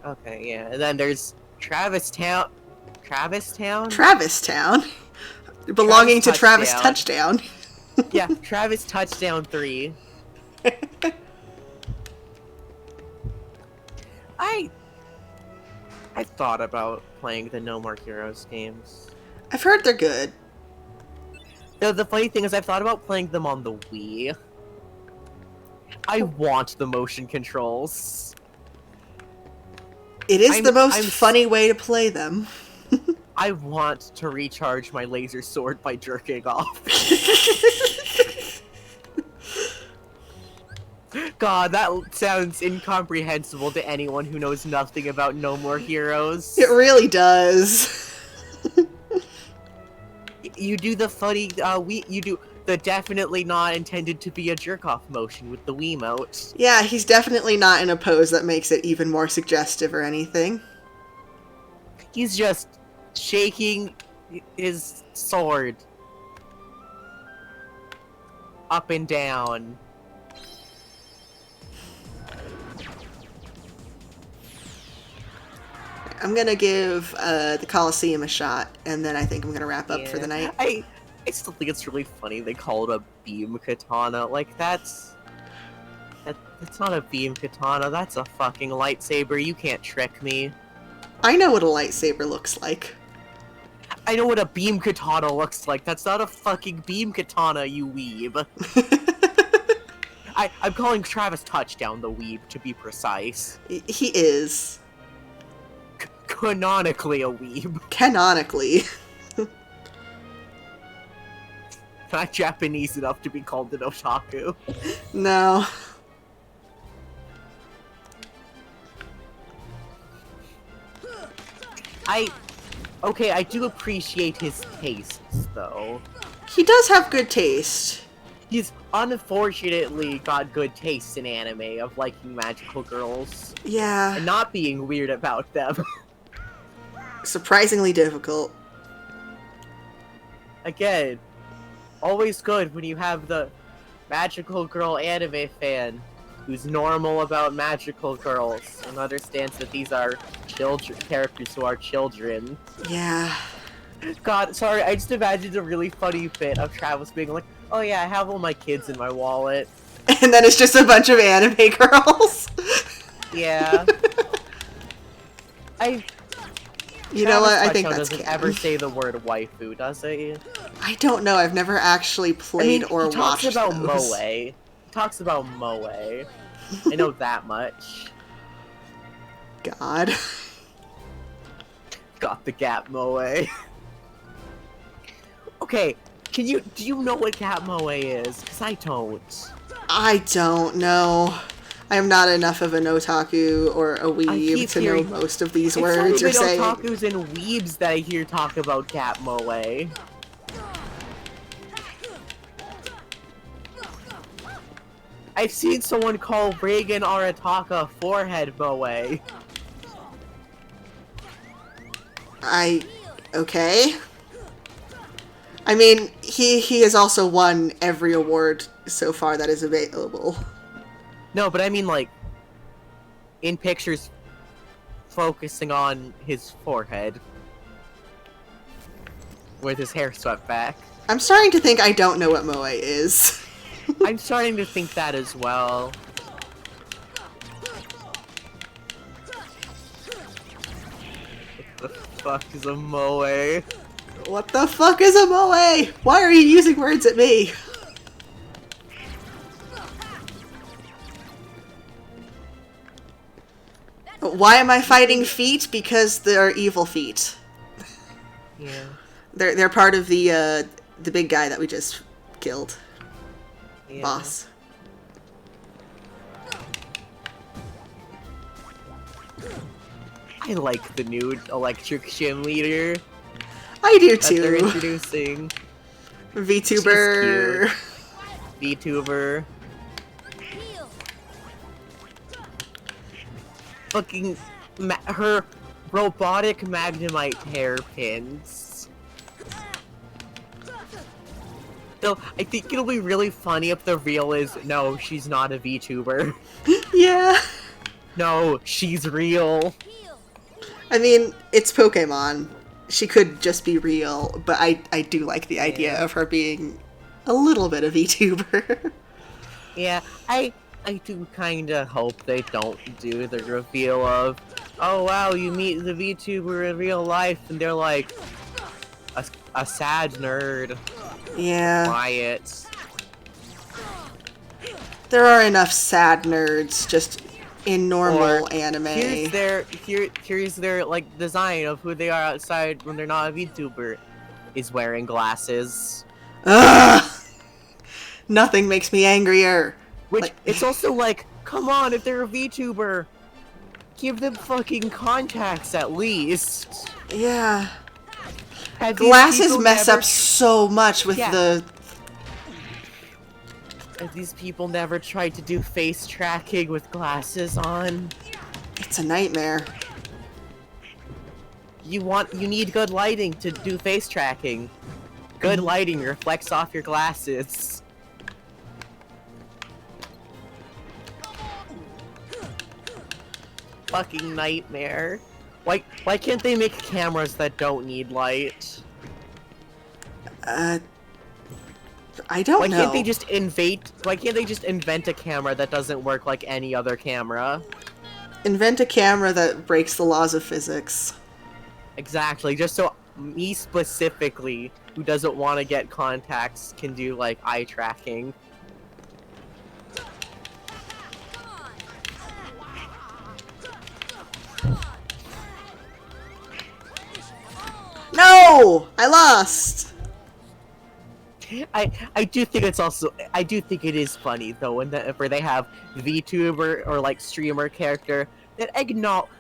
Okay, yeah, and then there's Travis Town... Travis Town? Travis Town? Belonging to Travis Touchdown. Touchdown. Yeah, Travis Touchdown 3. I thought about playing the No More Heroes games. I've heard they're good. The funny thing is I've thought about playing them on the Wii. I want the motion controls. It is the most funny way to play them. I want to recharge my laser sword by jerking off. God, that sounds incomprehensible to anyone who knows nothing about No More Heroes. It really does. You do the funny, you do the definitely not intended to be a jerk-off motion with the Wiimote. Yeah, he's definitely not in a pose that makes it even more suggestive or anything. He's just shaking his sword up and down. I'm gonna give the Coliseum a shot, and then I think I'm gonna wrap up for the night. I still think it's really funny they call it a beam katana. Like, that's... That's not a beam katana, that's a fucking lightsaber, you can't trick me. I know what a lightsaber looks like. I know what a beam katana looks like, that's not a fucking beam katana, you weeb. I'm calling Travis Touchdown the weeb, to be precise. He is. Canonically a weeb. Canonically. Not Japanese enough to be called an otaku. No. Okay, I do appreciate his tastes, though. He does have good taste. He's unfortunately got good taste in anime of liking magical girls. Yeah. And not being weird about them. Surprisingly difficult. Again, always good when you have the magical girl anime fan who's normal about magical girls and understands that these are characters who are children. Yeah. God, sorry, I just imagined a really funny bit of Travis being like, oh yeah, I have all my kids in my wallet. And then it's just a bunch of anime girls. Yeah. You know what? I think Touchdown that's doesn't canon. ever say the word waifu, does he? I don't know. I've never actually played or he talks watched about those. Moe. He talks about Moe. I know that much. God. Got the gap Moe. Okay, do you know what gap Moe is? Cause I don't. I don't know. I am not enough of an otaku or a weeb to know most of these words you're saying. It's not even otakus and weebs that I hear talk about gap Moe. I've seen someone call Reagan Arataka forehead Moe. Okay. I mean, he has also won every award so far that is available. No, but I mean, like, in pictures focusing on his forehead. With his hair swept back. I'm starting to think I don't know what Moe is. I'm starting to think that as well. What the fuck is a Moe? What the fuck is a Moe? Why are you using words at me? Why am I fighting feet? Because they're evil feet. Yeah. They're part of the big guy that we just killed. Yeah. Boss. I like the new electric gym leader I do that they're too. introducing. VTuber. VTuber. Fucking her robotic magnemite hairpins. So I think it'll be really funny if the reveal is no, she's not a VTuber. Yeah. No, she's real. I mean, it's Pokemon. She could just be real, but I do like the idea of her being a little bit of VTuber. Yeah, I do kinda hope they don't do the reveal of, oh wow, you meet the VTuber in real life, and they're like, a sad nerd. Yeah. Quiet. There are enough sad nerds just in normal anime. Here's their like design of who they are outside when they're not a VTuber. Is wearing glasses. Ugh! Nothing makes me angrier. Which, Like- it's also like, come on, if they're a VTuber, give them fucking contacts at least. Yeah. Have these Glasses people mess never- up so much with Yeah. the... Have these people never tried to do face tracking with glasses on? It's a nightmare. You need good lighting to do face tracking. Good lighting reflects off your glasses. Fucking nightmare. Why can't they make cameras that don't need light? I don't Why can't they know. just invent? Why can't they just invent a camera that doesn't work like any other camera? Invent a camera that breaks the laws of physics. Exactly, just so me specifically, who doesn't want to get contacts, can do like eye tracking. No! I lost! I do think it's also I do think it is funny though where they have VTuber or like streamer character that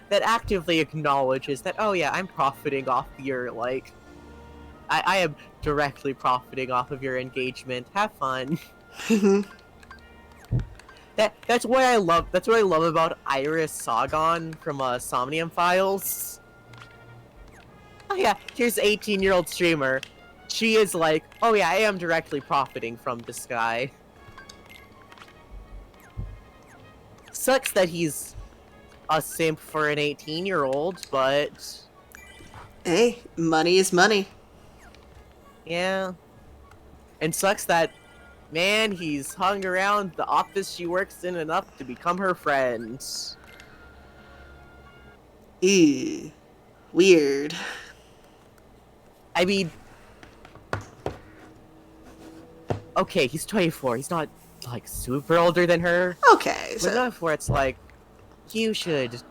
that actively acknowledges that, oh yeah, I'm profiting off your like I am directly profiting off of your engagement. Have fun. That's what I love. That's what I love about Iris Sagan from Somnium Files. Oh yeah, here's an 18-year-old streamer. She is like, oh yeah, I am directly profiting from this guy. Sucks that he's a simp for an 18-year-old, but Hey, money is money. yeah. And sucks that, man, he's hung around the office she works in enough to become her friend. Ew. Weird. I mean, okay, he's 24. He's not, like, super older than her. Okay, But so enough where it's like, you should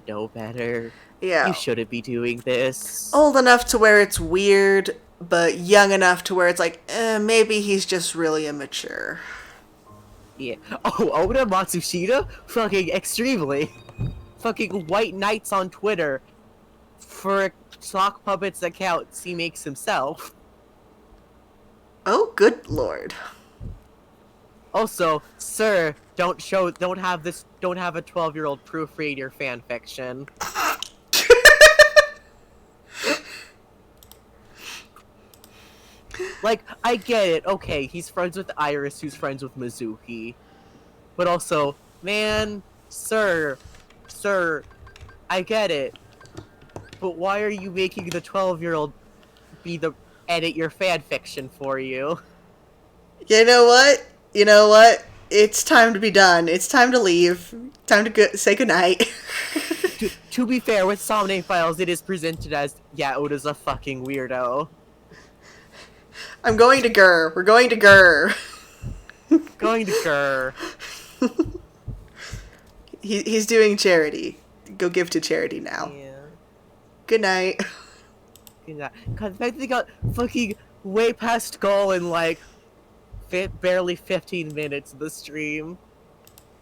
know better. yeah. You shouldn't be doing this. Old enough to where it's weird, but young enough to where it's like, maybe he's just really immature. Yeah. Oh, Oda Matsushita? Fucking extremely. Fucking white knights on Twitter for sock puppets accounts he makes himself. Oh, good lord. Also, sir, don't have a 12-year-old proofread your fanfiction. Like, I get it, okay, he's friends with Iris, who's friends with Mizuki. But also, man, sir, I get it. But why are you making the 12-year-old edit your fanfiction for you? You know what? You know what? It's time to be done. It's time to leave. Time to say goodnight. To be fair, with Somnium Files, it is presented as, yeah, Oda's a fucking weirdo. I'm going to Gur. We're going to Gur. Going to Gur. He's doing charity. Go give to charity now. Yeah. Good night. Cause I think got fucking way past goal in like barely 15 minutes of the stream.